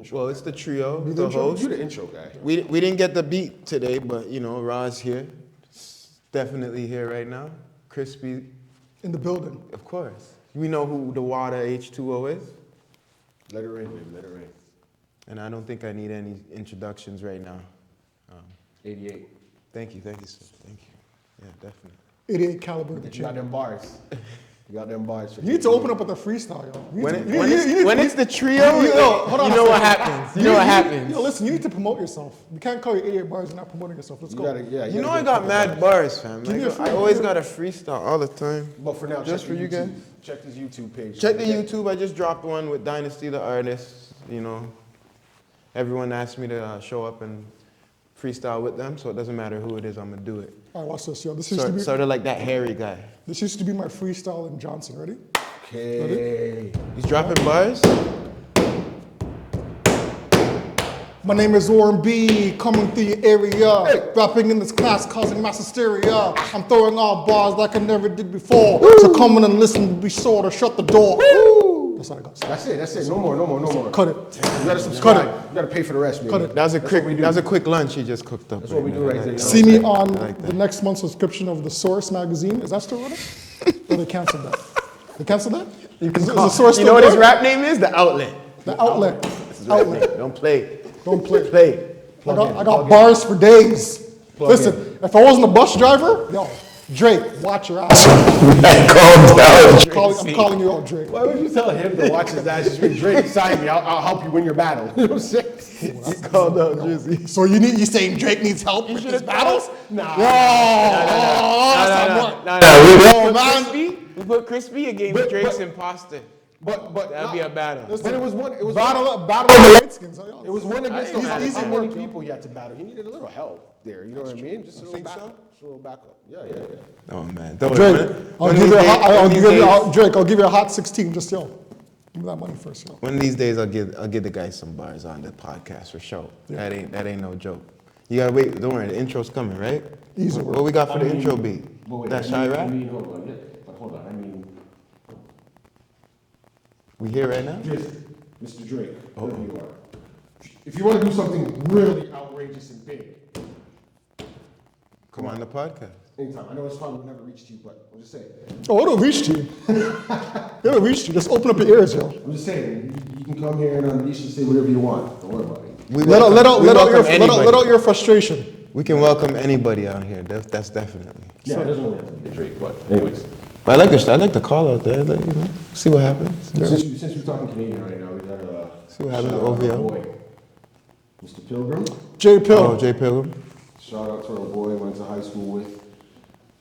intro. Well, it's the trio, You the intro? host. You the intro guy. We didn't get the beat today, but you know, Ra's here. Definitely here right now. Crispy, In the building. of course. We know who the water H2O is. Let it rain, baby. Let it rain. And I don't think I need any introductions right now. 88. Thank you, sir. Thank you. Yeah, definitely. 88 caliber of the You got champ. them bars. You got them bars. You need to open up with a freestyle, yo. When it's the trio, you know what happens. You know what happens. Yo, listen, you need to promote yourself. You can't call you 88 bars and not promoting yourself. Let's go. You know I got mad bars, fam. Give me Like, a I always got a freestyle all the time. But for now, Just check for the you guys. YouTube. Check this YouTube page. Check the YouTube. I just dropped one with Dynasty the Artist. You know, everyone asked me to show up and freestyle with them, so it doesn't matter who it is, I'm gonna do it. All right, watch this, yo. This used Sort of like that hairy guy. to be my freestyle in Johnson. Ready? Okay. He's dropping bars. My name is Warren B, coming through your area, rapping in this class, causing mass hysteria. I'm throwing out bars like I never did before. So come in and listen, be sure to shut the door. That's what I got. That's it. No more. Cut it. You gotta subscribe. You gotta pay for the rest, man. Cut it. That was a quick lunch he just cooked up. That's what we do right there. See me on the next month's subscription of The Source magazine. Is that still running? Or they canceled that? They canceled that? Is The Source You still know what his going? rap name is? The Outlet. The Outlet. His rap name. Don't play. Don't play. Play. I got bars for days. Listen, if I wasn't a bus driver, yo, Drake, watch your ass. I'm calling you out, Drake. Why would you tell him to watch his ass? Just be Drake beside me. I'll help you win your battle. You know what I'm saying? He called out Drizzy. So you saying Drake needs help with his battles? Nah. No. We put Crispy against Drake's imposter. But That'd be a battle. But it was one. It was Battle of the light skins. It was one against Easy how many work, yo. people he had to battle. He needed a little help there. You know what I mean? Just a little backup. Just a little backup. Yeah. Oh man. Drake, I'll give you a hot 16. Just yo, give me that money first, yo. One of these days I'll give the guys some bars on the podcast for sure. Yeah. That ain't no joke. You gotta wait. Don't worry. The intro's coming, right? Easy What work. we got for the intro beat? That shy rap? Hold on. We here right now? Mr. Drake, whoever you are. If you want to do something really outrageous and big, Come on the podcast. anytime. I know it's probably never reached you, but I'm just saying. Oh, it'll reach to you. It'll reach to you. Just open up your ears, yo. I'm just saying. You can come here and unleash and say whatever you want. Don't worry about it. Let out your frustration. We can welcome anybody out here. That's definitely. Yeah, it doesn't really have to be Drake, but anyways. But I like the call out there. Like, you know, see what happens. Since we're talking Canadian right now, we got See what happens shout with out to our OVO. boy, Mr. Pilgrim. J. Pill. Oh, Jay Pilgrim. Shout out to our boy, went to high school with.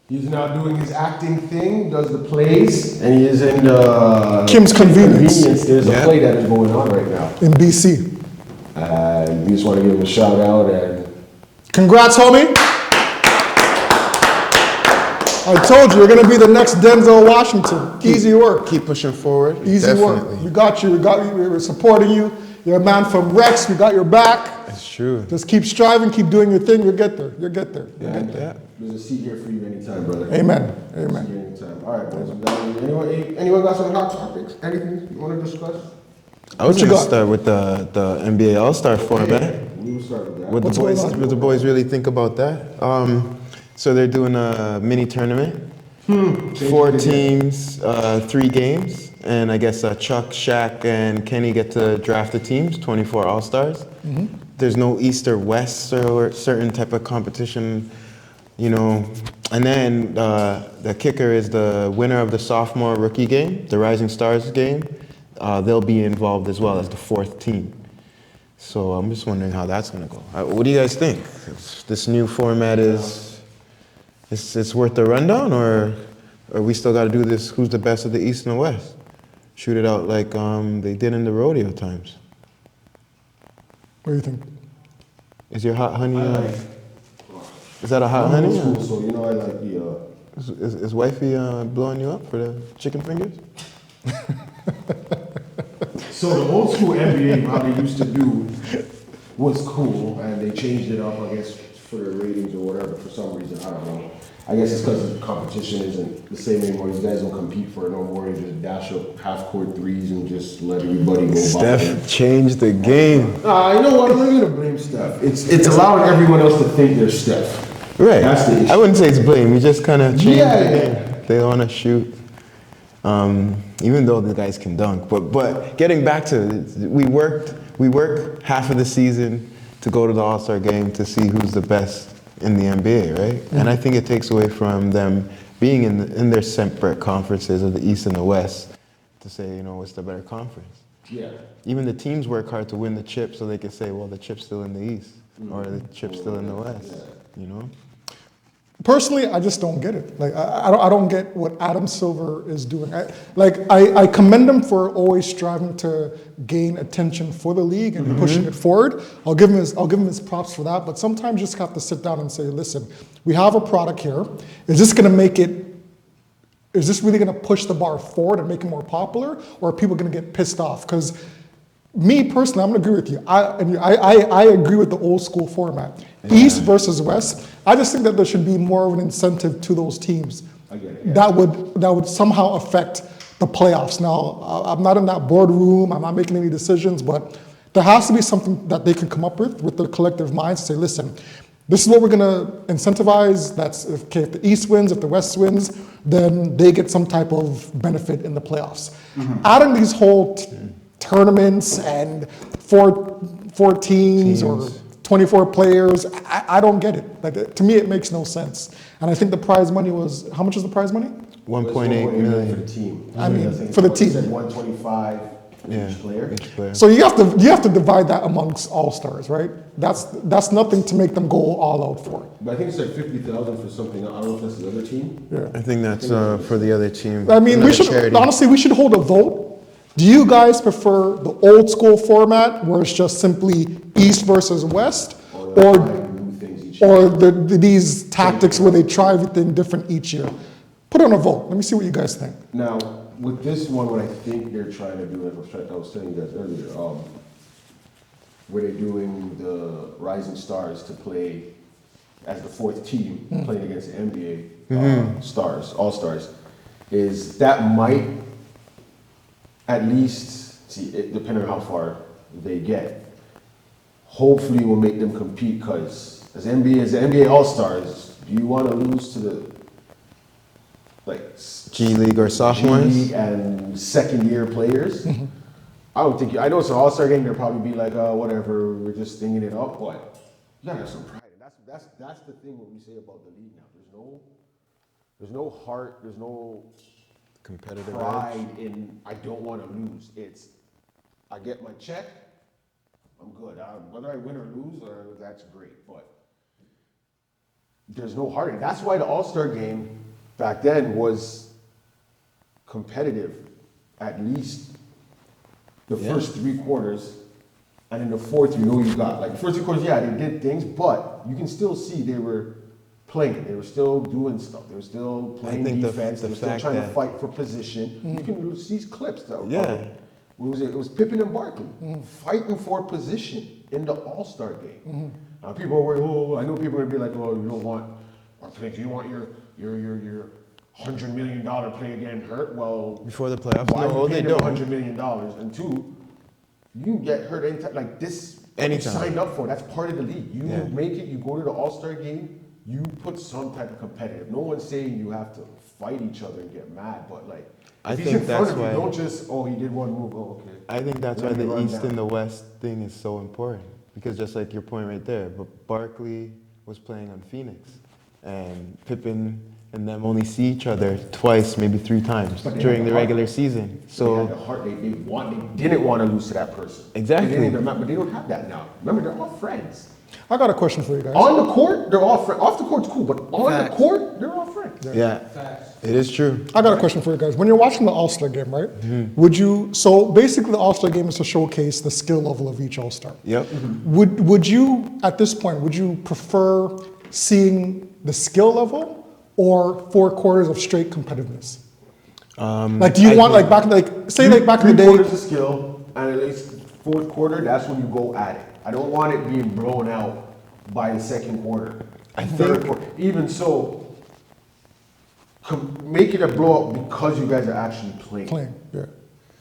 He's now doing his acting thing, does the plays, and he is in Kim's Convenience. There's a play that is going on right now. In BC. And we just want to give him a shout out and Congrats, homie. I told you, you're going to be the next Denzel Washington. Easy work. Keep pushing forward. Easy Definitely. work. We got you. We're supporting you. You're a man from Rex. We got your back. That's true. Just keep striving. Keep doing your thing. You'll get there. Yeah. there's a seat here for you anytime, brother. Amen. Seat here anytime. All right, boys. We got anyone got some hot topics? Anything you want to discuss? I was What you going to got? start with the NBA All-Star format. We will start with that. What What's the boys, going on? what the boys really think about that? So they're doing a mini tournament. 4 teams, 3 games, and I guess Chuck, Shaq, and Kenny get to draft the teams. 24 All-Stars. There's no East or West or certain type of competition, you know. And then the kicker is the winner of the sophomore rookie game, the Rising Stars game. They'll be involved as well as the 4th team. So I'm just wondering how that's gonna go. What do you guys think? This new format it's worth the rundown, or we still got to do this? Who's the best of the East and the West? Shoot it out like they did in the rodeo times. What do you think? Is your hot honey? Is that a hot honey? Old school, so you know I like the. Is wifey blowing you up for the chicken fingers? So the old school NBA how they used to do was cool, and they changed it up, I guess, for their ratings or whatever for some reason. I don't know. I guess it's because the competition isn't the same anymore. These guys don't compete for it no more. They just dash up half-court threes and just let everybody go by. Steph changed the game. You know what? I'm not going to blame Steph. It's allowing everyone else to think they're Steph. Right. That's the issue. I wouldn't say it's blame. We just kind of changed the game. They want to shoot. Even though the guys can dunk. But getting back to it, we work half of the season to go to the All-Star game to see who's the best in the NBA, right? Mm-hmm. And I think it takes away from them being in their separate conferences of the East and the West to say, you know, what's the better conference? Yeah. Even the teams work hard to win the chip so they can say, well, the chip's still in the East or the chip's still in the West, you know? Personally, I just don't get it. Like, I don't get what Adam Silver is doing. I commend him for always striving to gain attention for the league and pushing it forward. I'll give him his props for that. But sometimes you just have to sit down and say, listen, we have a product here. Is this really going to push the bar forward and make it more popular, or are people going to get pissed off? Because me personally, I'm going to agree with you. I agree with the old school format. Yeah. East versus West. I just think that there should be more of an incentive to those teams. I get it, yeah. That would somehow affect the playoffs. Now, I'm not in that boardroom. I'm not making any decisions, but there has to be something that they can come up with their collective minds to say, listen, this is what we're going to incentivize. That's if the East wins, if the West wins, then they get some type of benefit in the playoffs. Mm-hmm. Adding these whole tournaments and four teams or 24 players, I don't get it. Like, to me, it makes no sense. And I think the prize money was, how much is the prize money? 1.8 million for the team. I mean, for the team. 125 each player. So you have to divide that amongst all stars, right? That's nothing to make them go all out for. But I think it's like 50,000 for something. I don't know if that's the other team. Yeah, I think that's for the other team. I mean, we should hold a vote. Do you guys prefer the old school format where it's just simply East versus West, or these tactics where they try everything different each year? Put on a vote. Let me see what you guys think. Now, with this one, what I think they're trying to do, as I was telling you guys earlier, where they're doing the Rising Stars to play as the fourth team playing against the NBA stars, all stars, is that might at least, depending on how far they get, hopefully will make them compete, because as NBA All-Stars, do you want to lose to the G League or sophomores? G League and second-year players? I don't think, I know it's an All-Star game, they'll probably be like, whatever, we're just stinging it up, but you gotta have some pride. That's the thing what we say about the league now. There's no heart, there's no competitive pride in I don't want to lose. It's I get my check, I'm good. Whether I win or lose, that's great. But there's no heart in it. That's why the All-Star game back then was competitive, at least the first 3 quarters, and in the fourth, you got the first 3 quarters. Yeah, they did things, but you can still see they were playing. They were still doing stuff. They were still playing defense. They were still trying to fight for position. You can see clips though. Yeah. It was Pippen and Barkley fighting for position in the All-Star game. Now people were, I know people are gonna be like, well, you don't want, do you want your $100 million player getting hurt? Well, before the playoffs, no, they don't. $100 million, and 2, you can get hurt anytime. Like this, anytime. You signed up for. That's part of the league. You make it. You go to the All-Star game. You put some type of competitive. No one's saying you have to fight each other and get mad, but I think that's why. Don't just he did one move. Oh, okay. I think that's why the East and the West thing is so important, because just like your point right there, but Barkley was playing on Phoenix, and Pippen and them only see each other twice, maybe 3 times during the regular season. So they had the heart. They didn't want to lose to that person. Exactly. But they don't have that now. Remember, they're all friends. I got a question for you guys. On the court, they're all friends. Off the court, it's cool, but on the court, they're all friends. Yeah, it is true. I got a question for you guys. When you're watching the All-Star game, right? So basically the All-Star game is to showcase the skill level of each All-Star. Yep. Would you, at this point, would you prefer seeing the skill level or 4 quarters of straight competitiveness? Do you want back in the day? 3 quarters of skill, and at least 4th quarter, that's when you go at it. I don't want it being blown out by the second quarter. I third think- quarter. Even so, make it a blowout because you guys are actually playing. Yeah.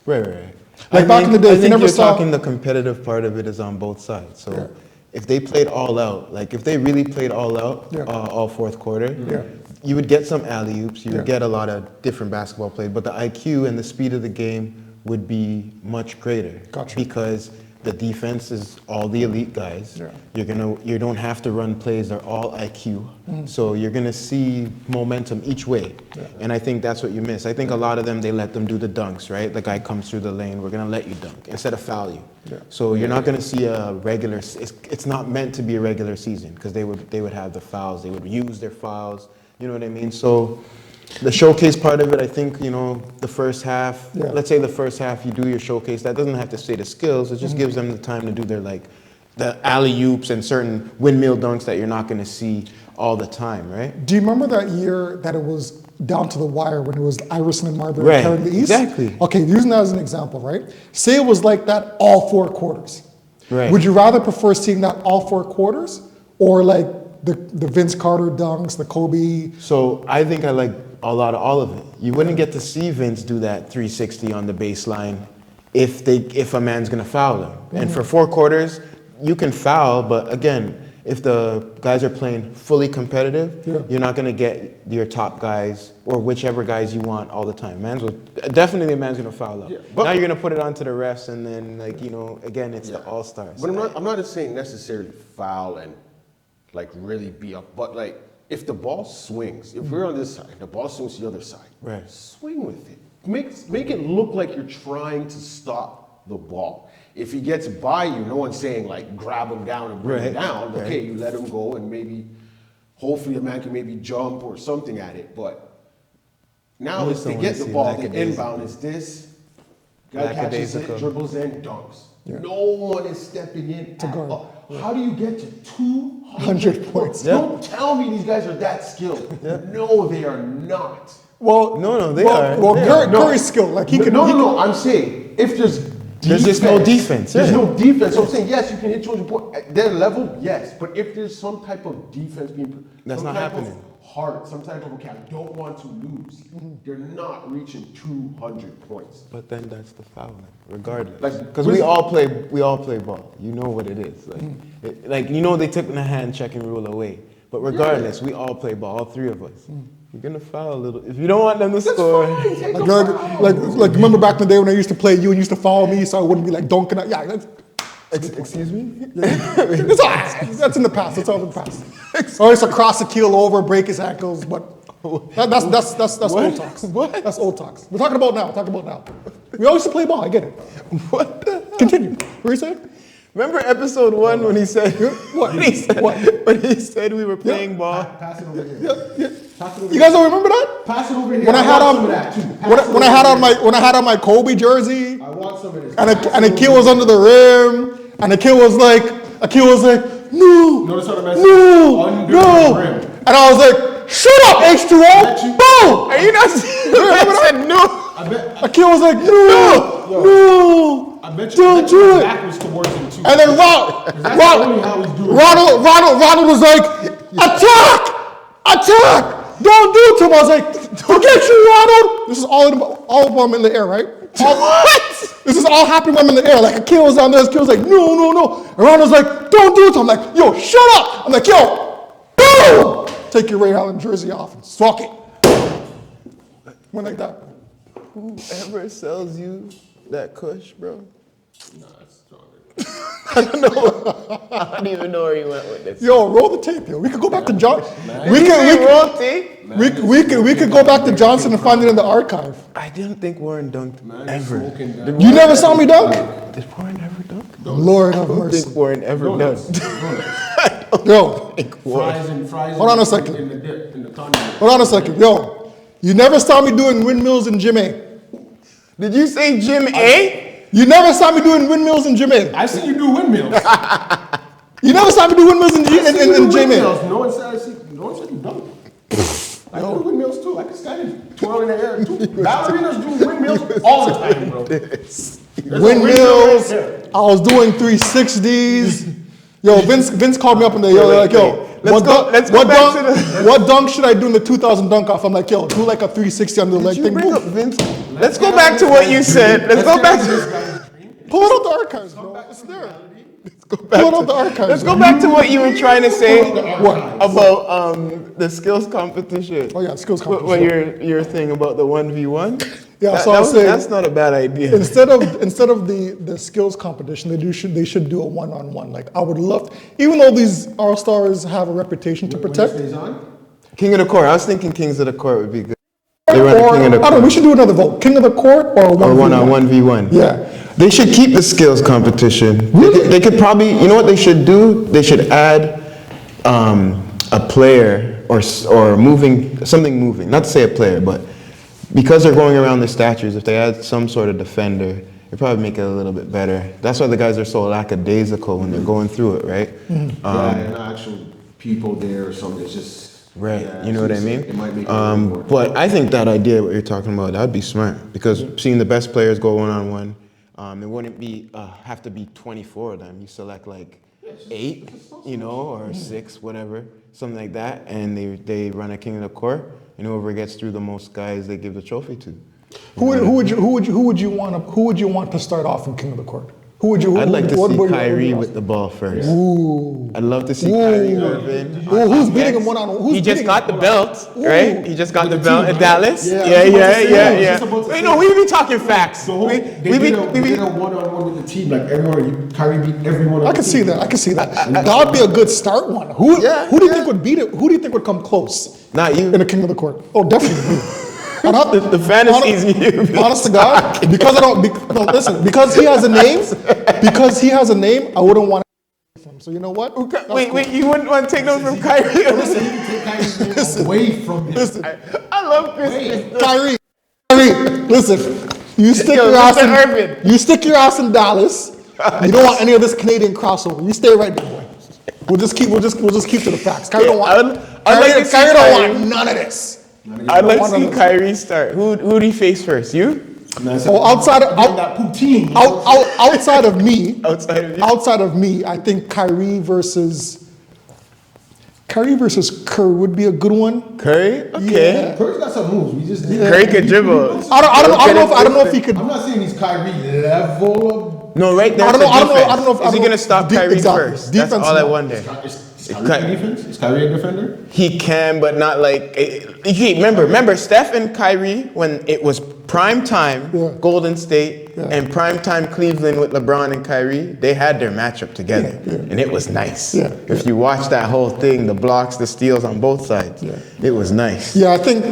Right. Like back in the day, I if you think never you're saw- talking the competitive part of it is on both sides. So Yeah. if they played all out, like if they really played all out, Yeah. all fourth quarter, Yeah. you would get some alley-oops, you would Yeah. get a lot of different basketball play, but the IQ and the speed of the game would be much greater. Gotcha. Because the defense is all the elite guys. Yeah. You don't have to run plays, they're all IQ. So you're gonna see momentum each way. And I think that's what you miss. I think a lot of them, they let them do the dunks, right? The guy comes through the lane, we're gonna let you dunk instead of foul you. Yeah. So you're not gonna see a regular, it's not meant to be a regular season because they would have the fouls, they would use their fouls, you know what I mean? So the showcase part of it, I think, the first half, Yeah. let's say the first half you do your showcase, that doesn't have to say the skills, it just gives them the time to do their the alley-oops and certain windmill dunks that you're not gonna see all the time, right? Do you remember that year that it was down to the wire when it was Iverson and Marbury Right, carrying the East? exactly. Okay, using that as an example, right? Say it was like that all four quarters. Right. Would you rather prefer seeing that all four quarters or like the Vince Carter dunks, the Kobe? So I think I like a lot of all of it. You wouldn't get to see Vince do that 360 on the baseline if a man's gonna foul him. And for four quarters, you can foul, but again, if the guys are playing fully competitive, Yeah. you're not gonna get your top guys or whichever guys you want all the time. Definitely a man's gonna foul out. Yeah, but- now you're gonna put it onto the refs and then again, it's the Yeah. all-stars. But I'm not just saying necessarily foul and like really be up, but like if the ball swings, if we're on this side, the ball swings to the other side, Right. swing with it. Make it look like you're trying to stop the ball. If he gets by you, no one's saying like grab him down and bring him Right. down. Right. Okay, you let him go and maybe, hopefully the man can maybe jump or something at it. But now You if just they don't get wanna the see ball, the lackadaisical. inbound is this. Guy catches it, Lackadaisical. dribbles in, dunks. Yeah. No one is stepping in To at guard. all. How do you get to 100 points. Don't tell me these guys are that skilled. No, they are not. Well, No, they well, are. Well, They Curry, are. Curry's skill, like he can. he can- I'm saying if There's just no defense, There's yeah. no defense. So I'm saying yes, you can hit 200 points at their level, yes. But if there's some type of defense being, That's some not type happening. Of heart, some type of okay, I don't want to lose. They're not reaching 200 points. But then that's the fouling, regardless. Like, Because we all play ball. You know what it is. They took the hand checking rule away. But regardless, we all play ball, all three of us. You're gonna foul a little. If you don't want them to score, like remember back in the day when I used to play you and used to follow me, so I wouldn't be like dunking out. Yeah, excuse me? it's all right. That's in the past. That's all in the past. Or I used to cross the keel over, break his ankles, but that's old talks. What? That's old talks. We're talking about now. We all used to play ball. I get it. What the hell? Continue. What are you saying? Remember episode 1 when he said What? when he said, What? when he said we were playing ball? Pass it over here. Yeah. Pass it over You guys don't remember that? Pass it over here. When I had want on some of that too. Pass it when I over had here. on my Kobe jersey, I want some of this. and Pass a it kid over was here. under the rim, and the kid was like, no, Notice how the message no, under no, the rim. and I was like, shut up, H2O, boom. Are you not seeing? I said no. I bet. A kid was like, no, I bet you. don't do it. Backwards towards him too. And then That's only how he's doing. Ronald was like, attack, don't do it to him. I was like, forget you, Ronald. This is all while I'm in the air, right? What? This is all happening when I'm in the air. Like a kid was down there, this kid was like, no. And Ronald's like, don't do it to him. I'm like, yo, shut up. I'm like, yo, boom. Take your Ray Allen jersey off and suck it. Went like that. Whoever sells you that kush, bro. Nah, that's stronger. I don't even know where you went with this. Yo, roll the tape, yo. We could go back to John. We We could go back to Johnson and find it in the archive. I didn't think Warren dunked Man, ever. smoking Did down. You never saw me dunk? Did Warren ever dunk? Lord have I don't mercy. think Warren ever Donuts. dunked. Yo, Fries. Hold on a second. In the dip, in the condiment. hold on a second. Yo, you never saw me doing windmills in Gym A. Did you say Jim A? You never saw me doing windmills in Gym A. I've seen you do windmills. You never saw me do windmills in Gym A. No one said you don't. I do windmills too. I can stand and twirl in the air too. Ballerinas do windmills all the time, bro. There's a windmill Windmills. right there. I was doing 360s. Yo, Vince called me up and they like, yo, Let's go back to the. what dunk should I do in the 2000 dunk off? I'm like, yo, do like a 360 under the leg You thing. bring Boom. up Vince. Let's go back to what you said. Let's go back to. Pull it out the archives, bro. It's there. Pull it out the archives. Let's bro. go back to what you were trying to say about the skills competition. Oh yeah, skills What competition. your thing about the 1v1? Yeah, so I was saying that's not a bad idea. instead of the skills competition, they should do a one-on-one. Like I would love, even though these all stars have a reputation to protect. King of the Court. I was thinking Kings of the Court would be good. They run Or, King of the I don't know, we should do another vote. King of the Court or Or 1v1? 1-on-1v1. Yeah. They should keep the skills competition. They could probably, you know what they should do? They should add a player or something moving. Not to say a player, but because they're going around the statues, if they add some sort of defender, it'd probably make it a little bit better. That's why the guys are so lackadaisical when they're going through it, right? And actual people there or something. It's just Right, yeah, you know what I mean? It might make it more. But I think that idea, what you're talking about, that'd be smart because seeing the best players go one-on-one, it wouldn't be have to be 24 of them. You select like 8, or 6, whatever, something like that, and they run a King of the Court, and whoever gets through the most guys, they give the trophy to. Who would you want to start off in King of the Court? I'd like to what see would you Kyrie ask? with the ball first. Ooh. I'd love to see Kyrie Irving. Who's beating him one-on-one? He just got the belt, right? He just got the belt in Dallas. Yeah, Yeah. Wait, no, we be talking facts. They did a one-on-one with the team, like everyone. Kyrie beat everyone. I can see that. That would be a good start one. Who do you think would beat it? Who do you think would come close? Not you. In the King of the Court. Oh, definitely me. The fantasies you. Honest to God, because I don't. Listen, because he has a name. Because he has a name, I wouldn't want to from him. So you know what? Wait, you wouldn't want to take them from Kyrie? Listen, you can take Kyrie's name away from him. Listen, I love this. Kyrie, listen. You stick your ass in Dallas. You don't want any of this Canadian crossover. You stay right there, boy. We'll just keep to the facts. Kyrie don't want. Kyrie don't want none of this. I'd like to see Kyrie start. Who'd he face first? You? Outside of me, Outside of you? I think Kyrie versus Kerr would be a good one. Curry? Okay. Yeah. Curry's got some moves. We just Curry could dribble. I don't know if he could. I'm not saying he's Kyrie level. No, right there. I don't know. Is he gonna stop Kyrie first? That's all I wonder. Is Kyrie defense? Is Kyrie a defender? He can, but not like. Remember, Steph and Kyrie when it was prime time, Golden State, and prime time Cleveland with LeBron and Kyrie, they had their matchup together, and it was nice. If you watch that whole thing, the blocks, the steals on both sides, it was nice. Yeah, I think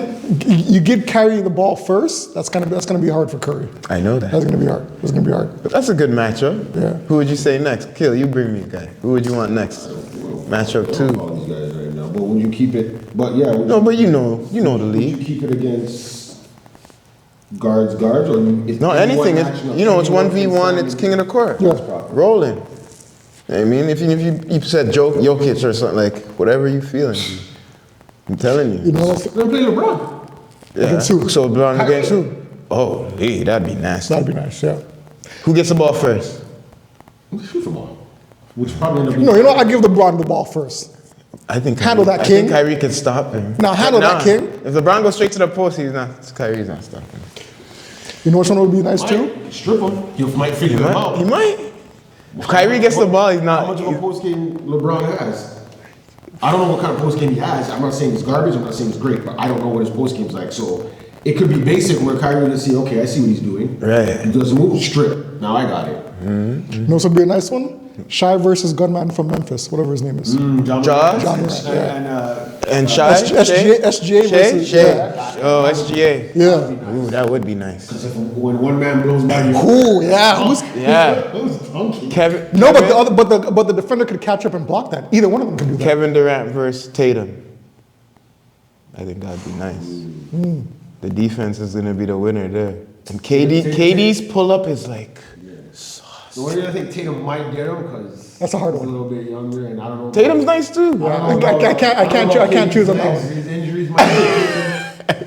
you give Kyrie the ball first. That's gonna be hard for Curry. I know that. That's gonna be hard. But that's a good matchup. Yeah. Who would you say next? Kill, you bring me a guy. Who would you want next? Matchup 2. All these guys right now, but would you keep it? But yeah, No, but you know the would you league. keep it against guards, or No, anything. It's 1v1. It's King of the Court. Yeah. Rolling. I mean, if you said Jokic or something like whatever you feeling, I'm telling you. You know, Let him play LeBron. Yeah. shoot. So LeBron against. Shoot. Oh, hey, that'd be nasty. That'd be nice. Yeah. Who gets the ball first? Shoot the ball. Which probably end up No, I give LeBron the ball first. I think Handle that, I King. think Kyrie can stop him. Now, handle that, King. If LeBron goes straight to the post, Kyrie's not stopping. You know which one would be nice too? strip him. You might figure him out. He might. If Kyrie gets the ball, he's not. How much of a post game LeBron has? I don't know what kind of post game he has. I'm not saying it's garbage. I'm not saying it's great, but I don't know what his post game's like. So it could be basic where Kyrie will see, okay, I see what he's doing. Right. He does a move, strip. Now I got it. You know what's gonna be a nice one? Shy versus Gunman from Memphis, whatever his name is. Josh? And Shy? SGA versus Shay. Oh, SGA. Yeah. Ooh, that would be nice. When one man blows by you. Ooh, yeah. Who's funky? Kevin. No, but the defender could catch up and block that. Either one of them can do that. Kevin Durant versus Tatum. I think that'd be nice. The defense is gonna be the winner there. And KD's pull up is like sauce. The only reason I think Tatum might get him because That's a hard he's one. a little bit younger, and I don't know. Tatum's nice too. I can't choose on that one. His injuries might.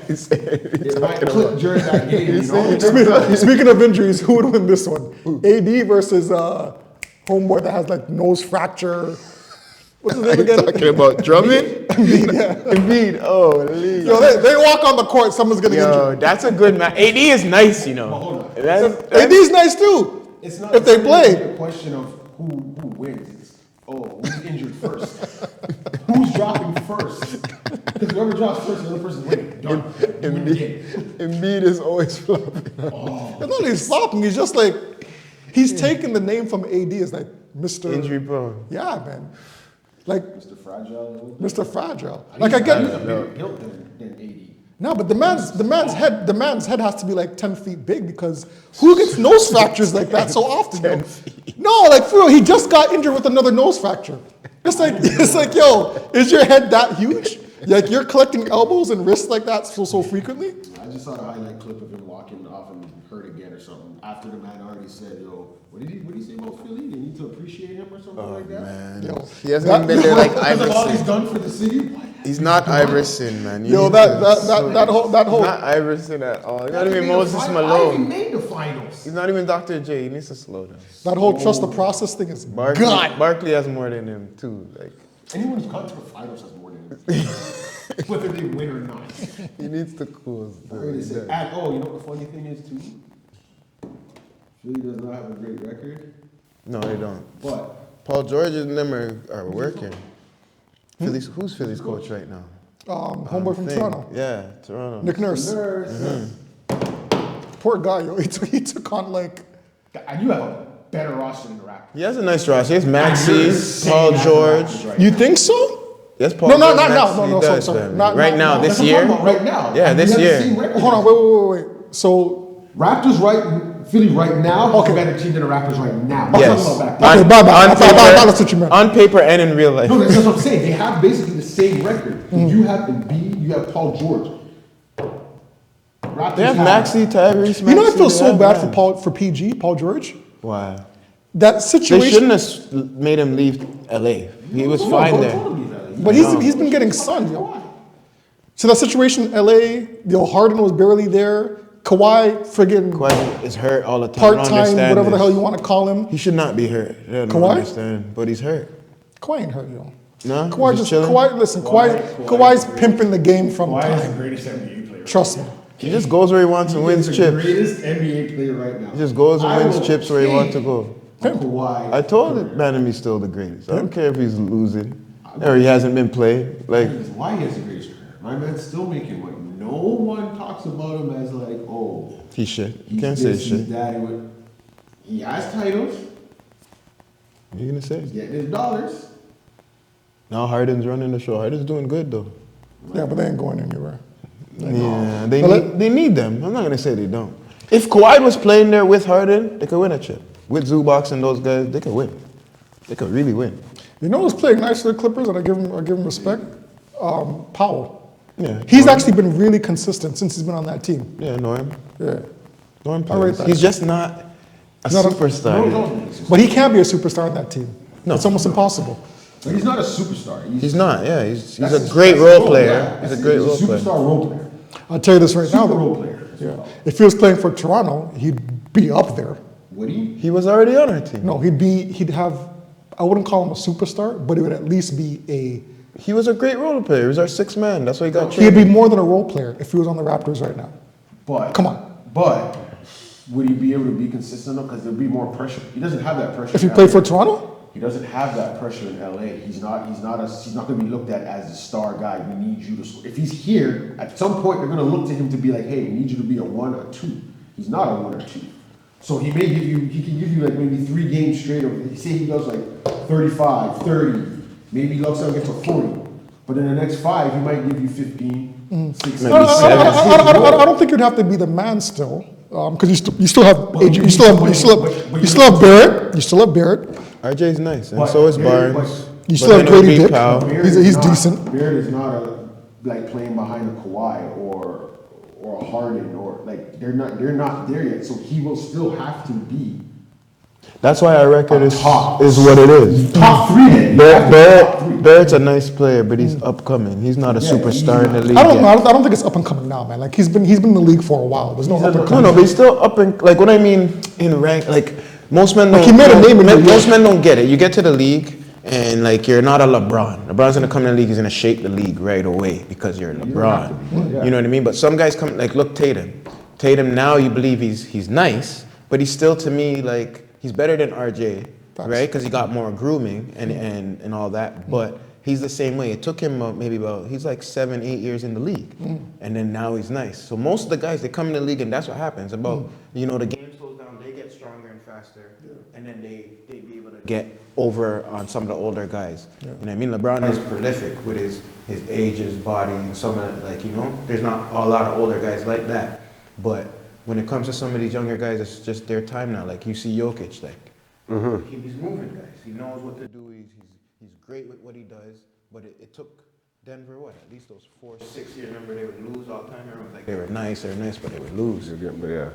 It might click during that game. You know? Speaking of injuries, who would win this one? AD versus homeboy that has like nose fracture. What's his Are name you again? talking about drumming? Embiid. Oh, Lee. Yo, they walk on the court, someone's getting Yo, injured. that's a good man. AD is nice, you know. hold on. AD's nice too. It's not if they it's play. a question of who wins. It's, who's injured first? Who's dropping first? Because whoever drops first, the other person's winning. Done. You win the game. Embiid is always flopping. It's not that he's flopping. He's just like he's taking the name from AD as like Mr. Injury prone. Yeah, man. Like Mr. Fragile. Mr. Fragile. Like I get He's a bigger built than AD. no, but the man's head has to be like 10 feet big because who gets nose fractures like that so often? Yo? No, like for real, he just got injured with another nose fracture. It's like, yo, is your head that huge? Like you're collecting elbows and wrists like that so frequently? I just saw the highlight clip of him walking off and hurt again or something. After the man already said, yo, what did he say about Philly? They need to appreciate him or something like that? Man. Yo, He hasn't even been there like Because of all he's Iverson. done for the city? What? He's not Iverson, man. You Yo, need that to whole Not Iverson at all. He's not even He Moses I even Malone. made the finals. He's not even Dr. J. He needs to slow down. that whole trust the process thing is God. Barkley has more than him too. Like Anyone who's gone to the finals has more than him. Whether they win or not. he needs to cool. And, you know what the funny thing is too? Philly does not have a great record, No, they don't. but Paul George and them are working. Who's Philly's coach right now? Homeboy from Toronto. Yeah, Toronto. Nick Nurse. Poor guy, yo. He took on like and you have a better roster than the Raptors. He has a nice roster. He has And you're Maxey, saying Paul that the George. Raptors right you now. think so? Yes, Paul No, George. not now. Maxey No, does, sorry. fam. Not right now, now. this That's what I'm year. talking about right now. Yeah, And this we have the year. same record. Hold on, wait. So Raptors Philly right now is a better team than the Raptors right now. Yes. I'm talking about back okay, then. bye. That's what you meant. On paper and in real life. No, that's what I'm saying. They have basically the same record. You have Embiid, you have Paul George. Raptors They have Maxey, Tyrese. You know, I Maxey, feel they so have bad that. for Paul George. Why? That They situation. shouldn't have made him leave LA. He was fine there. But he's been getting sunned, yo. So that situation in LA, Harden was barely there. Kawhi, friggin' Kawhi is hurt all the time. I don't part-time, understand whatever the this. hell you want to call him. He should not be hurt. I don't Kawhi? understand, but he's hurt. Kawhi ain't hurt, yo. No? Kawhi He's chilling? Kawhi's pimping the game from Why is the time. greatest NBA player? Trust me. He just goes where he wants and wins the chips. greatest NBA player right now. He just goes and I wins will chips where he wants to take go. Kawhi. I told it, man, he's still the greatest. I don't care if he's losing or he hasn't been played. Like, Why he has the greatest career? My man's still making money. No one talks about him as like, oh, he shit. You he's can't say this, shit. he's that. He has titles. What are you gonna say? He's getting his dollars. Now Harden's running the show. Harden's doing good though. Yeah, but they ain't going anywhere. Yeah, But they need them. I'm not gonna say they don't. If Kawhi was playing there with Harden, they could win a chip. With Zubac and those guys, they could win. They could really win. You know who's playing nice for the Clippers, and I give him respect? Powell. Yeah. He's actually been really consistent since he's been on that team. Yeah, Norm. Yeah. Norm I rate plays. that. He's just not a Not a- superstar. But he can't be a superstar on that team. No. It's almost impossible. But he's not a superstar. He's not. Yeah, he's that's a his- great that's role his player. yeah. He's a That's great it. role He's a player. superstar role player. I'll tell you this right now. Super though. role player. Yeah. If he was playing for Toronto, he'd be up there. Would he? He was already on our team. No, he'd have, I wouldn't call him a superstar, but he would at least be He was a great role player. He was our sixth man. That's why he got he'd traded. be more than a role player if he was on the Raptors right now. But Come on. But would he be able to be consistent though? Because there'd be more pressure. He doesn't have that pressure. If he in played LA. for Toronto? He doesn't have that pressure in LA. He's not going to be looked at as the star guy. We need you to score. If he's here, at some point they're going to look to him to be like, hey, we need you to be a 1 or 2. He's not a 1 or 2. So he can give you like maybe 3 games straight. Or say he does like 35, 30. Maybe he looks out and gets a 40. But in the next 5, he might give you 15, 16. I don't think you'd have to be the man still, because you still have you still have Barrett. You still have Barrett. RJ's nice, and But so is Barrett- Barnes. You But still have then it'll Grady be Dick. Powell. Barrett He's is not- decent. Barrett is not like playing behind a Kawhi or a Harden or like they're not there yet. So he will still have to be That's why our record is top. what it is. top 3. Then. You have to be top 3. Barrett's a nice player, but he's upcoming. He's not a Yeah, superstar in the league. I don't know. yet. I don't think it's up and coming now, man. Like he's been in the league for a while. There's no up and No, coming. no, but he's still up in, like, what I mean in rank, like, Most men Like, don't. he made a name in the league. Most men don't get it. You get to the league, and like you're not a LeBron. LeBron's gonna come in the league. He's gonna shake the league right away because you're LeBron. You know what I mean? But some guys come like look Tatum. Tatum now you believe he's nice, but he's still to me like he's better than RJ, right? Because he got more grooming and all that. But he's the same way. It took him he's like 7, 8 years in the league, and then now he's nice. So most of the guys they come in the league and that's what happens. About the game slows down, they get stronger and faster, and then they be able to get over on some of the older guys. You know what I mean? LeBron is prolific with his age, his body, and some of there's not a lot of older guys like that. But when it comes to some of these younger guys, it's just their time now. Like you see Jokic, he's moving guys. He knows what to do. He's great with what he does. But it took Denver at least those 4, 6 years. Remember they would lose all the time. Everyone was like they were nice, but they would lose. Yeah.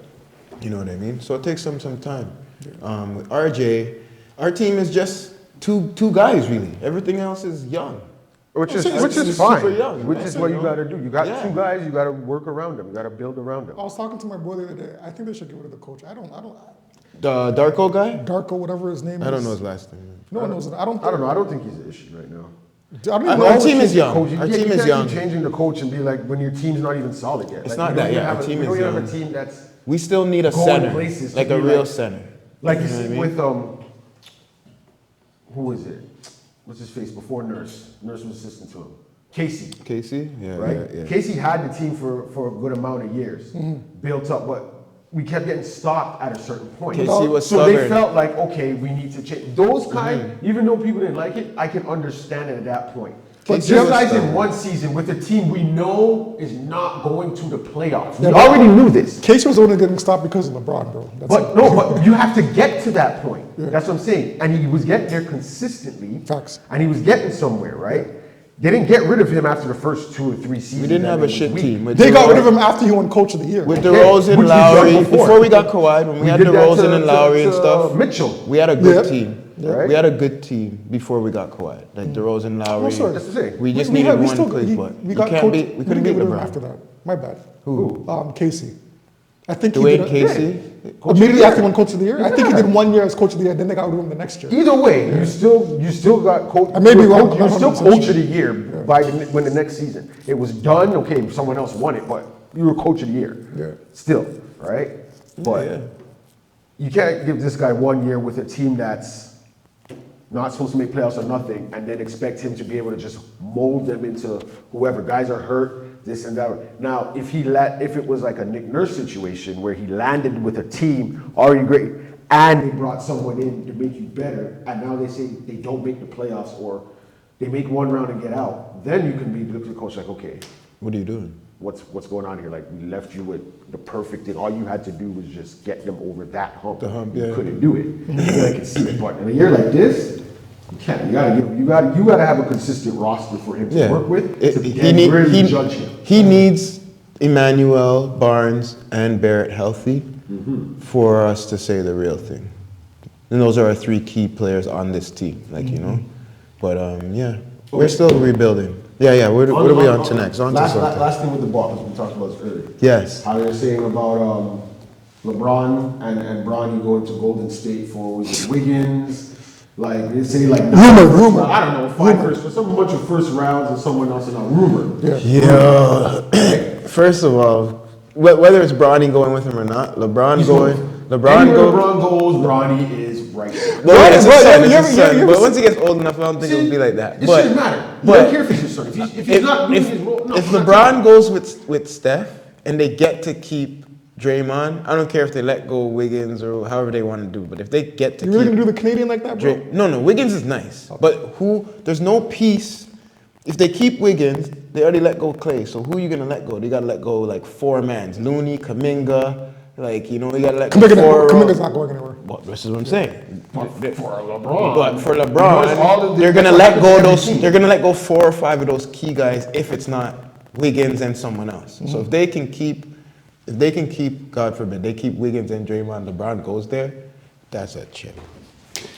You know what I mean? So it takes them some time. With RJ, our team is just two guys really. Everything else is young. Which is It's fine. super young. Which is what you got to do. You got Yeah. 2 guys. You got to work around them. You got to build around them. I was talking to my boy the other day. I think they should get rid of the coach. The Darko guy? Darko, whatever his name is. I don't know his last name. No one knows it. I don't know. I don't think he's an issue right now. I don't even know. Our team is young. Coach, Our you team can't is young. keep changing the coach and be like when your team's not even solid yet. It's Like, not we that, don't even yeah, have our a- team we is don't even have young. a team that's We still need a going center, places like to a be real like- center. like you know what see I mean? with who is it? What's his face before Nurse? Nurse was assistant to him. Casey. Casey? Yeah, Right? yeah. Casey had the team for a good amount of years, built up, but we kept getting stopped at a certain point. Casey was so they stubborn. felt like, okay, we need to change. Those kind, even though people didn't like it, I can understand it at that point. But Casey these was guys in stubborn. one season with a team we know is not going to the playoffs. We already knew this. Casey was only getting stopped because of LeBron, bro. That's But it. no, but you have to get to that point. That's what I'm saying. And he was getting there consistently. Facts. And he was getting somewhere, right? They didn't get rid of him after the first 2 or 3 seasons. We didn't have and a it shit was team. weak. They got rid of him after he won Coach of the Year. With Okay, DeRozan, which we've Lowry, done before. before we got Kawhi, when we had did that DeRozan to- and Lowry and to, stuff, Mitchell. we had a good Yeah. team. Right. We had a good team before we got Kawhi. Like DeRozan, Lowry. sorry. That's the thing. We just We needed had- we one still- place, he- but we we got can't Coach. beat. We couldn't get beat rid of him LeBron. after that. My bad. Who? Casey. I think Dwayne he did Casey. immediately after he won Coach of the Year. I think he Yeah. did 1 year as Coach of the Year, then they got rid of him the next year. Either way, you still got coach. I may be wrong, You're I'm not still 100% coach sure. of the year when the next season. It was done. Okay, someone else won it, but you were coach of the year. Yeah. Still, right? But Yeah. you can't give this guy 1 year with a team that's not supposed to make playoffs or nothing, and then expect him to be able to just mold them into whoever. Guys are hurt, this and that. Now, if it was like a Nick Nurse situation where he landed with a team already great, and they brought someone in to make you better, and now they say they don't make the playoffs or they make one round and get out, then you can be look at the coach like, okay, What are you doing? what's going on here? Like we left you with the perfect thing. All you had to do was just get them over that hump. The hump, You yeah. couldn't do it. I can see it, but in a year like this, you can't. You gotta have a consistent roster for him to Yeah. work with to He then need- really he- judge him. He needs Emmanuel, Barnes, and Barrett healthy for us to say the real thing. And those are our 3 key players on this team, like, you know. But yeah, we're still rebuilding. Yeah. What are we on to next? On to last, something. last thing with the ball, because we talked about this earlier. Yes. How they're saying about LeBron and Bronny going to Golden State for was it Wiggins. Like they say, like Rumor. I don't know, 5 first, but some bunch of first rounds and someone else in a rumor. Yeah. First of all, whether it's Bronny going with him or not, LeBron going. Anywhere LeBron goes, Bronny is right there. Well, it's his son, it's you his ever- son. you But ever once he gets old enough, I don't think it'll be like that. It But shouldn't matter. You but don't care if he's your son. If he's not doing his role, no. if I'm not LeBron goes with Steph and they get to keep Draymond, I don't care if they let go Wiggins or however they want to do. But if they get to You really keep gonna do the Canadian like that, bro? No, Wiggins is nice. But there's no peace. If they keep Wiggins, they already let go Clay. So who are you gonna let go? They gotta let go like 4 mans. Looney, Kuminga, like, you know, they gotta let go 4. Kuminga's not going anywhere. Well, this is what I'm saying. For LeBron. But for Because LeBron, all of the- they're gonna that's let what go happens those. every team. They're gonna let go 4 or 5 of those key guys if it's not Wiggins and someone else. So if they can keep, God forbid, they keep Wiggins and Draymond, LeBron goes there, that's a chip.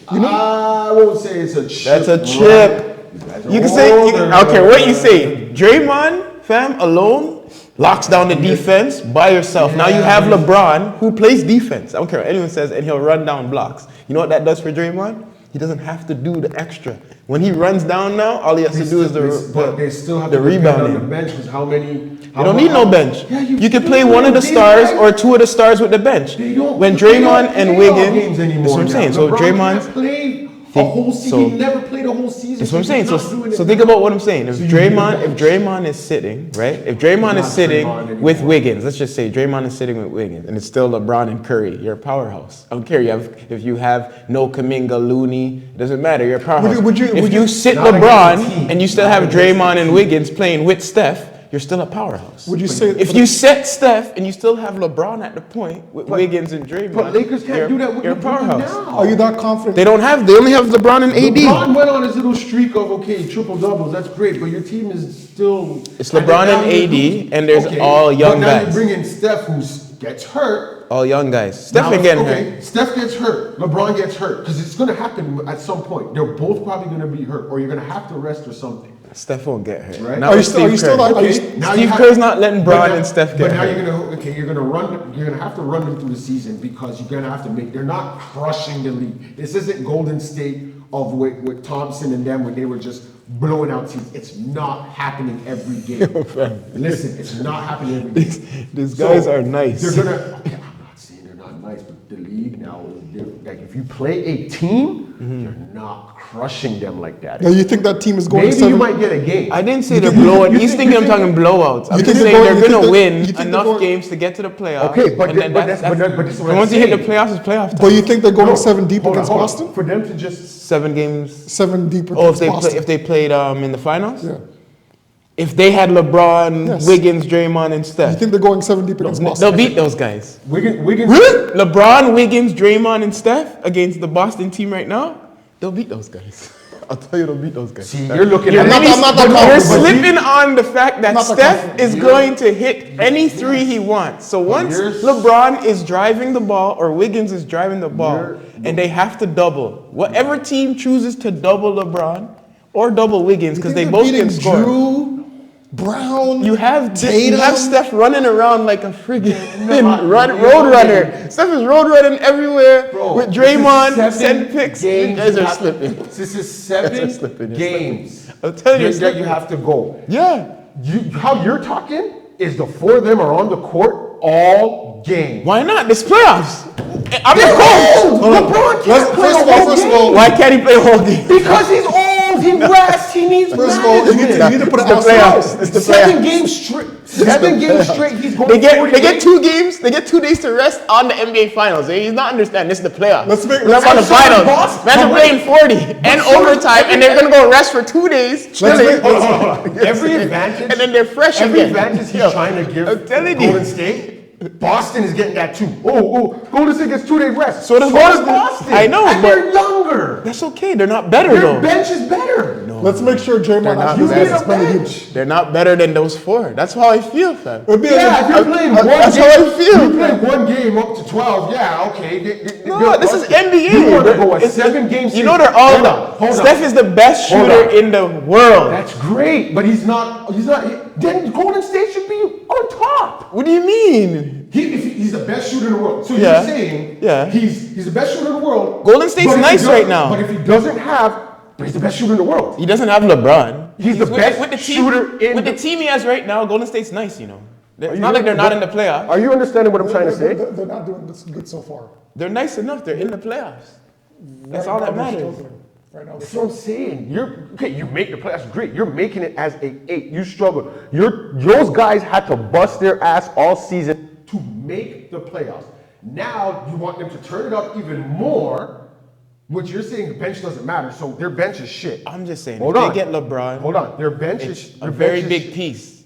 I won't say it's a chip. That's a right? chip. guys are You can say, older. okay, what you say? Draymond, fam, alone, locks down the defense by yourself. Now you have LeBron who plays defense. I don't care what anyone says, and he'll run down blocks. You know what that does for Draymond? He doesn't have to do the extra. When he runs down now, all he has to do is they still have the to depend on the rebounding. bench. Because how many? You don't need no bench. Yeah, you can play one of the stars or two of the stars with the bench. When Draymond and Wiggins, that's what I'm saying. So Draymond played a whole season. He never played a whole season. That's what I'm saying. So think about what I'm saying. If Draymond is sitting, right? If Draymond is sitting with Wiggins, let's just say Draymond is sitting with Wiggins, and it's still LeBron and Curry. You're a powerhouse. I don't care. If you have no Kuminga, Looney, it doesn't matter. You're a powerhouse. If you sit LeBron and you still have Draymond and Wiggins playing with Steph, you're still a powerhouse. Would you say if you set Steph and you still have LeBron at the point with Wiggins and Draymond, but Lakers can't do that with you're a powerhouse. Are you that confident? They only have LeBron and AD. LeBron went on his little streak of triple doubles. That's great, but your team is still. It's LeBron and AD, and there's all young but now guys. you bring in Steph, who gets hurt. All young guys. Steph again hurt. Steph gets hurt. LeBron gets hurt because it's going to happen at some point. They're both probably going to be hurt, or you're going to have to rest or something. Steph won't get hurt. Right? Not with Steve Kerr. Steve Kerr's not letting Bron and Steph get hurt. But now you're gonna have to run them through the season because you're gonna have to make. They're not crushing the league. This isn't Golden State of with Thompson and them when they were just blowing out teams. It's not happening every game. Listen, it's not happening every game. These guys are nice. They're gonna. Okay, I'm not saying they're not nice, but the league now is different. Like if you play a team, you're not crushing them like that. Now you think that team is going? Maybe you might get a game. I didn't say they're blowing. He's thinking I'm talking blowouts. I'm just saying they're gonna win enough games to get to the playoffs. Okay, but once you hit the playoffs, it's playoff time. But you think they're going 7 deep against Boston? For them to just 7 games. 7 deep against Boston. If they played in the finals. Yeah. If they had LeBron, Wiggins, Draymond, and Steph. You think they're going 7 deep against Boston? They'll beat those guys. Wiggins. Really? LeBron, Wiggins, Draymond, and Steph against the Boston team right now, they'll beat those guys. I'll tell you they'll beat those guys. See, you're looking you're at You're slipping on the fact that Steph is going to hit any 3 he wants. So once LeBron is driving the ball or Wiggins is driving the ball and they have to double, whatever team chooses to double LeBron or double Wiggins because they both can score. Drew, Brown, you have Steph running around like a friggin' road runner. Steph is road running everywhere with Draymond, send picks. You guys are slipping. This is 7 games. I'll tell you that you have to go. Yeah. How you're talking is the 4 of them are on the court all game. Why not? This playoffs. I'm your coach. LeBron can't play a whole game. Why can't he play a whole game? Because he's old. He rests. He needs management. You need to put it playoffs. It's the playoffs. 7 games straight. 7 games straight. He's going. They get 2 games. They get 2 days to rest on the NBA Finals. He's not understanding. This is the playoffs. Let's on the finals. Man, they're playing 40 and overtime, and they're gonna go rest for 2 days. Chilling. Every advantage, and then they're fresh every again. advantage he's trying to give Golden State. Boston is getting that too. Golden State gets 2 days rest. So does Boston. I know, and but they're younger. That's okay. They're not better though. Their bench is better. No. Let's make sure Draymond has They're not better than those 4. That's how I feel, fam. If you're playing one that's game, how I feel. You play one game up to 12. Yeah, okay. No, this is NBA. You want to go a 7-game series. You know they're all. Steph is the best shooter in the world. That's great, but he's not. Then Golden State should be on top. What do you mean? He's the best shooter in the world. So you're saying he's the best shooter in the world. Golden State's nice right now. But if he doesn't have, he's the best shooter in the world. He doesn't have LeBron. He's the best shooter in with the team he has right now. Golden State's nice, you know. It's not like they're not in the playoffs. Are you understanding what I'm trying to say? They're not doing this good so far. They're nice enough. They're in the playoffs. That's all that matters. Right now, that's what I'm saying. You make the playoffs great. You're making it as a 8. You struggle. Those guys had to bust their ass all season to make the playoffs. Now you want them to turn it up even more. Which you're saying the bench doesn't matter, so their bench is shit. I'm just saying, if they get LeBron, hold on, their bench is a very big piece.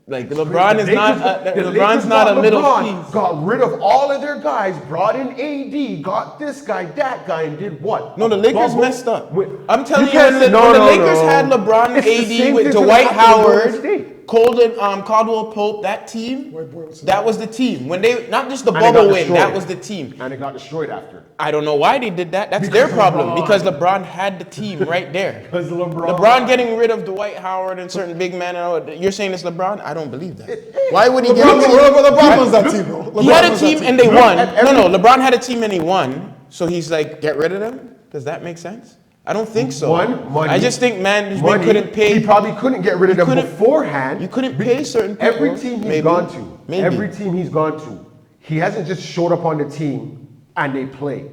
Like LeBron is not. LeBron's not a little piece. Got rid of all of their guys, brought in AD, got this guy, that guy, and did what? No, the Lakers messed up. I'm telling you, when the Lakers had LeBron and AD with Dwight Howard. Caldwell Pope, that team, White boy, what's his that name? was the team. When they, not just the And it got bubble win, destroyed. that was the team. And it got destroyed after. I don't know why they did that. That's Because their problem. LeBron. Because LeBron had the team right there. Because LeBron. LeBron getting rid of Dwight Howard and certain big men. You're saying it's LeBron? I don't believe that. Why would he get a team? LeBron was that team, bro. He LeBron had a was that team and they Look won. at every- No, LeBron had a team and he won. So he's like, get rid of them? Does that make sense? I don't think so. Money. I just think management Money. couldn't pay. He probably couldn't get rid of them couldn't- beforehand. You couldn't pay certain people. Every team he's Maybe. gone to, Maybe. every team he's gone to, he hasn't just showed up on the team and they play.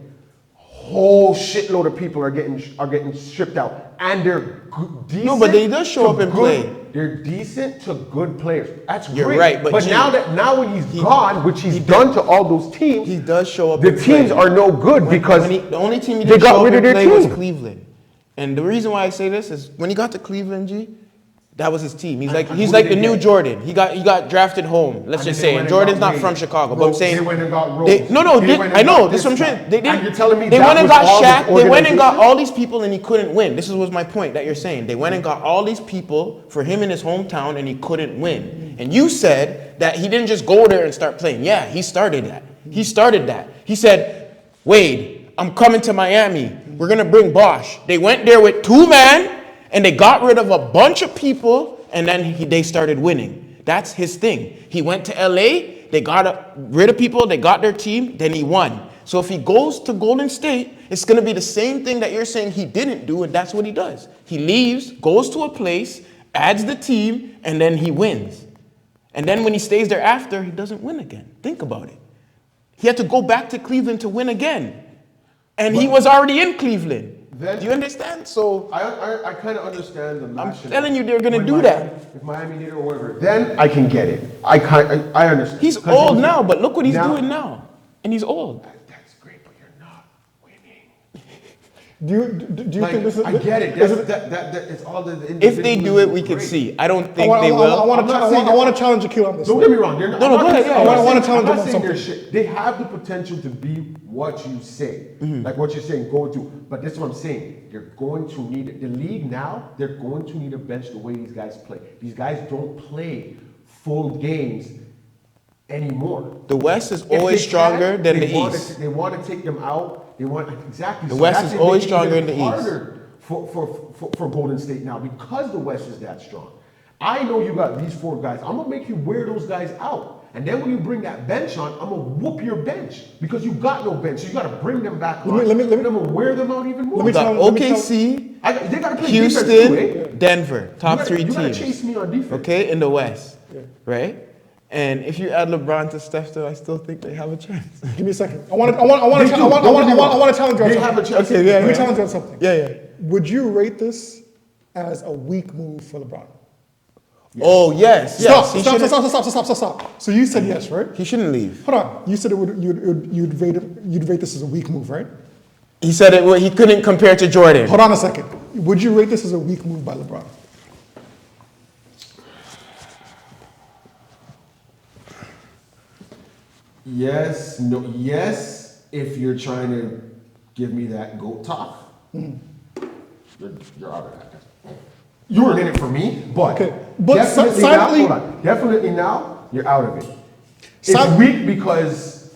Whole shitload of people are getting stripped out, and they're decent. No, but they does show to up and good- play. They're decent to good players. That's You're great. right, but G, now when he's gone, which he's done to all those teams, He does show up the and teams play. are no good because The only team he they didn't got show up rid of and their play was team. Cleveland. And the reason why I say this is when he got to Cleveland, G, that was his team. He's like and he's who like did the they new get? Jordan. He got drafted home. Let's And just then they say. went And and Jordan's got not Wade. from Chicago, but I'm saying They went and got Rose. They They went and I know. got This is what I'm this saying. guy. They And you're telling me they that went and was got all the Shaq. They went and got organization? all these people and he couldn't win. This was my point that you're saying. They went and got all these people for him in his hometown and he couldn't win. And you said that he didn't just go there and start playing. Yeah, he started that. He started that. He said, Wade, I'm coming to Miami. We're gonna bring Bosch. They went there with 2 men and they got rid of a bunch of people and then they started winning. That's his thing. He went to LA, they got rid of people, they got their team, then he won. So if he goes to Golden State, it's going to be the same thing that you're saying he didn't do, and that's what he does. He leaves, goes to a place, adds the team, and then he wins. And then when he stays there after, he doesn't win again. Think about it. He had to go back to Cleveland to win again. And he was already in Cleveland. Then- Do you understand? So I kind of understand the I'm rationale. telling you they're gonna When do Miami- that. If Miami did it or whatever, then I can get it. I understand. he's 'Cause old now, but look what he's now- doing now. And he's old. That's great, but you're not winning. Do you Like, think this is? I get it. is That it's all the If they do it, we can great. see. I don't I think want, they I will. want I'm not saying to challenge Akil on this. Don't get me wrong. They're not, No, I'm go not ahead, saying- yeah. I'm not I wanna saying- challenge I'm them not on saying their something. shit. They have the potential to be what you say, like what you're saying, go to. But this is what I'm saying. They're going to need the league now. They're going to need a bench the way these guys play. These guys don't play full games anymore. The West is If they always can, stronger than they the want East. they want to take them out. They want exactly. The West that's is it, always make it stronger even than the East. harder for Golden State now because the West is that strong. I know you got these 4 guys. I'm gonna make you wear those guys out. And then when you bring that bench on, I'm gonna whoop your bench because you got no bench. So you gotta bring them back on. Let me- I'm gonna wear them out even more. Let me We got tell- let me tell- OKC, They gotta play Houston, defense too, eh? Denver, top You 3 gotta teams. chase me on defense. Okay, in the West, right? And if you add LeBron to Steph, though, I still think they have a chance. Give me a second. I want to They do. Don't get me wrong. challenge you on They something. have a chance. Okay, yeah, Let me yeah. challenge you on something. Yeah. Would you rate this as a weak move for LeBron? Oh yes, yes. He shouldn't- Stop. So you said yes, right? He shouldn't leave. Hold on. You said you'd rate this as a weak move, right? He said he couldn't compare to Jordan. Hold on a second. Would you rate this as a weak move by LeBron? Yes, no, yes, if you're trying to give me that goat talk, you're out of that. You weren't in it for me, but, Okay, but definitely, silently- now, hold on. Definitely now, you're out of it. It's Sil- weak because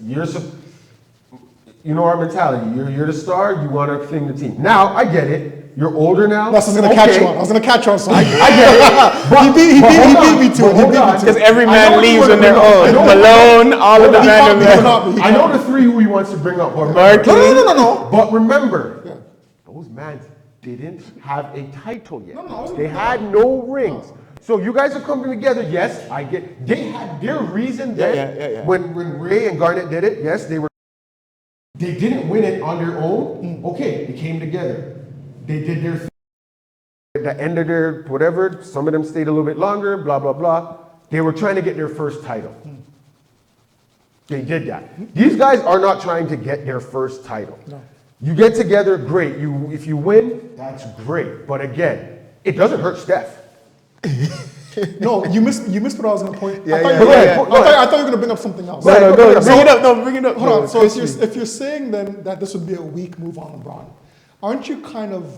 you know our mentality. You're the star, you want to thing the team. Now, I get it. You're older now. That's what I was gonna catch you on. I was gonna catch you on something. I get it. But, He beat me hold to on, it. He but beat me to hold it. on. Because every I know man what you leaves wanna when they're bring up. I old. know- Malone, all of the He caught me. random He men. caught me. I know the 3 who he wants to bring up. But Barkley. No. But remember, those mans didn't have a title yet. They had no rings. So you guys are coming together. Yes, I get. They had their reason then. Yeah. When Ray and Garnett did it, yes, they were. They didn't win it on their own. Okay, they came together. They did their thing. At the end of their whatever, some of them stayed a little bit longer. Blah blah blah. They were trying to get their first title. They did that. These guys are not trying to get their first title. No. You get together, great. If you win, that's great. But again, it doesn't hurt Steph. No, you missed what I was gonna point. I thought yeah, you were yeah. gonna- I thought you were gonna bring up something else. No, Bring it up. bring it up. Hold on. So Chris, if you're saying then that this would be a weak move on LeBron, aren't you kind of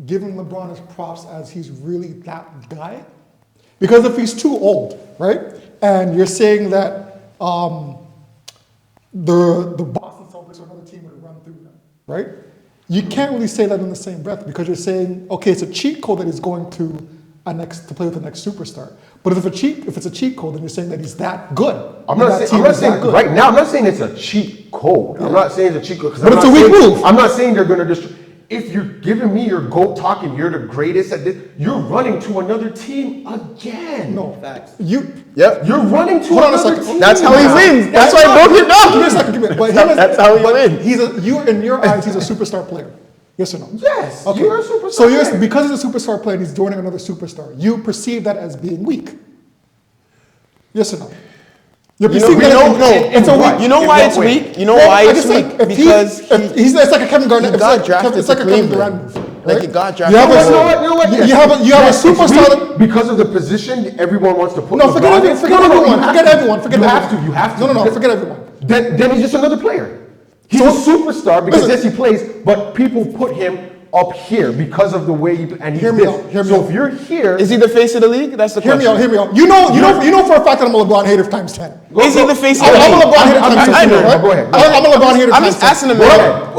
giving LeBron his props as he's really that guy? Because if he's too old, right, and you're saying that the Boston Celtics are another team would run through them, right? You can't really say that in the same breath because you're saying, okay, it's a cheat code that he's going to play with the next superstar. But if it's a cheat code, then you're saying that he's that good. I'm not saying right now. I'm not saying it's a cheat code. Yeah. I'm not saying it's a cheat code. But it's a weak move. I'm not saying they're going to destroy. If you're giving me your GOAT talk and you're the greatest at this, you're running to another team again. No, facts. You're running to another team. That's how he wins. That's why I broke it down. Give me a second. But that's how he wins. In your eyes, he's a superstar player. Yes or no? Yes. Okay. You're a superstar. So because he's a superstar player and he's joining another superstar, you perceive that as being weak. Yes or no? You're perceiving it's a weak. You know why it's weak? You know why it's weak? Because it's like a Kevin Garnett. It's like a Kevin Durant move. Like he got drafted. You have a superstar. Because of the position, everyone wants to put. No, forget everyone. You have to. No, forget everyone. Then he's just another player. He's a superstar because yes, he plays, but people put him up here because of the way he and he's So if you're here, is he the face of the league? That's the question. Hear me out. You know for a fact that I'm a LeBron hater times 10. Is he the face of the league? I'm a LeBron hater times 10. I know. Right? Go ahead. I'm a LeBron hater times 10. I'm just asking him.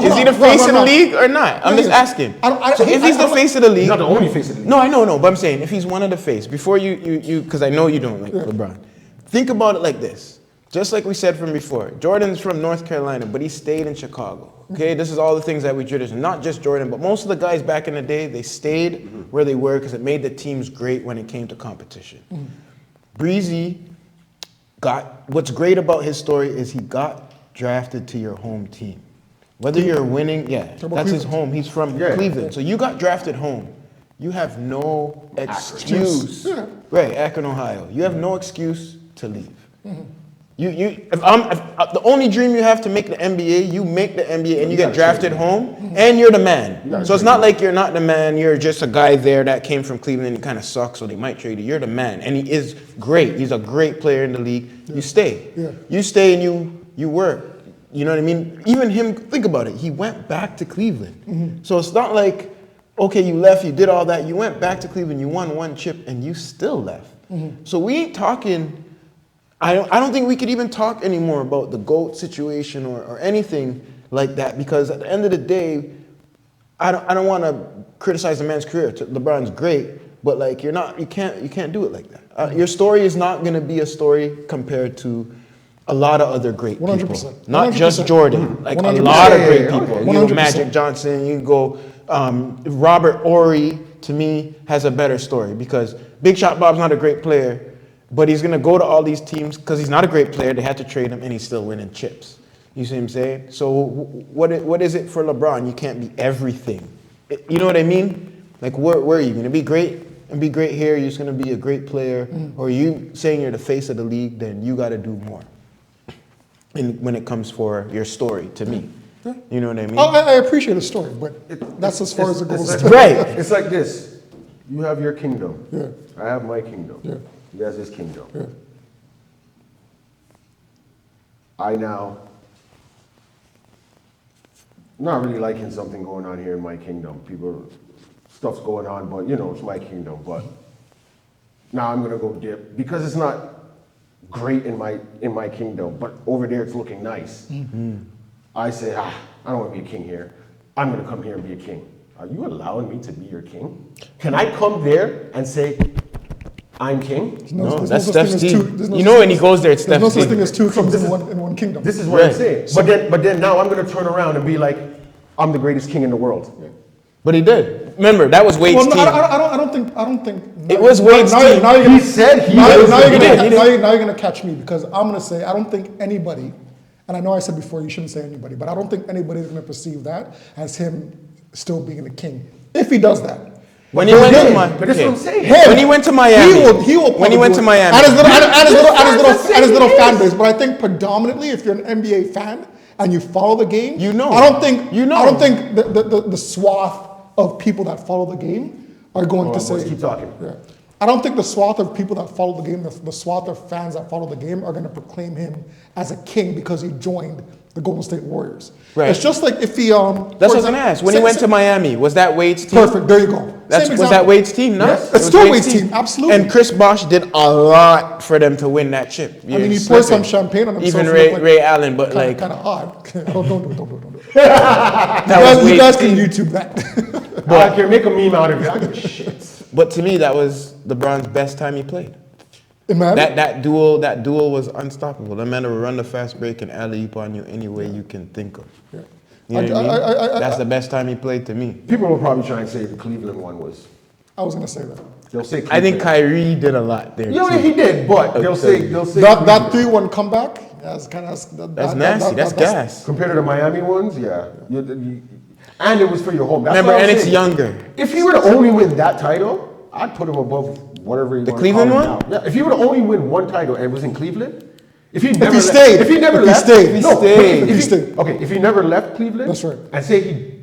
Is he the face of the league or not? I'm just asking. So if he's the face of the league, he's not the only face of the league. No, I know, but I'm saying if he's one of the face, before you, because I know you don't like LeBron. Think about it like this. Just like we said from before, Jordan's from North Carolina, but he stayed in Chicago. Okay, this is all the things that we tradition. Not just Jordan, but most of the guys back in the day, they stayed where they were because it made the teams great when it came to competition. Breezy what's great about his story is he got drafted to your home team. Whether you're winning, that's his home. He's from Cleveland. So you got drafted home. You have no excuse. Right, Akron, Ohio. You have no excuse to leave. If the only dream you have to make the NBA, you make the NBA and you get drafted home and you're the man. So it's not like you're not the man, you're just a guy there that came from Cleveland and he kind of sucks, so they might trade you. You're the man. And he is great. He's a great player in the league. You stay. You stay and you work. You know what I mean? Even him, think about it. He went back to Cleveland. So it's not like, okay, you left, you did all that. You went back to Cleveland, you won one chip, and you still left. So we ain't talking... I don't think we could even talk anymore about the GOAT situation or anything like that because at the end of the day, I don't want to criticize the man's career. LeBron's great, but like you can't do it like that. Your story is not going to be a story compared to a lot of other great people. 100%. Not just Jordan, like 100%. A lot of great people. You go Magic Johnson, you go Robert Horry. To me, has a better story because Big Shot Bob's not a great player. But he's going to go to all these teams because he's not a great player. They had to trade him, and he's still winning chips. You see what I'm saying? So what is it for LeBron? You can't be everything. You know what I mean? Like, where are you going to be great and be great here? You're just going to be a great player. Or you saying you're the face of the league, then you got to do more when it comes for your story, to me. You know what I mean? I appreciate the story, but that's as far as it goes. Right. It's like this. You have your kingdom. I have my kingdom. He has his kingdom. I now, not really liking something going on here in my kingdom. Stuff's going on, but it's my kingdom. But now I'm gonna go dip because it's not great in my kingdom, but over there it's looking nice. I say, I don't want to be a king here. I'm gonna come here and be a king. Are you allowing me to be your king? Can I come there and say, I'm king? No, that's Steph's team. When he goes there, it's Steph's team. There's no such thing as two kings in one kingdom. This is what I'm saying. But then now I'm going to turn around and be like, I'm the greatest king in the world. But he did. Remember, that was Wade's team. I don't think. It was Wade's team. He said he Now did. you're going to catch me because I'm going to say I don't think anybody, and I know I said before you shouldn't say anybody, but I don't think anybody is going to perceive that as him still being the king. If he does that. When he went to when he went to Miami, he will when he went to Miami, and his little fan base. But I think predominantly, if you're an NBA fan and you follow the game, I don't think the swath of people that follow the game are going to say. Keep talking. I don't think the swath of people that follow the game, the swath of fans that follow the game, are going to proclaim him as a king because he joined the Golden State Warriors. Right. It's just like if he. That's what I was gonna ask. When he went to Miami, was that Wade's team? Perfect. There you go. Was that Wade's team? No, Yes. It's still Wade's team. Absolutely. And Chris Bosh did a lot for them to win that chip. I mean, he poured some champagne on himself. Even Ray Allen, but like kind of odd. Don't do it. You guys can YouTube that. But I can make a meme out of it. I give a shit. But to me, that was LeBron's best time he played. Imagine. That duel was unstoppable. The man would run the fast break and alley-oop on you any way you can think of. Yeah. You know what I mean? That's the best time he played to me. People will probably try and say the Cleveland one was. I was gonna say that. They'll say Cleveland. I think Kyrie did a lot there. Yeah, too. he did, but they'll say That 3-1 comeback. That's kind of That's nasty. That's gas. compared to the Miami ones, yeah. And it was for your home. That's Remember, what I'm and it's saying. younger. If he were to only win that title, I'd put him above whatever he. The Cleveland one? Yeah. If he were to only win one title and it was in Cleveland, if he If never he left, stayed. if he never If he left, stayed. no, If he stayed. Okay, if he never left Cleveland, That's right. And say he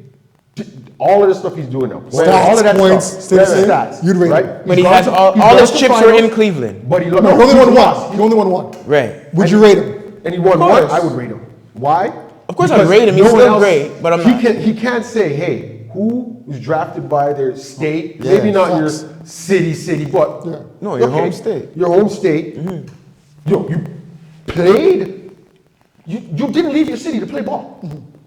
did all of the stuff he's doing now, Stats, all of that points, stuff, stay the same, stats, you'd rate right? him. But he He's has gone to- all he's his gone to chips were in finals, Cleveland. But he No, he only won lost. one. He only won one. Right. Would you rate him? And he won Of one, course. I would rate him. Why? Of course I'd Because rate him. He's no one still else- great, but I'm he not. He can't say, hey, who was drafted by their state? Yeah. Maybe not Facts. your city, but Yeah. No, your home state. Your home state. You played. You didn't leave your city to play ball.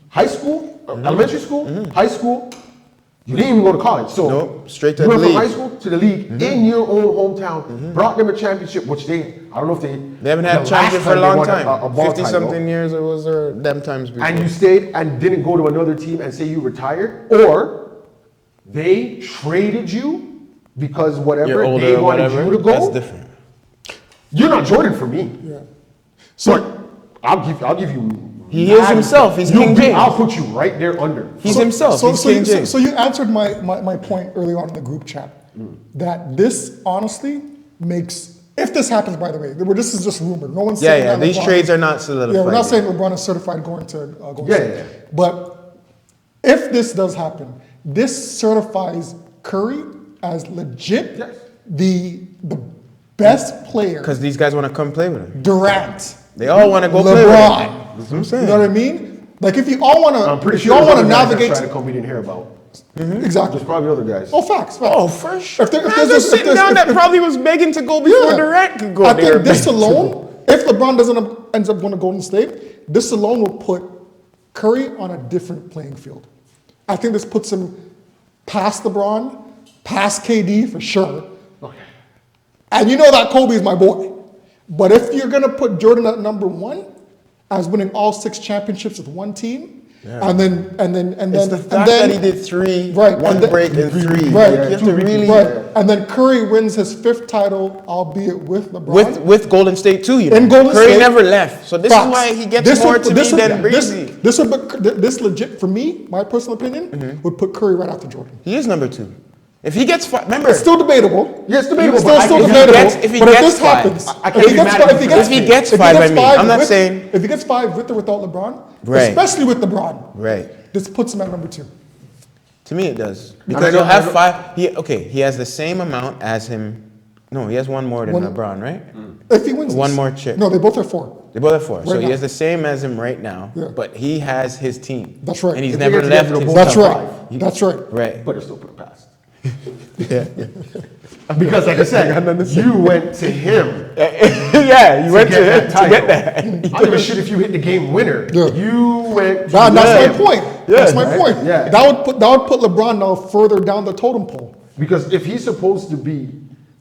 High school, elementary school, high school. You didn't even go to college. So Nope, straight to you the went from league. high school to the league in your own hometown. Brought them a championship, which I don't know if they. They haven't had a the championship last for a they long won time. a ball 50 title. something years it was them times before. And you stayed and didn't go to another team and say you retired, or they traded you because whatever You're older they or wanted whatever. you to go. That's different. You're not Jordan for me. Yeah. So I'll give you. He is himself. He's King James. I'll put you right there under. He's himself. He's King James. So you answered my point earlier on in the group chat that this honestly makes, if this happens, by the way, this is just rumor. No one's saying that These LeBron- trades are not solidified. Yeah, we're not yet. saying LeBron is certified going to Golden Yeah, State. yeah. But if this does happen, this certifies Curry as legit Yes. the best player. Because these guys want to come play with him. Durant. They all want to go play with him. LeBron. That's what I'm saying. You know what I mean? Like if you all want I'm to, pretty if sure you all there's want to other guys that navigate, tried to come we didn't hear about. exactly. There's probably other guys. Oh, facts. Oh, for sure. If there- if Man, there's- just if sitting there's- down if- that if- probably was begging to go before Yeah. Durant could go. I They were think this begging to alone, go. if LeBron ends up going to Golden State, this alone will put Curry on a different playing field. I think this puts him past LeBron, past KD for sure. Okay. And you know that Kobe's my boy. But if you're going to put Jordan at number one, as winning all 6 championships with one team, and then It's the fact that he did 3, Right, one and then- break and 3. Right. You have to really right, and then Curry wins his 5th title, albeit with LeBron. with Golden State too. You know. In Golden Curry State, never left, so this Facts. is why he gets This more would- to me this would- than Breezy. This legit for me, my personal opinion, would put Curry right after Jordan. He is number 2. If he gets 5, remember, It's still debatable. Yeah, it's debatable, It's but still if he debatable. if he but if gets this 5, happens, I can't be mad at him. If he gets 5, I mean, I'm not saying- if he gets 5 with or without LeBron, Right. especially with LeBron, right? this puts him at number 2. To me, it does I because know- you'll have I know- 5. He has the same amount as him. No, he has one more than One- LeBron, right? If he wins, One this. more chip. No, they both have 4. They both have 4, so Right he now. has the same as him right now. Yeah. But he has his team. That's right. And he's If they never get left together, his they'll That's both team. have right. 5. That's right. Right. But it's still put it past. Yeah. Because like I said, you went to him. Yeah, you went to get him that to title. get that. I don't give a shit if you hit the game winner. Yeah. You went to That's my him. point. That's my right? point. Yeah. That would put LeBron now further down the totem pole. Because if he's supposed to be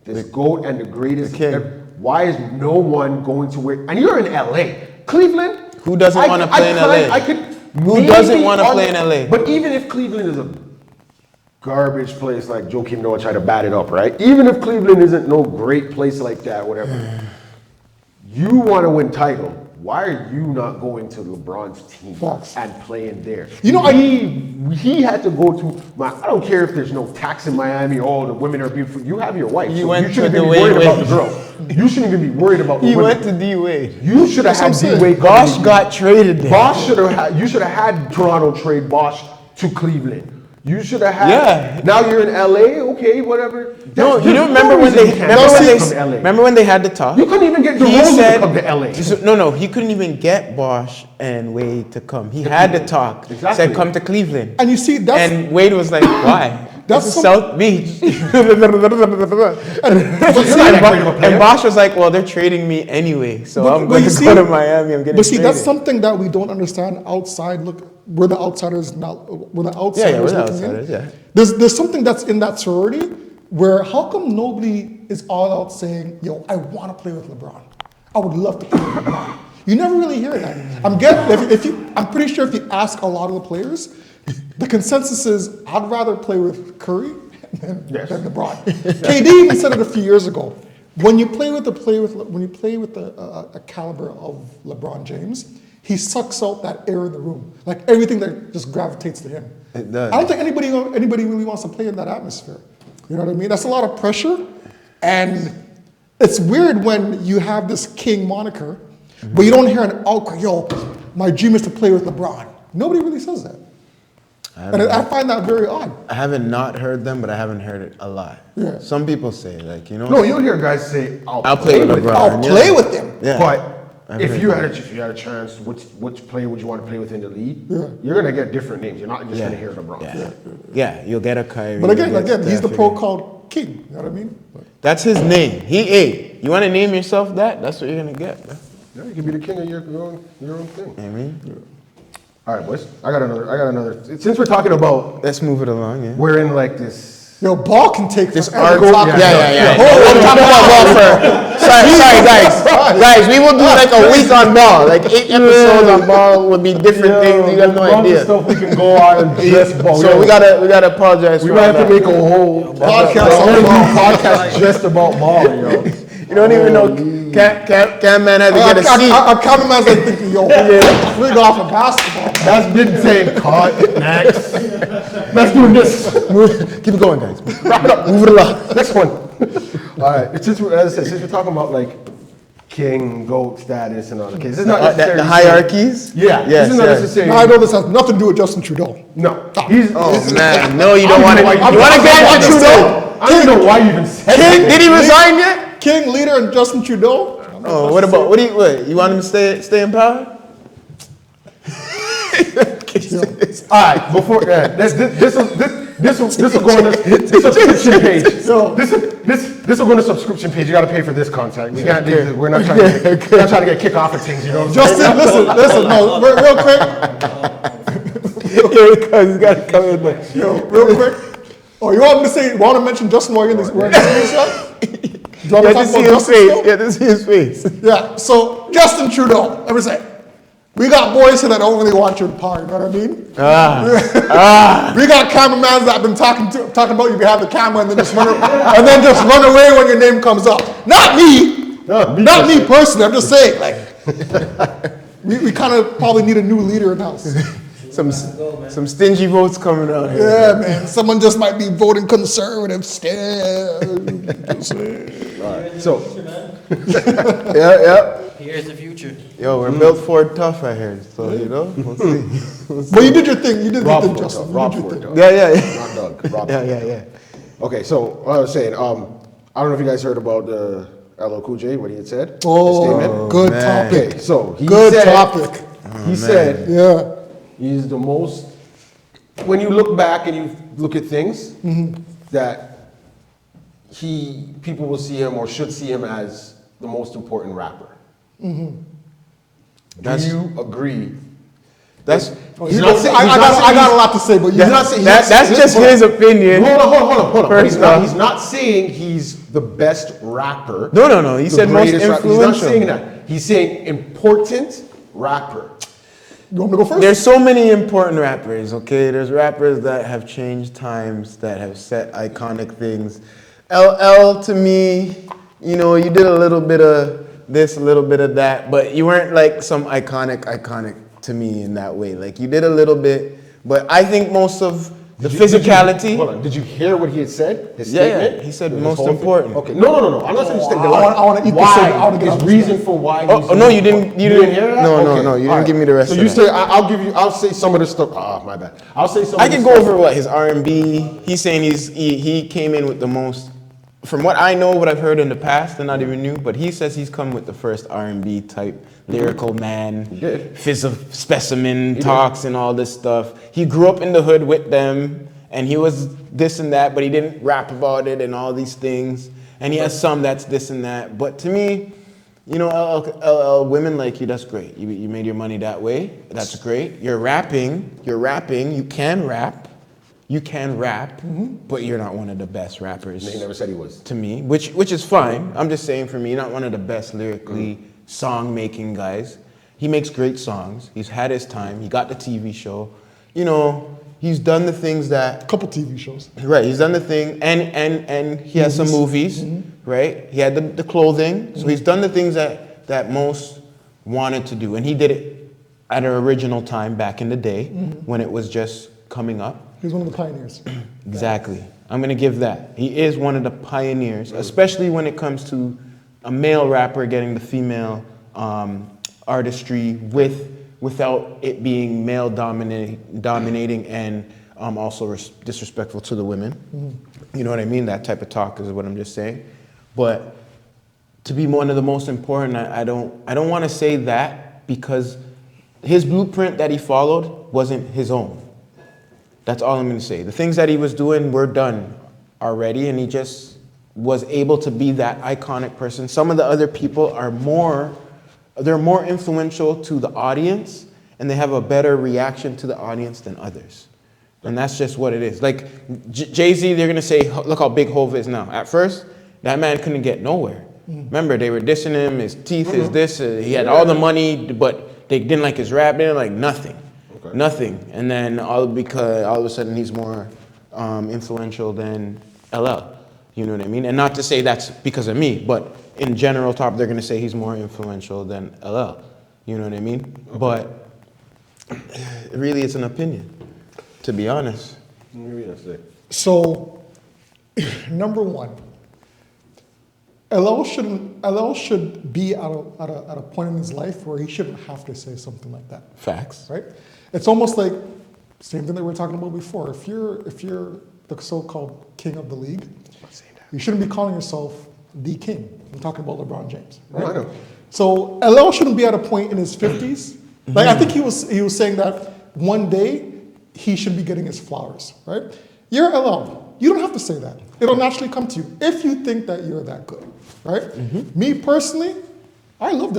this GOAT and the greatest, The king. why is no one going to where? And you're in LA. Cleveland? Who doesn't wanna play in LA? I could Who maybe doesn't wanna play in LA? But even if Cleveland is a garbage place like Joakim Noah tried to bat it up, right? Even if Cleveland isn't no great place like that, whatever. You want to win title. Why are you not going to LeBron's team Facts. and playing there? You know, he had to go to I don't care if there's no tax in Miami. Oh, the women are beautiful. You have your wife. He so went you shouldn't to even the be worried Wade about the Wade. girl. You shouldn't even be worried about the He women. went to D-Wade. You should have had That's what I'm D-Wade. Bosh got traded there. Bosh should have had. You should have had Toronto trade Bosh to Cleveland. You should have had. Yeah. Now you're in LA. Okay, whatever. No, you don't There's remember when reason they you can't come to LA. remember when they had the talk. You couldn't even get He DeRozan said- to come to LA. No, he couldn't even get Bosch and Wade to come. He had to talk. Exactly. Said come to Cleveland. And you see, that's And Wade was like, why? That's This is some- South Beach. You're not that great of a player. And Bosch was like, well, they're trading me anyway, so But- I'm but going you to see- go to Miami. I'm getting But see, traded. that's something that we don't understand outside. Look, we're the outsiders now. We're the outsiders. we're the looking outsiders, in. yeah. There's something that's in that sorority where how come nobody is all out saying, "Yo, I want to play with LeBron. I would love to play with LeBron." You never really hear that. I'm pretty sure if you ask a lot of the players, the consensus is, "I'd rather play with Curry than LeBron." KD even said it a few years ago. When you play with a caliber of LeBron James, he sucks out that air in the room, like everything that just gravitates to him. It does. I don't think anybody really wants to play in that atmosphere. You know what I mean? That's a lot of pressure, and it's weird when you have this king moniker, but you don't hear an outcry. Yo, my dream is to play with LeBron. Nobody really says that, and I find that very odd. I haven't not heard them, but I haven't heard it a lot. Yeah. Some people say, like, you know. No, you'll hear guys say, I'll play with LeBron. I'll yeah. play with him. Yeah. But I've if heard you that. had a chance, which player would you want to play with in the league? You're gonna get different names. You're not just gonna hear LeBron. Yeah, you'll get a Kyrie. But again, you'll get he's the Steph, pro you'll get- called king. You know what I mean? That's his name. You want to name yourself that? That's what you're gonna get. Bro. Yeah, you can be the king of your own thing. You know what I mean? All right, boys. I got another. Since we're talking about, Let's move it along. Yeah. we're in like this. Yo, ball can take This forever art, talking about it. yeah. We'll talk about ball for. Sorry, guys. We will do like a week on ball. Like 8 episodes on ball would be different things. You got no idea. Stuff we can go on and just ball. So we gotta apologize. We for might all have to that. make a whole Podcast a on ball. podcast just about ball, yo. You don't even know. Cam man had to get a seat. Our cameraman's like thinking, yo, flick off a basketball. That's been saying cut next. Let's do this. Keep it going, guys. Wrap it up. Move it along. Next one. All right. As I said, since we're talking about like king, goat status and all that, okay, this is not necessarily The hierarchies. Yeah. Yes. This is not yes. necessarily. Now, I know this has nothing to do with Justin Trudeau. No. Oh man, no, you don't want to. You You want to get into Trudeau? I don't even know why you even said King, that. did he resign yet? King, leader, and Justin Trudeau. Oh, what about what? You want him to stay in power? All right, before this will go on the subscription page. So this will go on the subscription page. You got to pay for this content. We can't do. We're not trying to get kick off of things. You know. What I'm saying? Justin, listen. No, real quick. Here he comes. He's got to come in. But Yo, real quick. Oh, you want me to say? Want to mention Justin while you're in this screenshot? Do you want you me to have talk to see about his Justin face. still? You have to see his face. Yeah. So Justin Trudeau. Let me say. We got boys here that don't really want you in power. You know what I mean? We got cameramans that have been talking about you behind the camera and then just run away when your name comes up. Not me. Not me personally. I'm just saying, like, we kind of probably need a new leader in house. Some stingy votes coming out here. Yeah, man. Someone just might be voting conservative still. So Yeah. Here's the future. Yo, we're built for it tough, I heard. So you know, we'll see. But you did your thing. You did your thing, Rob Justin. You Rob did your Ford, thing. Doug. Yeah. Not Doug. Rob. Yeah. Okay, so what I was saying, I don't know if you guys heard about LL Cool J, what he had said. His Oh, statement. good man. topic. Okay, so he Good said, topic. He said Yeah. he's the most. When you look back and you look at things, that people will see him or should see him as the most important rapper. Do you agree? That's He's not saying- I he's not saying- got a lot to say, but He's not saying- that's just hold on. his opinion. Hold on. But First off. he's not saying he's the best rapper. No. He the said most greatest rapper. influential. He's not saying that. He's saying important rapper. You want me to go first? There's so many important rappers, okay? There's rappers that have changed times, that have set iconic things. LL, to me, you know, you did a little bit of this, a little bit of that, but you weren't like some iconic to me in that way. Like, you did a little bit, but I think most of The physicality. Hold on. Did you hear what he had said? His Yeah, statement? he said His most whole thing? important. Okay. No. I'm not saying just take the I line. wanna eat this Why? thing. I wanna get His out of reason this for why. Oh, no, you didn't hear that? No, Okay. no, you All didn't give me the rest So of you that. say I'll say some of the stuff. Ah, my bad. I'll say some. I of the can go stuff. over what his R&B. He's saying he came in with the most. From what I know, what I've heard in the past, and not even new, but he says he's come with the first R&B type lyrical man, did. specimen talks and all this stuff. He grew up in the hood with them, and he was this and that, but he didn't rap about it and all these things. And he has some that's this and that. But to me, you know, women like you, that's great. You made your money that way. That's great. You're rapping. You can rap. But you're not one of the best rappers. He never said he was. To me, which is fine. I'm just saying, for me, you're not one of the best lyrically song-making guys. He makes great songs. He's had his time. He got the TV show. You know, he's done the things that... Couple TV shows. Right, he's done the thing, and he has some movies, right? He had the clothing. So he's done the things that most wanted to do. And he did it at an original time back in the day when it was just coming up. He's one of the pioneers. Exactly. I'm going to give that. He is one of the pioneers, especially when it comes to a male rapper getting the female artistry without it being male dominating and also disrespectful to the women. You know what I mean? That type of talk is what I'm just saying. But to be one of the most important, I don't want to say that, because his blueprint that he followed wasn't his own. That's all I'm going to say. The things that he was doing were done already, and he just was able to be that iconic person. Some of the other people are more influential to the audience, and they have a better reaction to the audience than others. And that's just what it is. Like Jay-Z, they're going to say, look how big Hov is now. At first, that man couldn't get nowhere. Remember, they were dissing him, his teeth, his this, he had all the money, but they didn't like his rap, they didn't like nothing. Okay. Nothing. And then because all of a sudden he's more influential than LL. You know what I mean? And not to say that's because of me, but in general talk, they're going to say he's more influential than LL. You know what I mean? Okay. But really, it's an opinion, to be honest. So, number one, LL should be at a point in his life where he shouldn't have to say something like that. Facts. Right? It's almost like same thing that we were talking about before. If you're the so-called king of the league, you shouldn't be calling yourself the king. I'm talking about LeBron James. Right? I know. So LL shouldn't be at a point in his 50s. Like I think he was saying that one day he should be getting his flowers. Right? You're LL. You don't have to say that. It'll naturally come to you if you think that you're that good. Right? Me personally, I love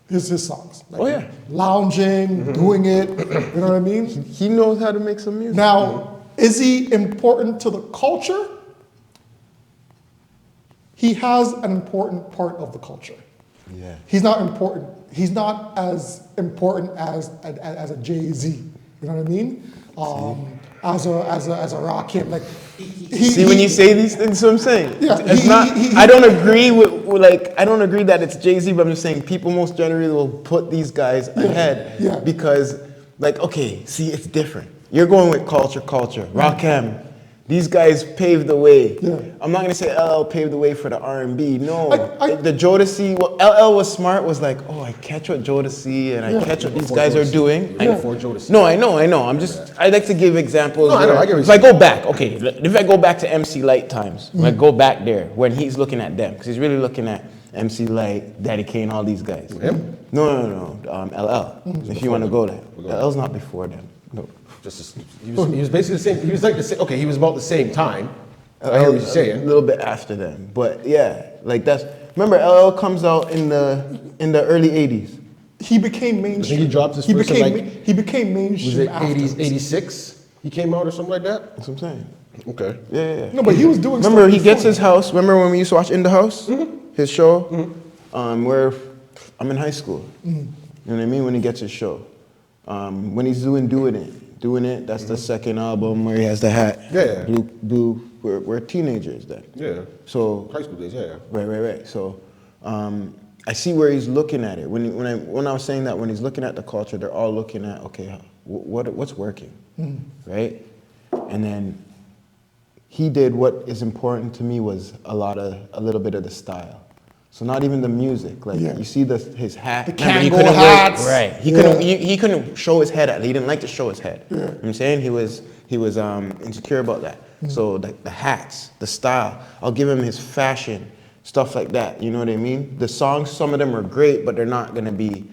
his songs. Like lounging, doing it, you know what I mean? He knows how to make some music. Now, is he important to the culture? He has an important part of the culture. Yeah. He's not important. He's not as important as a Jay-Z. You know what I mean? As a Rakim, like when you say these things, what I'm saying. Yeah, I don't agree I don't agree that it's Jay-Z, but I'm just saying people most generally will put these guys ahead because, like, okay, see, it's different. You're going with culture. Rakim, these guys paved the way. Yeah. I'm not gonna say LL paved the way for the R&B. No, the Jodeci. What LL was smart was like, oh, I catch what Jodeci and I catch what these guys are doing. Before Jodeci. No, I know. I like to give examples. No, I know. I get what if I go back, okay, if I go back to MC Light times, if I go back there when he's looking at them, because he's really looking at MC Light, Daddy Kane, all these guys. Him? No. LL. If you want to go there, LL's not before them. No. He was basically the same. He was like the same. Okay, he was about the same time. I hear what you're saying. A little bit after them, but yeah, like that's. Remember, LL comes out in the early '80s. He became mainstream. I think he dropped his first. He became mainstream. Was it '80s, '86? He came out or something like that. That's what I'm saying. Okay. Yeah. No, but he was doing. Remember, he gets his house. Remember when we used to watch In the House, his show, where I'm in high school. You know what I mean? When he gets his show, when he's doing it. That's the second album where he has the hat. Yeah. Blue. We're teenagers then. Yeah. So high school days. Yeah. Right. So, I see where he's looking at it. When I was saying that when he's looking at the culture, they're all looking at what's working, right? and then he did what is important to me was a little bit of the style. So not even the music, like you see his hat. The Remember, he Kangol couldn't hats. wear, right? He couldn't show his head. He didn't like to show his head. You know what I'm saying he was insecure about that. So the hats, the style. I'll give him his fashion, stuff like that. You know what I mean? The songs, some of them are great, but they're not gonna be.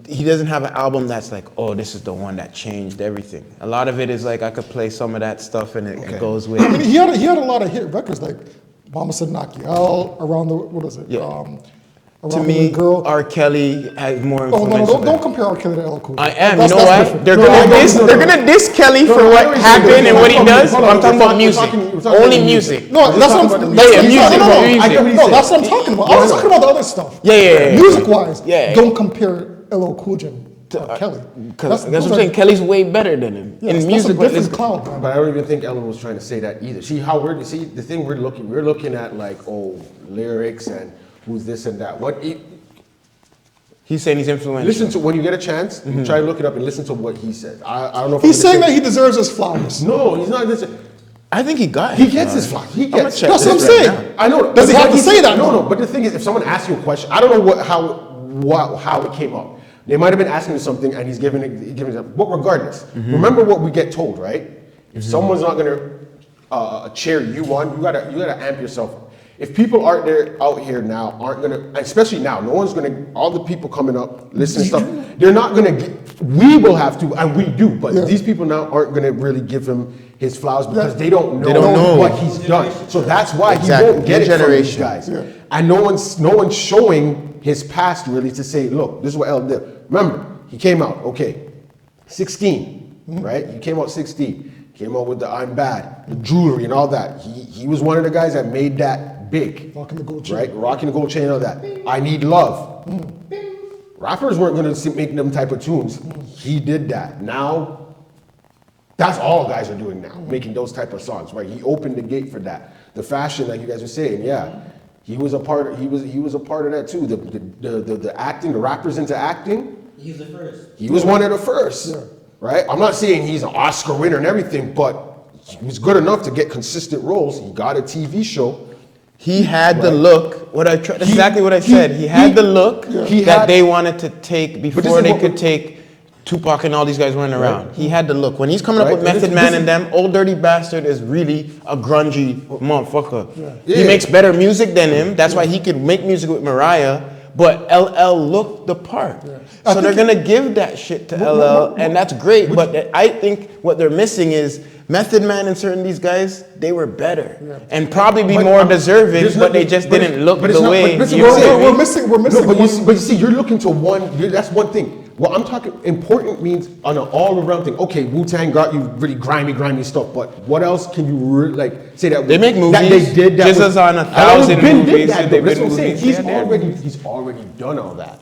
He doesn't have an album that's like, oh, this is the one that changed everything. A lot of it is like I could play some of that stuff and it goes with. I mean, he had a lot of hit records like Mama Said Knock You Out, Around the, what is it? Yeah. Around To me, R. Kelly has more Oh, influence. don't compare R. Kelly to LL Cool J. I am. That's You know what? different. They're gonna diss Kelly for what happened and what he does. But I'm talking about music. Only music. No, that's what I'm music. No, that's what I'm talking about. I was talking about the other stuff. Yeah. Music-wise, Yeah. don't compare LL Cool J to R. Kelly. Because that's what I'm saying. Kelly's way better than him in music. That's a different cloud, man. But I don't even think Ellen was trying to say that either. See how the thing we're looking at like, oh, lyrics and who's this and that. He's saying he's influential. Listen to, when you get a chance, try to look it up and listen to what he said. I don't know if He's saying that he deserves his flowers. No, he's not listening. I think he got He his gets his flowers. flowers. He gets. That's what I'm saying. I know. Does he have to say that? No. But the thing is, if someone asks you a question, I don't know how it came up. They might have been asking you something, and he's giving it. But regardless, remember what we get told, right? If someone's not gonna cheer you on, you gotta amp yourself up. If people out here now aren't gonna, especially now, no one's gonna. All the people coming up, listening to stuff, they're not gonna. We will have to, and we do. But these people now aren't gonna really give him his flowers because they don't know what he's done. So that's why he won't get it from these guys. And no one's showing his past really to say, look, this is what L did. Remember, he came out, 16, right? He came out 16. Came out with the I'm Bad, the jewelry and all that. He was one of the guys that made that big. Rocking the gold chain. Right? Rocking the gold chain and all that. I Need Love. Rappers weren't going to make them type of tunes. He did that. Now, that's all guys are doing now, making those type of songs, right? He opened the gate for that. The fashion, like you guys were saying, he was a part of that too. The acting, the rappers into acting. He's the first. He was one of the first. Right? I'm not saying he's an Oscar winner and everything, but he was good enough to get consistent roles. He got a TV show. He had the look. Exactly what I said. He had the look that they wanted to take before they could take Tupac and all these guys running around. He had the look. When he's coming up with Method Man and them, Old Dirty Bastard is really a grungy motherfucker. He makes better music than him. That's why he could make music with Mariah. But LL looked the part. So they're gonna give that shit to LL, and that's great. But I think what they're missing is Method Man and certain these guys, they were better and probably be more deserving, but they just didn't look the way. We're missing. But you see, you're looking to one. That's one thing. Well, I'm talking important means on an all-around thing. Okay, Wu-Tang got you really grimy stuff, but what else can you say that they make movies? That they did that. Just as on 1,000 movies. That's what I'm saying. He's already done all that,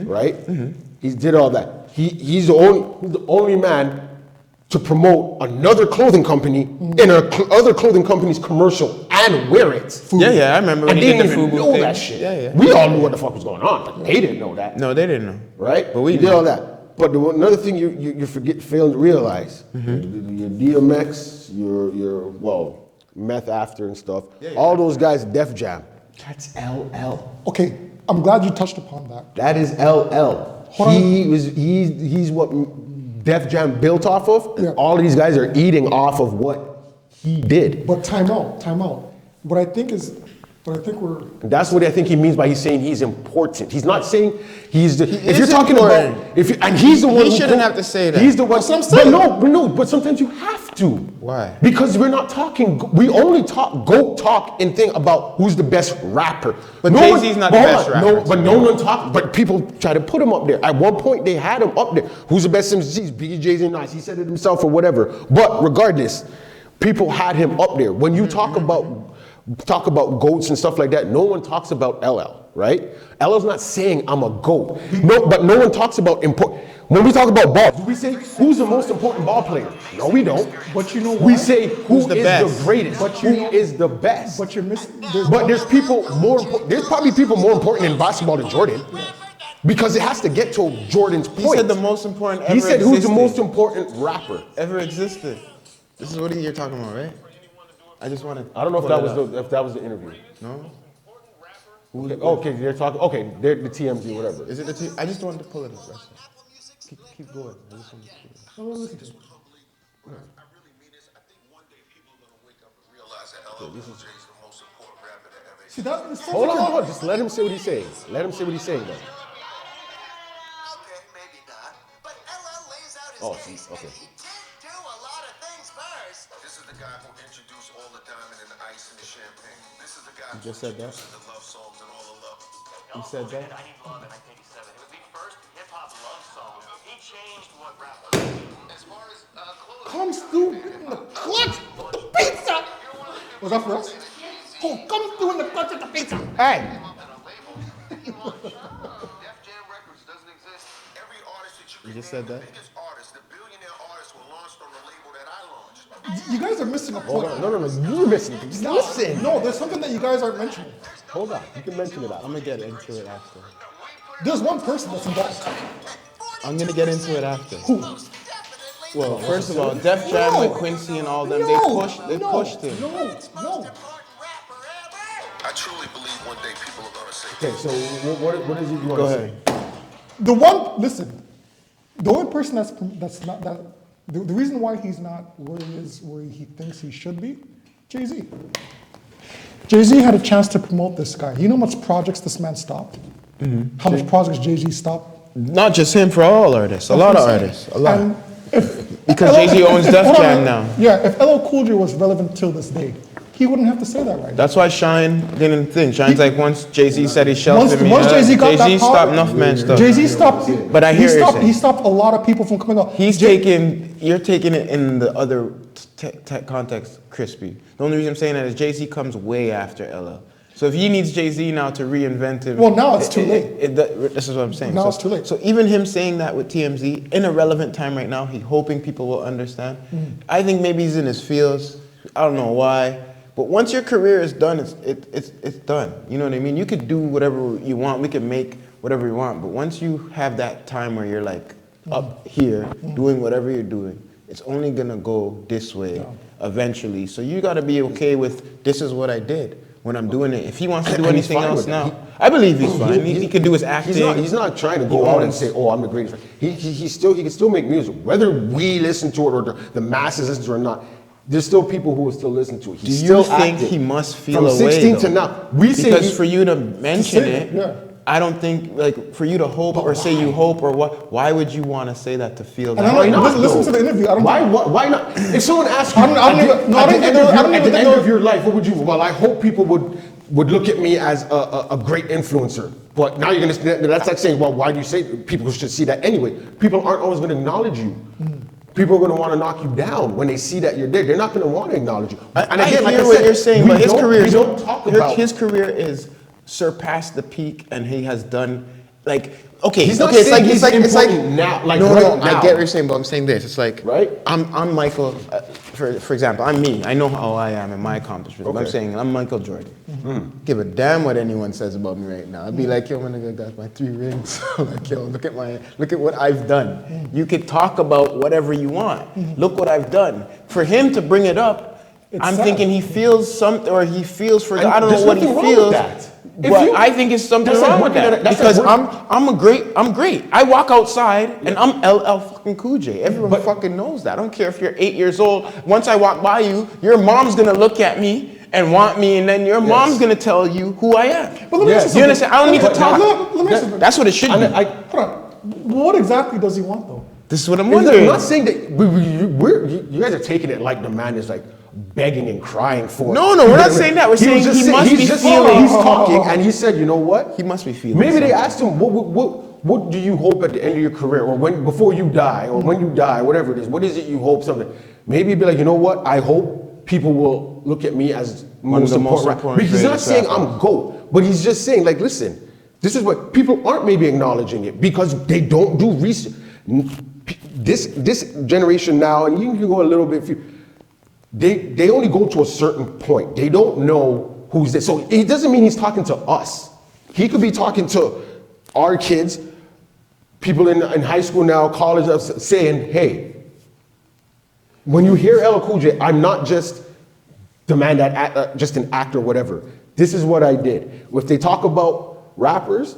right? He did all that. He's the only man to promote another clothing company in other clothing company's commercial and wear it. I remember when and he they did the didn't even FUBU know thing. that shit. We all knew what the fuck was going on, but they didn't know that. No, they didn't know. Right? But we did all that. But another thing you failing to realize, your DMX, your Meth After and stuff, all those guys, Def Jam, that's LL. Okay, I'm glad you touched upon that. That is LL. He's what Def Jam built off of. Yeah. All these guys are eating off of what he did. But time out. What I think we're. That's what I think he means by he's saying he's important. He's not saying he's the. If you're is talking important. about, and he's the one. He shouldn't have to say that. He's the one. That's what I'm saying. But no. But sometimes you have to. Why? Because we're not talking. We only talk and think about who's the best rapper. But Jay-Z's not the best rapper. No one talks. But people try to put him up there. At one point, they had him up there. Who's the best MCs? Biggie, Jay-Z, and Nas. He said it himself or whatever. But regardless, people had him up there. When you talk about goats and stuff like that, no one talks about LL, right? LL's not saying I'm a goat. No, but no one talks about when we talk about ball, do we say who's the most important ball player? No, we don't. But you know what? We say who's the best? greatest. But who is the best? But you're missing. There's people more important. There's probably people more important in basketball than Jordan. Because it has to get to Jordan's point. He said the most important ever He said who's the existed. most important rapper. Ever existed. This is what you're talking about, right? I just want to. I don't know if that was the interview. No. Okay, they're talking. Okay, they're the TMZ, whatever. Is it the I just wanted to pull it up. Right? Keep going. I just want to see it. I really mean this. I think one day people are gonna wake up and realize that LL Cool J is the most important rapper that ever. See that? Hold on. Just let him say what he's saying. Let him say what he's saying, though. Okay, maybe not. But LL lays out his case, okay. and he did do a lot of things first. This is the guy who introduced all the diamond and the ice and the champagne. This is the guy who just said that? introduced the love songs and all the love. You said that? I Need Love in 1987. It was the first hip-hop love song. He changed what rap was. As far as clothes, Comes through in the clutch of the pizza. Was that for us? Oh, comes through in the clutch of the pizza. Hey. Def Jam Records doesn't exist. Every artist that You just said that? the biggest artists, the billionaire artists were launched on the label that I launched. You guys are missing a Hold point. on. No. You're missing. Just listen. No, there's something that you guys aren't mentioning. Hold on. You can mention it out. I'm gonna get into it after. There's one person that's involved. I'm gonna get into it after. Who? Well, first of all, Def Jam with Quincy and all them, they pushed him. No. I truly believe one day people are gonna say, Okay, so what is it you want Go to say? ahead. The only person that's not that. The reason why he's not where he is, where he thinks he should be, Jay-Z. Jay-Z had a chance to promote this guy. You know how much projects this man stopped? How much projects Jay-Z stopped? Not just him, for all artists. A lot of artists. A lot. And Because Jay-Z owns Def Jam now. Yeah, if LL Cool J was relevant till this day, he wouldn't have to say that right now. That's why Shine didn't think. Shine's like, once Jay-Z said he shelved me. Once Jay-Z got that Jay-Z power, stopped enough man stuff. Jay-Z stopped. But I hear what you're saying. He stopped a lot of people from coming out. You're taking it in the other context, Crispy. The only reason I'm saying that is Jay-Z comes way after LL. So if he needs Jay-Z now to reinvent him. Well, now it's too late. This is what I'm saying. Now So- it's too late. So even him saying that with TMZ, in a relevant time right now, he hoping people will understand. I think maybe he's in his feels. I don't know why. But once your career is done, it's done. You know what I mean? You could do whatever you want. We can make whatever you want. But once you have that time where you're like up here doing whatever you're doing, it's only gonna go this way eventually. So you gotta be okay with this is what I did when I'm doing it. If he wants to do And he's anything fine else with it. now, I believe he's fine. He can do his acting. He's not trying to go out and say, "Oh, I'm the greatest." He can still make music, whether we listen to it or the masses listen to it or not. There's still people who will still listen to it. He's Do still you think active. he must feel From away 16 to though? now? We say Because for you to mention say it, it, yeah. I don't think like for you to hope or say you hope or what. Why would you want to say that to feel And that? I way? don't, listen to the interview. I don't Why not? If someone asks you I don't even- no, I don't even know- I don't at even the end know- of your life, what would you? Well, I hope people would look at me as a great influencer. But now you're gonna. That's like saying, well, why do you say people should see that anyway? People aren't always gonna acknowledge you. People are going to want to knock you down when they see that you're there. They're not going to want to acknowledge you. And I again, like hear I what said, you're saying, we but his don't- career we don't talk about his career is surpassed the peak, and he has done like okay. He's not okay, saying it's like important now, like no, right no. now. I get what you're saying, but I'm saying this. It's like Right? I'm Michael. For example, I'm me. I know how I am and my accomplishments. But I'm Okay. saying I'm Michael Jordan. Give a damn what anyone says about me right now. I'd be like, yo, man, I got my 3 rings. Like, yo, look at what I've done. You could talk about whatever you want. Look what I've done. For him to bring it up, I'm sad. thinking he feels something, or he feels for. And I don't know there's what he nothing wrong with feels. that. If But you- I think it's something that's like wrong with working that at a- that's because like work- I'm great. I walk outside and I'm LL fucking Cool J. Everyone fucking knows that. I don't care if you're 8 years old. Once I walk by you, your mom's gonna look at me and want me, and then your mom's gonna tell you who I am. But let me ask You understand? I don't need to But talk. let me ask you something. That's what it should be. I, Hold on. What exactly does he want though? This is what I'm I'm wondering. not saying that you guys are taking it like the man is like begging and crying for. No, we're not saying that. We're He was saying just he saying- must he's be just- feeling- He's talking, and he said, "You know what? He must be feeling Maybe they something. asked him, what do you hope at the end of your career, or when before you die, or when you die, whatever it is. What is it you hope? Something. Maybe he'd be like, you know what? I hope people will look at me as One of the most important. important Because he's not greatest saying rappers. I'm GOAT, but he's just saying, like, listen, this is what people aren't maybe acknowledging it because they don't do research. This generation now, and you can go a little bit. They only go to a certain point. They don't know who's this. So it doesn't mean he's talking to us. He could be talking to our kids, people in high school now, college, saying, hey, When you hear LL Cool J, I'm not just the man that just an actor or whatever. This is what I did. If they talk about rappers,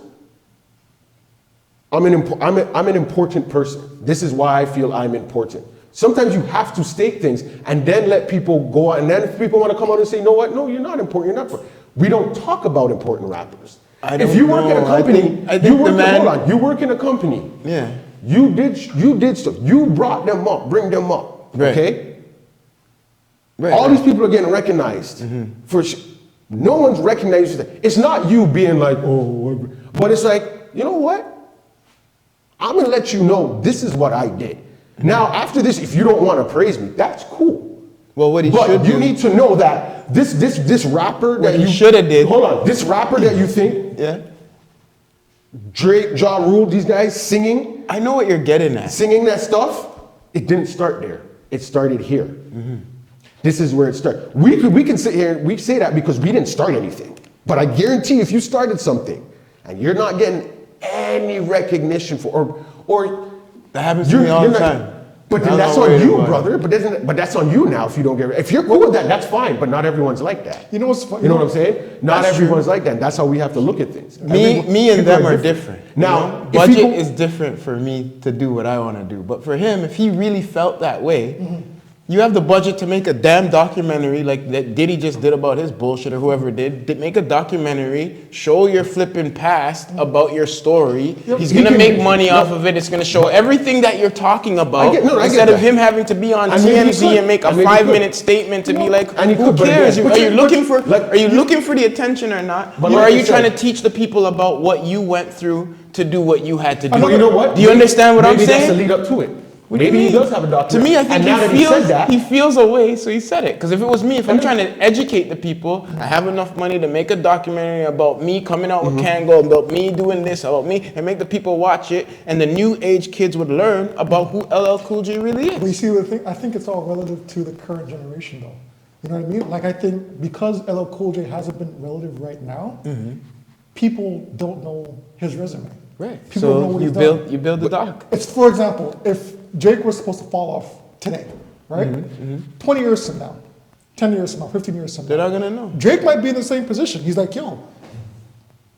I'm an important person. This is why I feel I'm important. Sometimes you have to state things and then let people go out. And then if people want to come out and say, you know what? No, you're not important. You're not important. We don't talk about important rappers. If you work in a company, hold on. You work in a company. Yeah. You did stuff. You brought them up, bring them up. Right. Okay? Right, All right. these people are getting recognized. No one's recognized. It's not you being like, oh, but it's like, you know what? I'm gonna let you know this is what I did. Now, after this, if you don't want to praise me, that's cool. Well, what he But should you do, need to know that this rapper that he you shoulda did. Hold on, this rapper that you think yeah, Drake, Ja Rule, these guys singing I know what you're getting at. that stuff, it didn't start there. It started here. This is where it started. We can sit here and we say that because we didn't start anything. But I guarantee if you started something and you're not getting any recognition for, or That happens to me all the time. But then I'm that's not on worried you, about it. brother. But that's on you now if you don't get. If you're cool with that, that's fine. But not everyone's like that. You know what's funny? You know what I'm saying? Not That's everyone's like that. That's how we have to look at things. Me and People them are different. Now, you know? if budget people- is different for me to do what I want to do. But for him, if he really felt that way, you have the budget to make a damn documentary like that Diddy just did about his bullshit or whoever did. Make a documentary, show your flipping past about your story. He's He gonna can make make- money no. off of it. It's gonna show everything that you're talking about. I get instead of that. him having to be on And maybe he TMZ could. and make a And maybe he 5-minute could. statement to be like, And he who could, but cares? again- Are you but looking for like- are you looking for the attention or not? But Or like are you you trying said- to teach the people about what you went through to do what you had to do? But you know what? Do you understand what I'm Maybe that's the saying? lead up to it. What do you Maybe he mean? does have a To documentary. me, I think And now that he he feels said that, he feels a way, so he said it. Because if it was me, if I'm trying to educate the people, I have enough money to make a documentary about me coming out with Kango, about me doing this, about me, and make the people watch it, and the new age kids would learn about who LL Cool J really But you is. see the thing, I think it's all relative to the current generation though. You know what I mean? Like I think because LL Cool J hasn't been relative right now, people don't know his resume. Right. People don't know So what you he's done. build the doc. It's for example, if Drake was supposed to fall off today, right? 20 years from now, 10 years from now, 15 years from They're now, not gonna know. Drake might be in the same position. He's like, yo,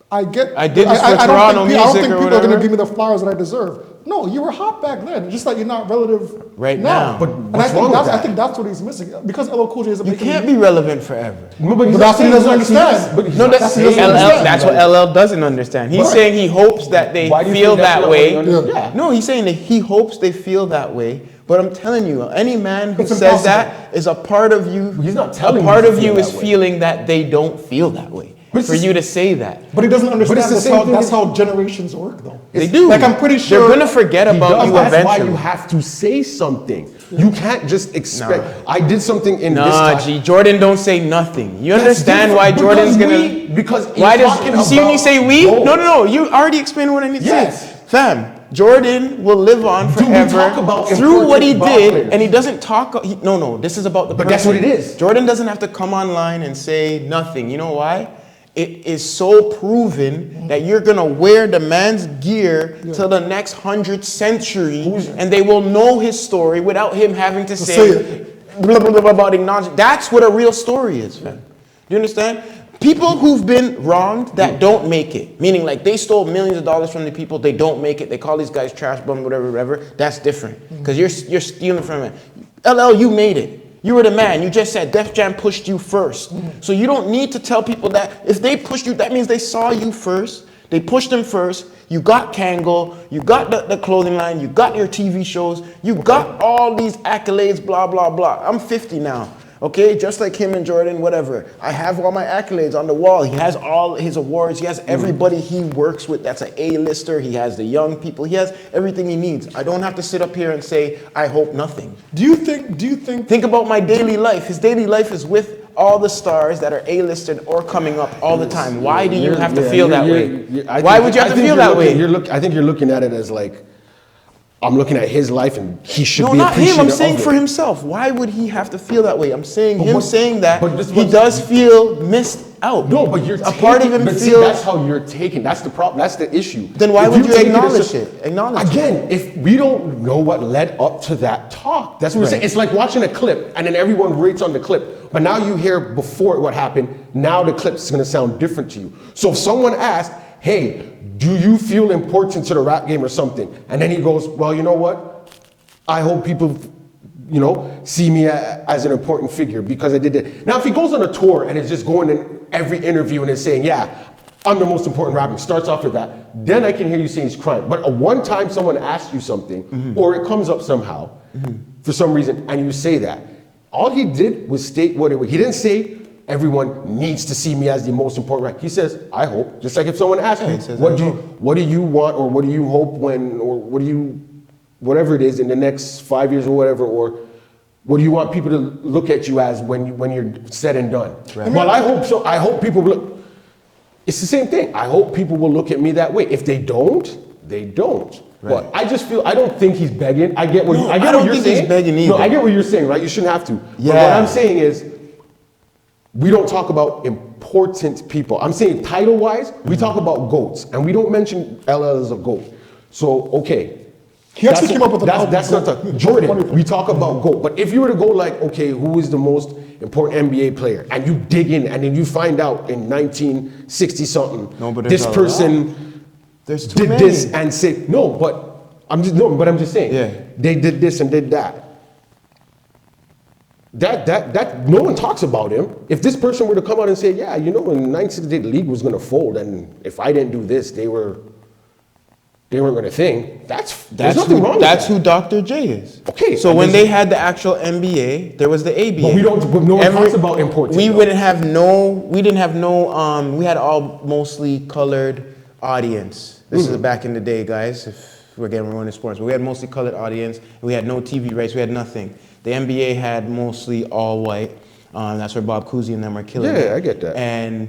I did this for I don't I Toronto don't music think or people are going to whatever. give me the flowers that I deserve. No, you were hot back then. Just like you're not relative Right now. But And what's wrong with I that? think that's what he's missing because LL Cool J isn't You making. can't be relevant forever. but he's that's what he not saying doesn't he's not- understand. but he's No, not that's saying he's LL. not That's what LL doesn't understand. He's Right. saying he hopes that they Why do you feel think that's that not way. what he understands? Yeah. No, he's saying that he hopes they feel that way. But I'm telling you, any man who It's says impossible. that is a part of you. He's not telling a part you of to you feel is that way. feeling that they don't feel that way. But it's For just- you to say that, But he doesn't understand it's the that's, same how, thing that's as- how generations work, though. they do. Like I'm pretty sure they're gonna forget He about does. you That's eventually. why you have to say something. You can't just expect. I did something in this Nah, time. G. Jordan don't say nothing. You That's understand different why because Jordan's gonna? we- because why you're does talking you see when you about say we? goals. No. You already explained what I need to Yes. say, fam. Jordan will live on Do we forever talk about through what he important ball did, players? and he doesn't talk. No. This is about the. But that's person. what it is. Jordan doesn't have to come online and say nothing. You know why? It is so proven that you're gonna wear the man's gear till the next 100th century, and they will know his story without him having to say say it. blah, blah, blah, blah, about acknowledge. That's what a real story is, fam. Do you understand? People who've been wronged that don't make it, meaning like they stole millions of dollars from the people, they don't make it. They call these guys trash bum, whatever. That's different because you're stealing from it. LL, you made it. You were the man. You just said Def Jam pushed you first. So you don't need to tell people that if they pushed you, that means they saw you first. They pushed them first. You got Kango. You got the clothing line. You got your TV shows. You got all these accolades, blah, blah, blah. I'm 50 now. Okay, just like him and Jordan, whatever. I have all my accolades on the wall. He has all his awards. He has everybody he works with that's an A-lister. He has the young people. He has everything he needs. I don't have to sit up here and say, I hope nothing. Do you think Think about my daily life. His daily life is with all the stars that are A-listed or coming up all the time. Why do you have to feel that way? Why would you have to feel that way? I think you're looking at it as like, I'm looking at his life and he should No, be not him. I'm appreciative saying of for it. himself. Why would he have to feel that way? I'm saying him what- saying that but this he was- does feel missed out. No, but you're a part of him but see, feels. that's how you're taking. That's the problem. That's the issue. Then why If would you take acknowledge as- it? Acknowledge Again, if we don't know what led up to that talk, that's what we're Right. saying. It's like watching a clip and then everyone rates on the clip. But now you hear before what happened, now the clip's gonna sound different to you. So if someone asks, hey, do you feel important to the rap game or something? And then he goes, well, you know what? I hope people, see me as an important figure because I did it. Now, if he goes on a tour and is just going in every interview and is saying, yeah, I'm the most important rapper, starts off with that, then I can hear you saying he's crying. But a one time someone asks you something, or it comes up somehow, for some reason, and you say that, all he did was state what it was. He didn't say, everyone needs to see me as the most important rapper. He says, I hope. Just like if someone asks he you, says, what "I do you, hope." what do you want, or what do you hope when, or what do you, whatever it is in the next 5 years or whatever, or what do you want people to look at you as when you're said and done? Right. Well, I hope so. I hope people look. It's the same thing. I hope people will look at me that way. If they don't, they don't. Right. But I just feel I don't think he's begging. I get what No, I get I don't what you're think he's saying. begging No, either. I get what you're saying. Right? You shouldn't have to. But what Yeah. I'm saying is, we don't talk about important people. I'm saying title-wise, we talk about goats, and we don't mention LL as a goat. So okay. He actually came up with an album That's not goat. the Funny Jordan. thing. We talk about GOAT. But if you were to go like, okay, who is the most important NBA player? And you dig in and then you find out in 1960 something, No, but there's this a person There's too did many. this and said, no, but I'm just saying, Yeah. they did this and did that. That no one talks about him. If this person were to come out and say, yeah, in 1968 the league was gonna fold, and if I didn't do this, they weren't gonna think. There's nothing wrong with that. That's who Dr. J is. Okay, So and when there's- they had the actual NBA, there was the ABA. But no one talks about important. We though. didn't have no, we had all mostly colored audience. This is back in the day, guys, if we're into sports. But we had mostly colored audience. We had no TV rights. We had nothing. The NBA had mostly all white. That's where Bob Cousy and them were killing it. Yeah, I get that. And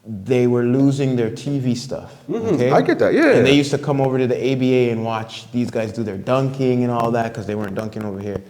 they were losing their TV stuff. Okay? I get that, yeah. And they used to come over to the ABA and watch these guys do their dunking and all that because they weren't dunking over here.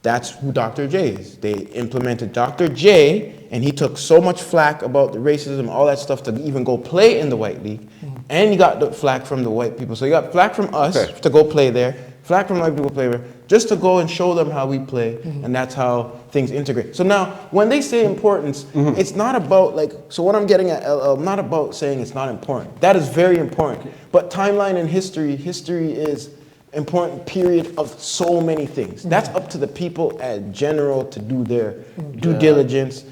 That's who Dr. J is. They implemented Dr. J, and he took so much flack about the racism, all that stuff, to even go play in the white league. And he got the flack from the white people. So he got flack from us Okay. to go play there, flack from white people to play there, just to go and show them how we play, and that's how things integrate. So now, when they say importance, it's not about so what I'm getting at, LL, not about saying it's not important. That is very important. But timeline and history is important period of so many things. That's up to the people at general to do their due diligence.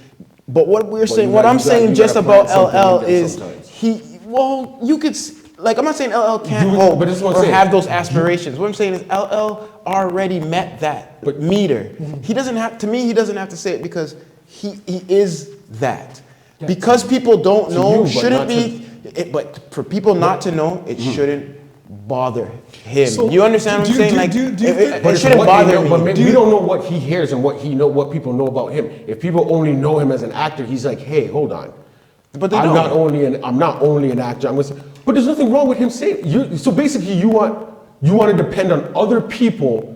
But what we're saying, what I'm saying you just gotta about plant something LL in there is sometimes. you could, I'm not saying LL can't You- hope but this is what I'm or saying. have those aspirations. What I'm saying is LL already met that meter. He doesn't have to say it because he is that. Because people don't know, but shouldn't not be, but for people not to know, it shouldn't bother him. So, you understand what I'm do- saying? do- like, do- do you it, think- it But it's shouldn't what they bother know, me. But maybe we don't know what he hears and what people know about him. If people only know him as an actor, he's like, hey, hold on. But they I'm don't. I'm not only an actor. But there's nothing wrong with him saying. So basically, you want to depend on other people.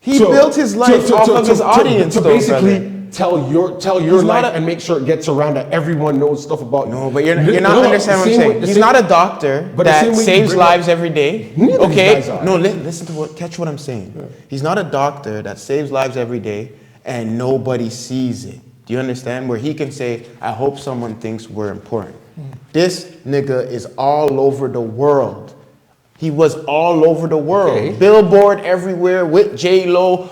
He built his life off of his audience, To though, basically brother. tell your He's not life a- and make sure it gets around that everyone knows stuff about you. No, but you're not No, understanding what I'm the same saying. way- the He's same- not a doctor but the same that way you saves bring up- lives every day. Neither of these Okay? guys are. No, listen to catch what I'm saying. He's not a doctor that saves lives every day and nobody sees it. Do you understand? Where he can say, I hope someone thinks we're important. This nigga is all over the world. He was all over the world. Okay. Billboard everywhere with J-Lo,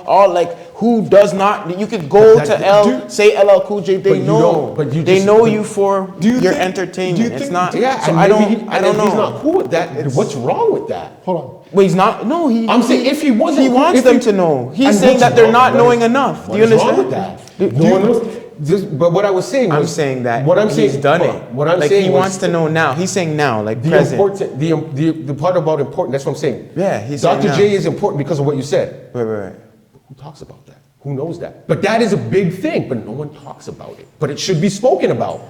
who does not, you could go But to that- say LL Cool J, But they you know. don't- but you They just- know but- you for Do you your think- entertainment. do you It's think- not, Yeah, so and I maybe don't know. He's not cool with that. What's wrong with that? Hold on. Well, he's not, no, I'm saying if he wasn't, he wants if them he- to know. He's And saying what's that they're wrong- not what knowing is- enough. Do what you is wrong understand? with that? No one knows. But what I was saying was, I'm saying that what I'm saying, he's done hold it. on. What I'm like saying he was, wants to know now. He's saying now, like the present. important, the part about important. That's what I'm saying. Yeah, he's saying Dr. now. J is important because of what you said. Right. Who talks about that? Who knows that? But that is a big thing. But no one talks about it. But it should be spoken about.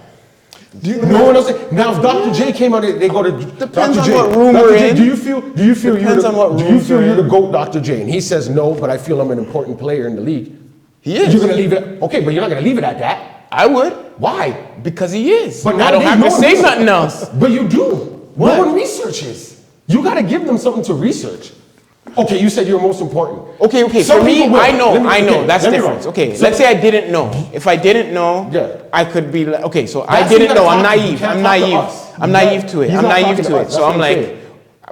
No one else. Now, if Dr. J came out, they go to Depends Dr. on J. what room Dr. we're J, in. do you feel Depends on what rooms you're we're the in. GOAT, Dr. J? And he says no, but I feel I'm an important player in the league. He is. You're gonna leave it. Okay, but you're not gonna leave it at that. I would. Why? Because he is. But I don't nowadays, have no to one say research- nothing else. But you do. What? No one researches. You got to give them something to research. Okay, you said you're most important. Okay. Some For me, people will. I know. Okay, That's let me different. wrong. Okay, So- let's say I didn't know. If I didn't know, Yeah. I could be like, okay, so I That's who you didn't know. gotta I'm talk to. You naive. can't I'm talk to naive. us. I'm He's naive not- to it. he's I'm not naive talking to to it. us. So That's I'm what I'm like, saying.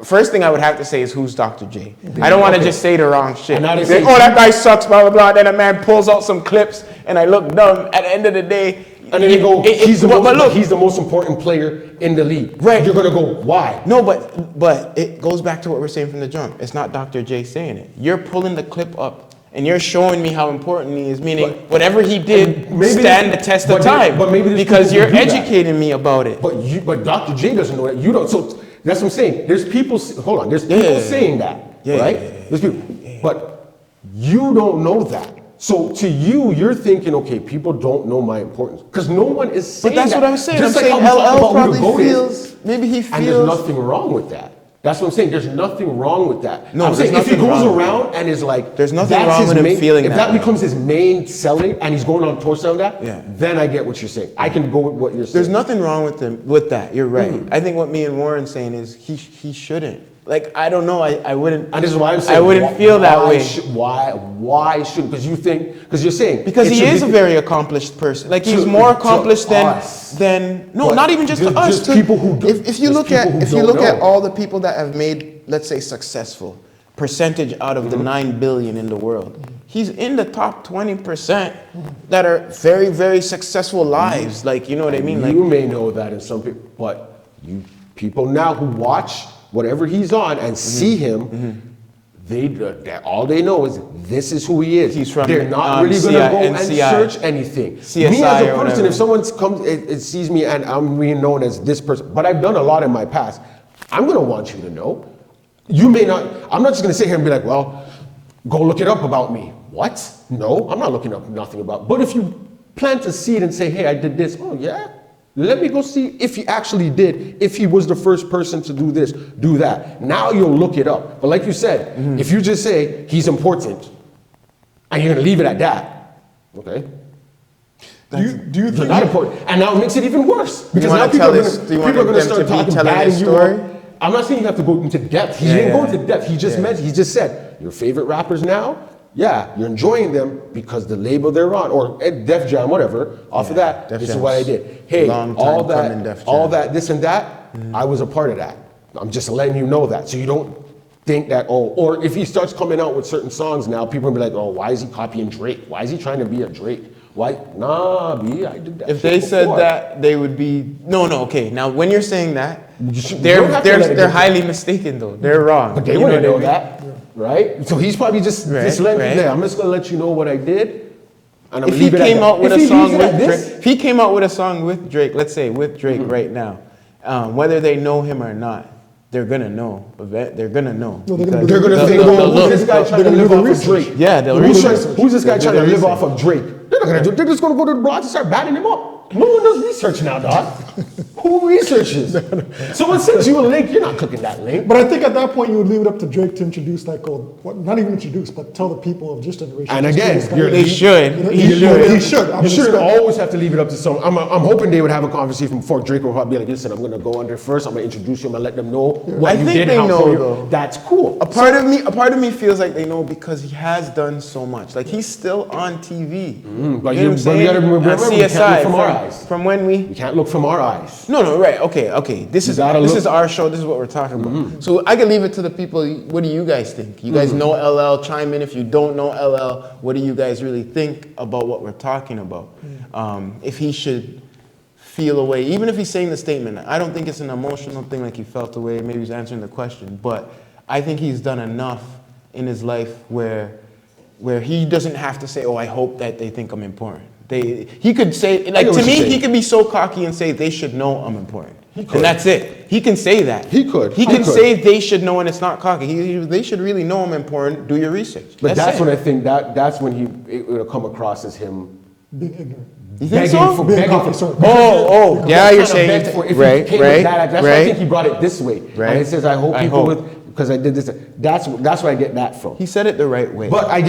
first thing I would have to say is who's Dr. J. I don't want to Okay. just say the wrong shit. And now they Like, say- oh, that guy sucks, blah blah blah. Then a man pulls out some clips, and I look dumb. At the end of the day, And then you go, he's the but look, he's the most important player in the league. Right. You're gonna go, why? no, but it goes back to what we're saying from the jump. It's not Dr. J saying it. You're pulling the clip up and you're showing me how important he is. Meaning, whatever he did maybe stand the there's- test but of there- time. but maybe there's because people you're who do that. educating me about it. But Dr. J doesn't know that. You don't. So that's what I'm saying. There's people. Hold on. There's Yeah, people yeah, yeah. saying that, Yeah, right? yeah, yeah, yeah. There's people, but you don't know that. So to you, you're thinking, okay, people don't know my importance because no one is saying But that's that. what I'm saying. Just I'm like saying how we talk LL about who probably the GOAT is. feels. Maybe he And there's feels. nothing wrong with that. That's what I'm saying. There's nothing wrong with that. No, I'm saying there's if he nothing goes wrong with around and is like, There's nothing that's wrong his with him main, feeling if that that way. becomes his main selling and he's going on tour selling that, Yeah. then I get what you're saying. I can go with what you're saying. There's nothing wrong with him with that. You're right. Mm. I think what me and Warren's saying is he shouldn't. Like I don't know. I wouldn't. And this is why I'm saying I wouldn't feel that way. Why should? Because you think, because you're saying. Because it he should is be- a very accomplished person. Like he's To- more to accomplished us. than no, But not even just to just us. To people who do- if you just look at people who if you don't look at know. all the people that have made, let's say, successful percentage out of the 9 billion in the world, he's in the top 20% that are very very successful lives. Like you know what I mean? Like You may know that in some people, but you people now who watch whatever he's on and see him, all they know is this is who he is. He's from, They're not really going to go and NCI. search anything. CSI me as a or person, whatever. if someone comes and sees me and I'm being known as this person, but I've done a lot in my past, I'm going to want you to know. You may not. I'm not just going to sit here and be like, well, go look it up about me. What? No, I'm not looking up nothing about. But if you plant a seed and say, hey, I did this. Oh yeah. Let me go see if he actually did, if he was the first person to do this, do that. Now you'll look it up. But like you said, if you just say he's important and you're gonna leave it at that, okay? Do you You're think not important. And now it makes it even worse. Because wanna now people tell are his- gonna, do you people are want gonna them start to be talking telling bad his and you story? up. I'm not saying you have to go into depth. He Yeah, didn't go yeah. into depth. He just mentioned, he just said, your favorite rappers now, yeah, you're enjoying them because the label they're on, or Def Jam, whatever, off of that, Def this is Jam's what I did. Hey, long all time coming that, Def all Jam. that, this and that, I was a part of that. I'm just letting you know that. So you don't think that, oh, or if he starts coming out with certain songs now, people will be like, oh, why is he copying Drake? Why is he trying to be a Drake? Why? Nah, B, I did that. if shit they said before. that, they would be no. Okay, now when you're saying that, You don't they're have to let it they're go. highly mistaken though. They're wrong. But they You wouldn't know what I mean? that, right? So he's probably just Right, letting right. you know. I'm just gonna let you know what I did, and I'm If gonna he leave it at came that. out with If a he song leaves it with at Drake, this, if he came out with a song with Drake, let's say with Drake right now, whether they know him or not, they're gonna know. They're gonna know. No, they're gonna because they're gonna they'll- think, they'll- well, they'll who's this look. guy trying to gonna live do the off of research. Drake? Yeah, they'll Who's research. Who's this guy They'll trying to do the live off of Drake? They're not gonna do. They're just gonna go to the blog and start batting him up. No one does research now, dog. Who researches? Someone sends you a link, you're not clicking that link. But I think at that point you would leave it up to Drake to introduce that code. What, not even introduce, but tell the people of this generation. And just again, do this guy. you're- They should. He He should. should. I'm You shouldn't respect- always have to leave it up to someone. I'm hoping they would have a conversation before Drake will be like, listen, I'm gonna go under first. I'm gonna introduce you. I'm gonna let them know what I you think did. they how know, far you- though. That's cool. A part of me feels like they know because he has done so much. Like he's still on TV. but you know you- what I'm but we saying? gotta remember, On we can't look CSI from our eyes. from when we. You can't look from our eyes. No, right. Okay. This is gotta look- our show. This is what we're talking about. So I can leave it to the people. What do you guys think? You guys know LL? Chime in if you don't know LL. What do you guys really think about what we're talking about? If he should feel away, even if he's saying the statement, I don't think it's an emotional thing like he felt away. Maybe he's answering the question, but I think he's done enough in his life where he doesn't have to say, "Oh, I hope that they think I'm important." He could say, like, get to what me, you're he saying. could be so cocky and say they should know I'm important. could. And that's it. He can say that. He could. He He can could. say they should know and it's not cocky. They should really know I'm important. Do your research. But that's it. when I think that's when it will come across as him Being ignorant. You think begging so? for Being begging cocky, for. sorry. Oh, yeah, Kinda you're saying begged for- if he right, came with right, that, that's why I right. think he brought it this way. Right. And it says, I hope I people hope. with because I did this. That's where I get that from. He said it the right way. But I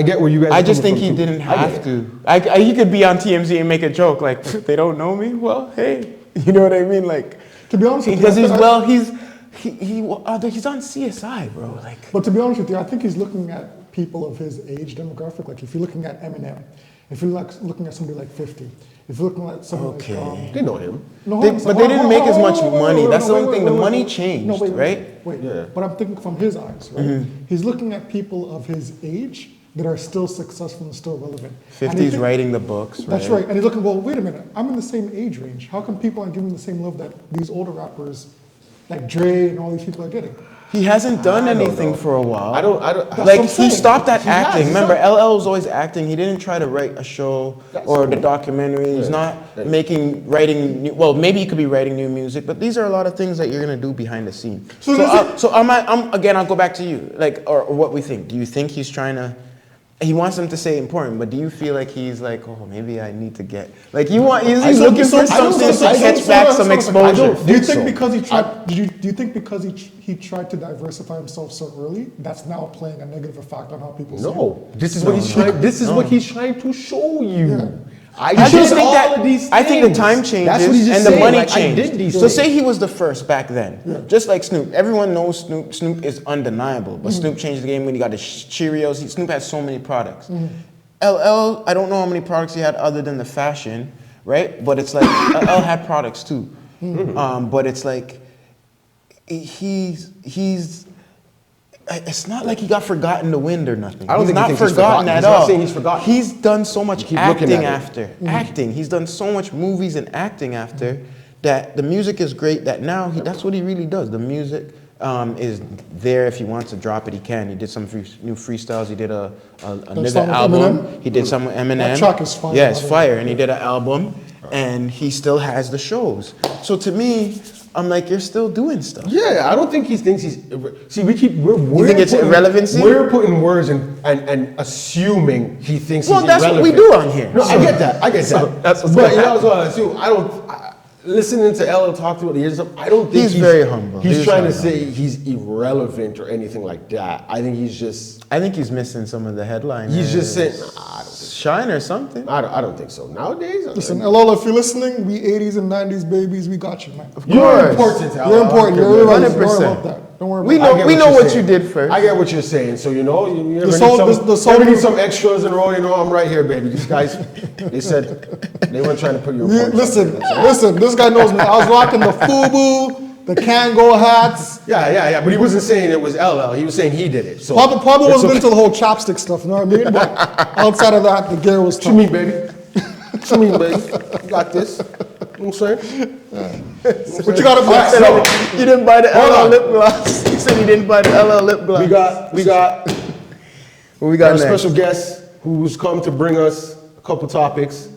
get where you guys. I are just coming think from, he too. didn't I get have it. to. He could be on TMZ and make a joke like, they don't know me. Well, hey, you know what I mean? Like, To be honest with you, because he's I- he's on CSI, bro. Like, But to be honest with you, I think he's looking at people of his age demographic. Like if you're looking at Eminem, if you're looking at somebody like 50, if you're looking at somebody like They know him. no, They- hold on, but they didn't make as much wait, money. wait, That's the wait, only wait, thing. wait, The wait, money wait. changed, wait, right? Wait, Yeah. but I'm thinking from his eyes, right? He's looking at people of his age that are still successful and still relevant. And he 50's think- writing the books, right? That's right. And he's looking, well, wait a minute, I'm in the same age range. How come people aren't giving the same love that these older rappers, like Dre and all these people are getting? He hasn't done I don't anything know. for a while. I don't. what Like I'm he saying. stopped at He has, acting. he's Remember, not- LL was always acting. He didn't try to write a show or the documentary. He's not writing new. Well, maybe he could be writing new music, but these are a lot of things that you're gonna do behind the scene. I'll go back to you, like, or what we think. Do you think he's trying to? He wants them to say important, but do you feel like he's like, oh, maybe I need to get like he's looking for something to catch back some exposure? Do you think so. because he tried? Do you think because he tried to diversify himself so early, that's now playing a negative effect on how people see him? No, this is what he's trying. This is what he's trying to show you. Yeah. I I did just think all that of these I think the things. time changes That's what he's just and the saying, money like, I changed. did these So things. say he was the first back then, just like Snoop. Everyone knows Snoop. Snoop is undeniable, but Snoop changed the game when he got the Cheerios. Snoop has so many products. LL, I don't know how many products he had other than the fashion, right? But it's like LL had products too. But it's like he's. It's not like he got forgotten in the wind or nothing. I don't he's think he not thinks he's forgotten forgotten. at He's all. not saying he's forgotten. He's done so much keep looking acting at it. after acting. He's done so much movies and acting after that. The music is great. That now that's what he really does. The music is there. If he wants to drop it, he can. He did some new freestyles. He did another song with album. Eminem? He did some with Eminem. That track is fire, Yeah, it's by the way. fire. And he did an album, and he still has the shows. So to me, I'm like, you're still doing stuff. Yeah, I don't think he thinks he's. See, we're think it's irrelevancy? We're putting words and assuming he thinks Well, he's that's what we irrelevant. do on here. No, I get that. I get So that. that's what's but gonna you know happen. what I assume. I don't. Listening to LL talk throughout the years, I don't think He's very humble. He's He's trying to very say he's irrelevant or anything like that. I think he's just. I think he's missing some of the headlines. He's just saying. Shine or something. I don't think so. Nowadays, Listen, LL, if you're listening, we 80s and 90s babies, we got you, man. you're course. important. LL. You're important. You're right. Don't worry 100%. about that. Don't worry We about know- that. we know you're what saying. you did first. I get what you're saying. So you know, you ever soul- need some, the soul- ever need some extras in a row. You know, I'm right here, baby. These guys, they said they weren't trying to put you. in Yeah, point. listen, this guy knows me. I was rocking the FUBU, the Kango hats. Yeah. But he wasn't saying it was LL. He was saying he did it. So Probably it's wasn't okay. into the whole chopstick stuff, you know what I mean? But outside of that, the gear was What you tough. mean, baby? What you mean, baby? You got this. You know what I'm saying? What you got up next? You didn't buy the Hold LL on. lip gloss. He said he didn't buy the LL lip gloss. We got What we our got next? special guest who's come to bring us a couple topics.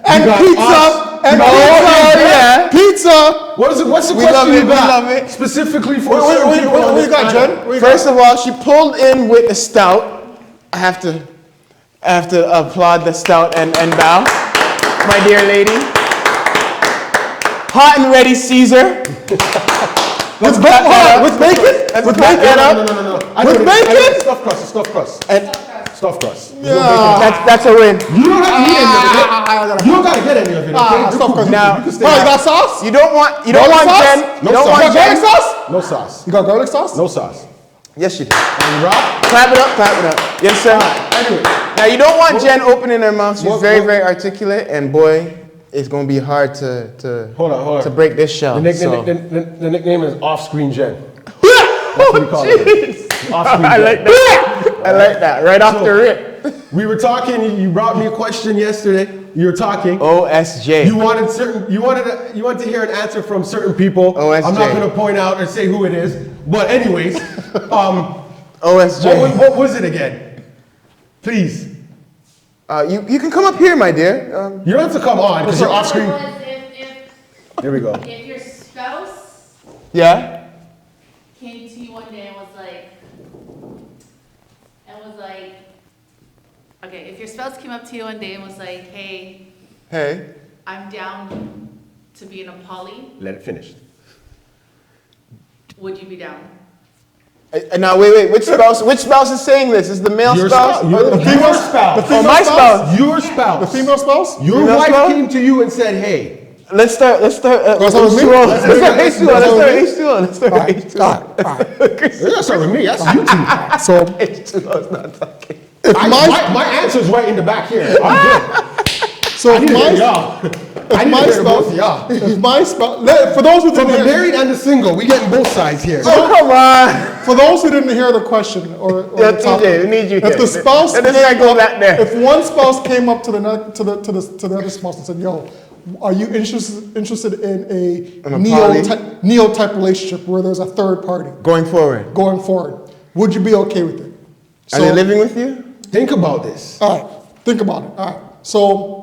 And got pizza! us. And No, pizza! yeah. Pizza! What's the We question love you it, we got? love it. Specifically for What certain people on you this got, island. Jen? What you First of all, she pulled in with a stout. I have to applaud the stout and bow, my dear lady. Hot and ready Caesar. Let's back that up. With bacon? Let's With back bacon? that up. No. I With know it is. bacon? Stuffed crust. And Stuffed crust. that's a win. You don't have to eat any of it. You don't gotta get any of it. Okay? Stuffed crust. Now- you can stay Oh, you out. got sauce? You don't want Garlic sauce? Jen. No You don't sauce. want You got garlic Jen. sauce? No sauce. You got garlic sauce? No sauce. Yes, you do. And rock. Clap it up, clap it up. Yes, sir. Anyway, Now you don't want Jen opening her mouth. She's what- very, what- very articulate, and boy, it's gonna be hard to hold on. to break this shell. The so. nickname is Off-Screen Jen. That's what we call it. Off-Screen I Jen. like that. I like that. Right off the rip. We were talking. You brought me a question yesterday. You were talking. OSJ. You wanted to hear an answer from certain people. OSJ. I'm not going to point out or say who it is. But anyways, OSJ. what was it again? Please. You can come up here, my dear. You don't have to come on because you're off screen. There we go. If your spouse Yeah. came to you one day and was like, okay, if your spouse came up to you one day and was like, hey, Hey. I'm down to be in a poly, Let it finish. would you be down? Now wait. Which spouse? Which spouse is saying this? Is the male Your spouse? spouse. Your female spouse. The female my spouse? Your spouse. The female spouse? Your Female wife spouse? came to you and said, "Hey, Let's start. Let's start with me? Let's start H2O. Let's start H2O. that's not with me. That's you two." So, H2O's not talking. if My answer's right in the back here. I'm good. so if my, y'all. if my spouse, if my spouse, for those who From didn't the hear, married and the single, we getting both sides here. Oh, come on. for those who didn't hear the question or Yeah, the topic, TJ, we need you if here. the spouse, And then I go back there. if one spouse came up to the other spouse and said, "Yo, are you interested in In a a neo type relationship where there's a third party Going forward. going forward? Would you be okay with it?" Are they living with you? Think about this. All right, think about it. All right, so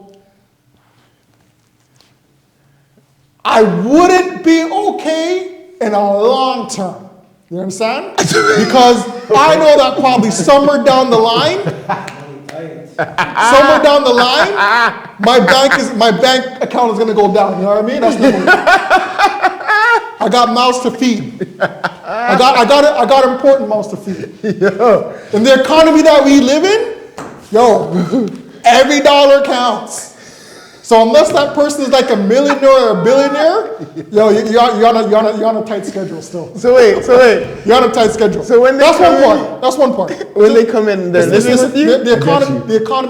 I wouldn't be okay in a long term. You understand? Because I know that probably somewhere down the line, my bank account is gonna go down. You know what I mean? That's number one. I got mouths to feed. I got important mouths to feed. In the economy that we live in, every dollar counts. So unless that person is like a millionaire or a billionaire, you're on a tight schedule still. So wait. You're on a tight schedule. So when they that's come one in- part. That's one part. When they come in, they're living with you? The economy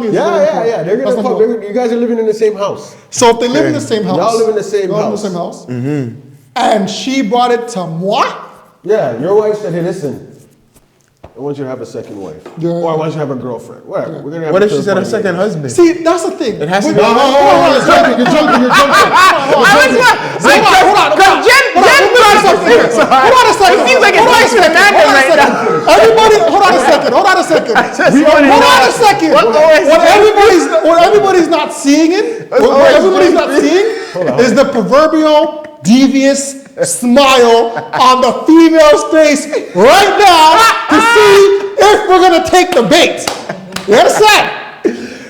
is very important. Yeah. They're That's number one. you guys are living in the same house. So if they live in the same house, Y'all live in the same y'all live in house. the same house, and she brought it to moi, Yeah, your wife said, "Hey, listen, I want you to have a second wife, Yeah. or I want you to have a girlfriend. Whatever. We're gonna have What a if she third said her party second later." husband? see, that's the thing. It has to Wait, be- hold on, You're jumping. Hold on. Hold on a second. It seems like it's nice demanding right now. Everybody, hold on a second. Hold on a second. What everybody's not seeing is the proverbial devious smile on the female's face right now to see if we're gonna take the bait. You understand?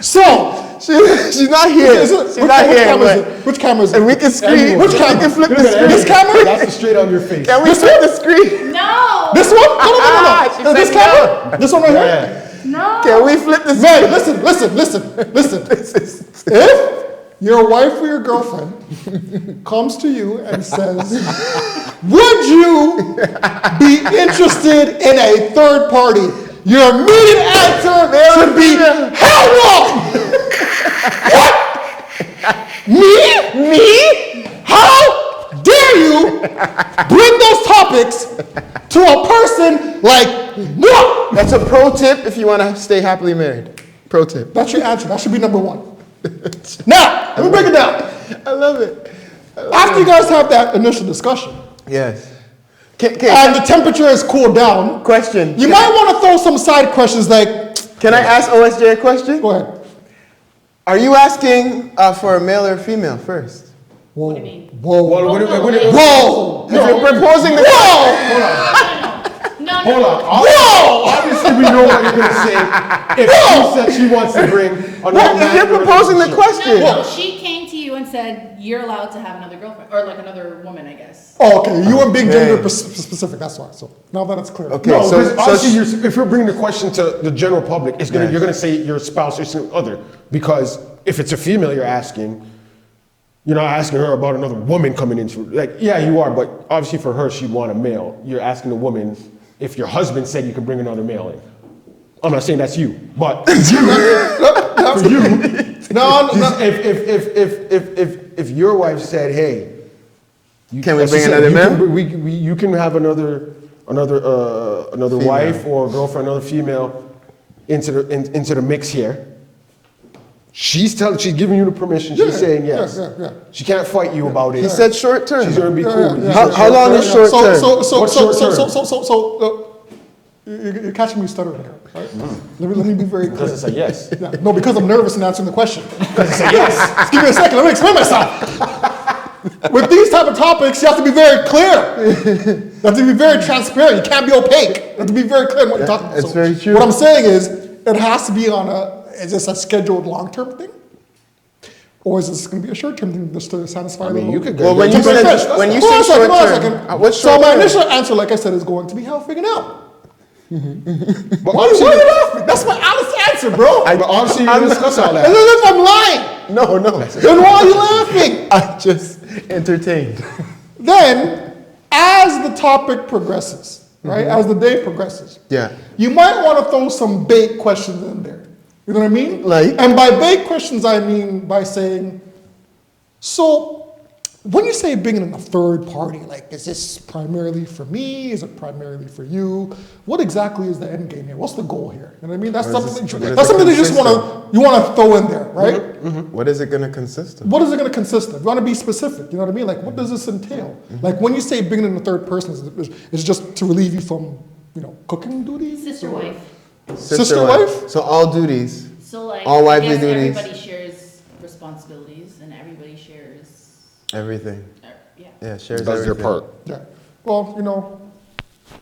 So. She's not here. She's not here. Which camera is it? And we can screen. Which camera? We can flip the screen. This camera? That's the straight on your face. Can we flip the screen? No! This one? No. She This said camera? This one right here? No! Can we flip the screen? Man, listen. If your wife or your girlfriend comes to you and says, "Would you be interested in a third party?" Your immediate answer should be, "Hell no!" What? Me? How dare you bring those topics to a person like what? That's a pro tip if you want to stay happily married. Pro tip. That's your answer. That should be number one. Now, let me break it down. I love it. After you guys have that initial discussion, Yes. and the temperature has cooled down, Question. you might want to throw some side questions like, Can I ask OSJ a question? go ahead. Are you asking for a male or female first? Whoa. What do you mean? Whoa. Whoa. Whoa. If you're proposing the No. Hold on. Obviously, we know what you're gonna say. If she said she wants to bring another If you're proposing the question. No, she came to you and said, you're allowed to have another girlfriend, or like another woman, I guess. Oh, okay. You were being Okay. gender specific. That's why. So now that it's clear. Okay. No, so- because so obviously, she- if you're bringing the question to the general public, it's gonna Yes. you're gonna say your spouse or some other. Because if it's a female you're asking, you're not asking her about another woman coming into yeah, you are, but obviously for her she'd want a male. You're asking the woman if your husband said you can bring another male in. I'm not saying that's you, but for you, No. if your wife said, "Hey, Can we as she bring said, another you man? can- you can have another wife or girlfriend, another female into the mix here." She's giving you the permission. She's saying yes. Yeah. She can't fight you about it. He said short term. She's gonna be cool. with you. How long is short term? What's short term? You're catching me stuttering here, right? Let me be very clear. Because it's a yes. Yeah, no, because I'm nervous in answering the question. Because it's a yes. Just give me a second. Let me explain myself. With these type of topics, you have to be very clear. You have to be very transparent. You can't be opaque. You have to be very clear in what you're talking about. That's very true. What I'm saying is, it has to be on is this a scheduled long-term thing? Or is this going to be a short-term thing just to satisfy I mean, the you could Well, when you Just said finish. when you Hold said on a second, hold on a short term, second. what's So short my term? initial answer, like I said, is going to be how figuring out. But Why are you laughing? That's my honest answer, bro. but honestly, you didn't discuss all As that. if I'm lying. No. Then why are you laughing? I just entertained. Then, as the topic progresses, right, as the day progresses, Yeah. you might want to throw some bait questions in there. You know what I mean? Like? And by bait questions, I mean by saying, so when you say bringing in a third party, like, is this primarily for me? Is it primarily for you? What exactly is the end game here? What's the goal here? You know what I mean? That's What is something. this- That's something that you just consist want to throw in there, right? What is it going to consist of? What is it going to consist of? You want to be specific. You know what I mean? Like, what does this entail? Like, when you say bringing in a third person, it's just to relieve you from, cooking duties? Sister or- wife. Sister wife? So all duties. So like, All I wifely guess duties. everybody shares responsibilities and everybody shares, Everything. yeah. Yeah, shares Does their everything. part. Yeah. Well,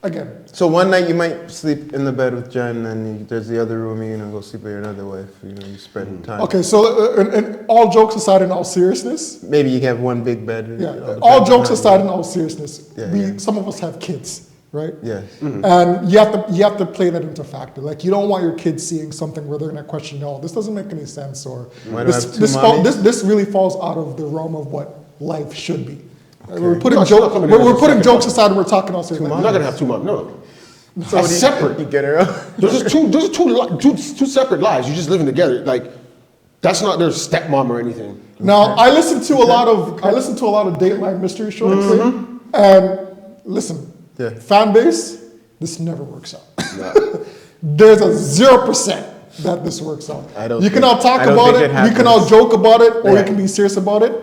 again, So one night you might sleep in the bed with Jen, and there's the other room. You're gonna go sleep with your other wife. You spread time. okay, so and all jokes aside, in all seriousness, Maybe you have one big bed. yeah, depends all on jokes how- aside, in all seriousness, Yeah. some of us have kids, right? Yes. And you have to play that into factor. Like, you don't want your kids seeing something where they're gonna question, no, this doesn't make any sense, or Why do I this have two this, mommies? this really falls out of the realm of what life should be. We're putting No, it's not coming in as we're a putting second jokes aside, and we're talking all serious. You're not gonna have two moms. No. So That's do you- separate. You get her up. Those are two separate lives. You're just living together. Like, that's not their stepmom or anything. Now, I listen to a lot of Dateline mystery shows, and listen, Yeah. fan base, this never works out. There's a 0% that this works out. I don't You can think- all talk I don't about think it, it we can all happens. joke about it, or Yeah. you can be serious about it.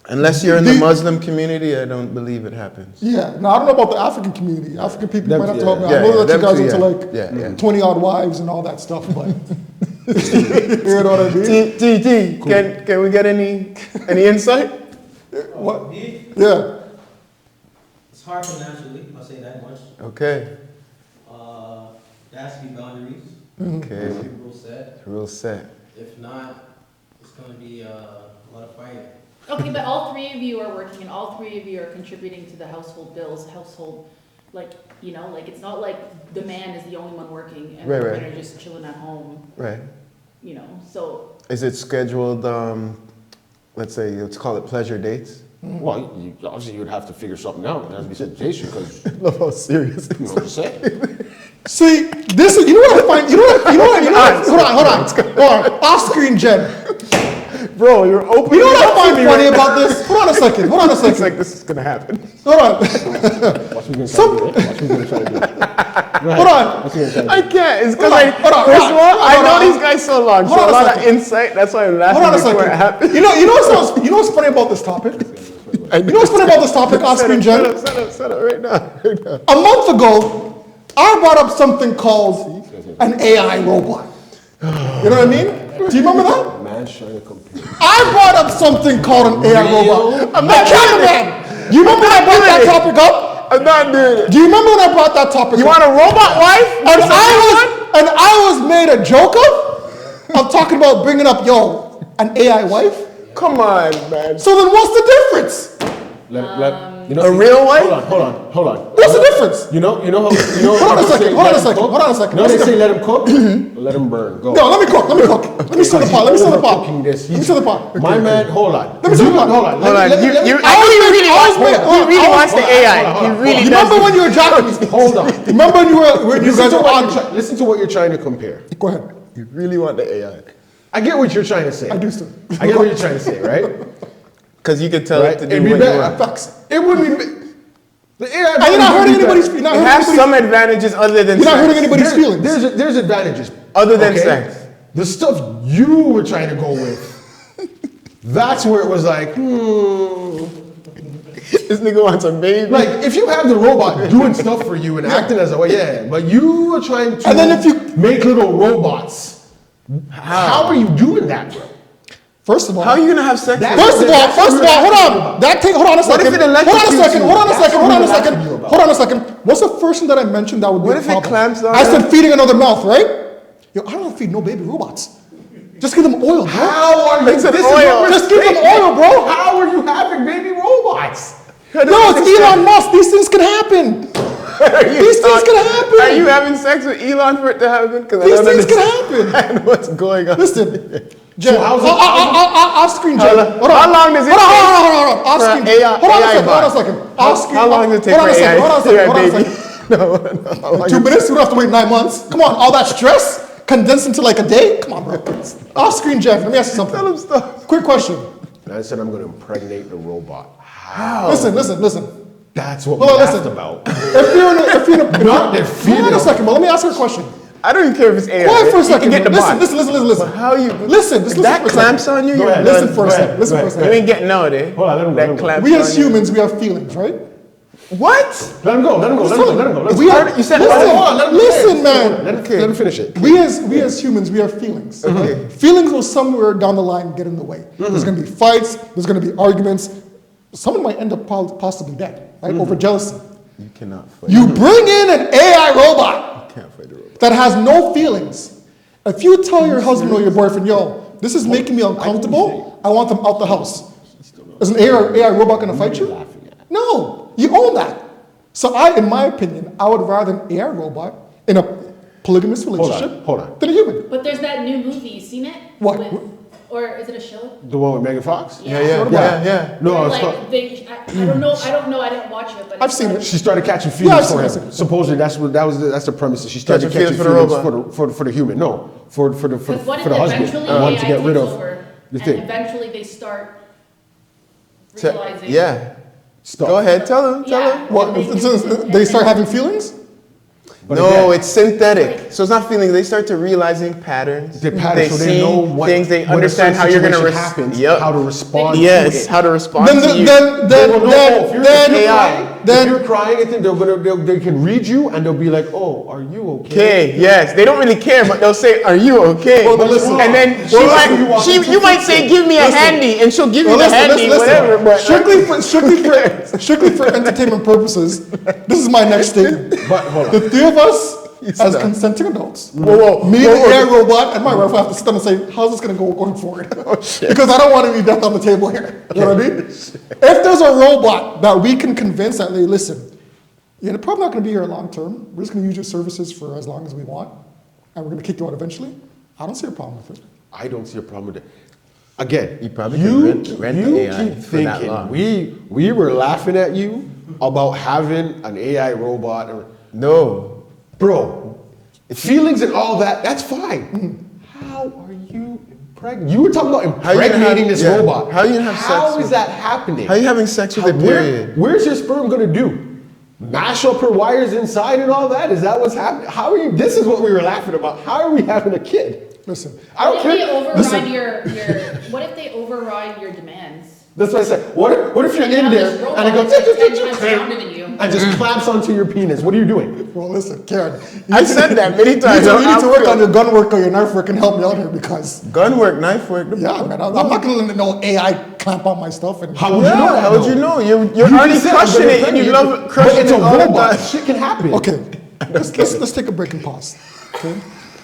Unless you're in the The- Muslim community, I don't believe it happens. Yeah. Now, I don't know about the African community. African people Them might have two, to help me out. yeah. I know Yeah, that you them guys two, into yeah. like Yeah, yeah. 20 odd wives and all that stuff, but you know what I mean? T, can we get any insight? What? Me, Yeah. it's hard financially, I'll say that much. Okay. There has to be boundaries, Okay. rule set. Rule set. If not, it's gonna be a lot of fighting. Okay, but all three of you are working and all three of you are contributing to the household bills, like, it's not like the man is the only one working and the Right, women right. are just chilling at home, Right. so. Is it scheduled? Let's say let's call it pleasure dates. Well, obviously you would have to figure something out. There has to be some patience because Love how serious. you know what I'm saying. See, this is, you know what I find, hold on, off-screen Jen. Bro, you're open. You know what I find funny about this? Hold on a second, It's like this is gonna happen. hold on, Watch me gonna try to do it. Watch me gonna try to do it. Go ahead. hold on. Watch me gonna try to do I it. can't. It's because Hold on, first of all, I hold know on. these guys so long, Hold so on a a lot of second. insight. That's why I'm Hold on a laughing before it second. happens. You know what's funny about this topic? You know what's funny about this topic, off-screen Jen? Set up right now. A month ago, I brought up something called an AI robot. You know what I mean? Do you remember that? Man's trying to compare. I brought up something called an AI robot. I'm not cameraman. You remember when I brought that topic up? I'm not doing it. Do you remember when I brought that topic You up? want a robot wife? And I was made a joke of talking about bringing up, an AI wife. Come on, man. So then what's the difference? A real wife? Hold on. What's the difference? You know. Hold on a second, hold on a second, hold on a second. You know they say let him cook, let him burn. Go. No, let me cook. Let me stir the pot. Let me stir the pot. Overcooking this. Let me stir the pot. My man, hold on. Let me stir the pot. Hold on. Hold on. Let me- I know he really wants. He really wants the AI. hold He on. really You does. remember when you were jacking me? Hold on. Remember when you guys were on? Listen to what you're trying to compare. Go ahead. You really want the AI? I get what you're trying to say. I do still. I get what you're trying to say, right? Because you could tell Right? it to do It'd be what you better. want. Facts. It would be. The AI. And you're not hurting anybody's. You're not It hurting has anybody's. some advantages other than You're not hurting sex. anybody's feelings. There's advantages. Other than sex. The stuff you were trying to go with, that's where it was like, This nigga wants a baby. Like, if you have the robot doing stuff for you and acting as a way, yeah, but you are trying to And then if you- make little robots, how are you doing that, bro? First of all, How are you gonna have sex? That- with First of all, hold on. Hold on a second. if it Hold on a electrocutes second. you? Hold on a That's second. what Hold on a we were second. asking you about. Hold on a second. What's the first thing that I mentioned that would be What a if it problem? clamps down I on said it? feeding another mouth, right? Yo, I don't feed no baby robots. Just give them oil, bro. How are you? It's an This is oil. what we're Just give them saying. oil, bro. How are you having baby robots? No, it's Elon Musk. These things can happen. These things can happen. Are you having sex with Elon for it to happen? Because These things can happen. happen. What's going on? Listen, Jen, how's it- off screen, Jen. Hold on. How long does it Hold take on, hold on. Off for screen. an AI Hold on a second. bot? Hold on a second. Off screen. How long does it take Hold on for a second. Hold on a second. Hold on a baby? second. No, how long 2 minutes? We don't have to wait 9 months. Come on, all that stress condensed into like a day? Come on, bro. Off screen, Jeff. Let me ask you something. Tell him stuff. Quick question. I said I'm going to impregnate the robot. How? Listen. That's what Hold on, we asked listen. about. If you're in a, Not their hold on a second, but let me ask you a question. I don't even care if it's AI. Quiet for a You second. can get the Listen, bot. listen. But how you? Listen, If just listen that for a clamps second. on you, Go you're ahead. done. Listen for a second. Listen for a You second. ain't getting out of there. Hold on, let him go, That let him go. clamps We on as you. humans, we have feelings, right? What? Let him go. Let him go. We are, You said- listen, hold on, let him listen, finish. man. Let him finish it. We as humans, we have feelings. Okay. Feelings will somewhere down the line get in the way. There's going to be fights. There's going to be arguments. Someone might end up possibly dead, right? Over jealousy. You cannot fight. You bring in an AI robot can't fight a robot. that has no feelings. If you tell your husband or your boyfriend, yo, this is making me uncomfortable, I want them out the house. Is an AI robot going to fight you? No, you own that. So in my opinion, I would rather an AI robot in a polygamous relationship Hold on. than a human. But there's that new movie, you seen it? What? Or is it a show? The one with Megan Fox? Yeah. No, Where, it's like, called, I don't know, I didn't watch it, but I've it's seen like- it. she started catching Yeah, feelings I've for seen him. it. Supposedly that's the premise. That she started Catching catching feelings for the feelings for the human. No, for the Because what if husband. eventually I wanted to AI get rid takes of over, the and thing. eventually they start Te- realizing. Yeah. Stop. Go ahead. Tell him. Yeah. What? They start having feelings? But No, again, it's synthetic. So it's not feelings. They start to realizing patterns. the pattern, so they know what things. They when a understand certain how you're gonna situation happens. happens, how to respond. Yes, to it. how to respond Then, to you. They will know, if you're AI. crying, if you're crying, I think they can read you and they'll be like, oh, are you okay? Okay, yes, they don't really care, but they'll say, "Are you okay?" Well, but listen. and then you might say, "Give me a handy," and she'll give you the handy, whatever. But Strictly for entertainment purposes, this is my next statement. But hold on. The three of us, as done. consenting adults, whoa, me, the AI robot, and my wife will have to sit down and say, how's this going to go going forward? Because I don't want any death on the table here. You know what I mean? If there's a robot that we can convince that, hey, listen, you're probably not going to be here long term. We're just going to use your services for as long as we want, and we're going to kick you out eventually. I don't see a problem with it. I don't see a problem with it. Again, You probably can rent the AI keep for that thinking long. we were laughing at you about having an AI robot. no, Bro, feelings and all that, that's fine. How are you impregnating? You were talking about How you gonna impregnating have- this yeah. robot. How you gonna have sex How with- is that happening? how are you having sex with a period? Where's your sperm gonna do? Mash up her wires inside and all that? Is that what's happening? How are you? This is what we were laughing about. How are we having a kid? Listen, I don't What if they care. override Listen, what if they override your demands? that's what I said. What if you're And in now there this robot and it goes is like 10 times stronger than you. and just clamps onto your penis? What are you doing? well, listen, Karen. I've said that many times. You need to work I'm- on your gun work or your knife work and help me out here because, gun work, knife work. yeah, man, I'm not going to let no AI clamp on my stuff. And How would you know that? How would though? you know? You're You already just said I'm crushing gonna it, and you impregnate love but crushing it's it a all the robot. time. Shit can happen. Okay, let's take a break and pause. Okay,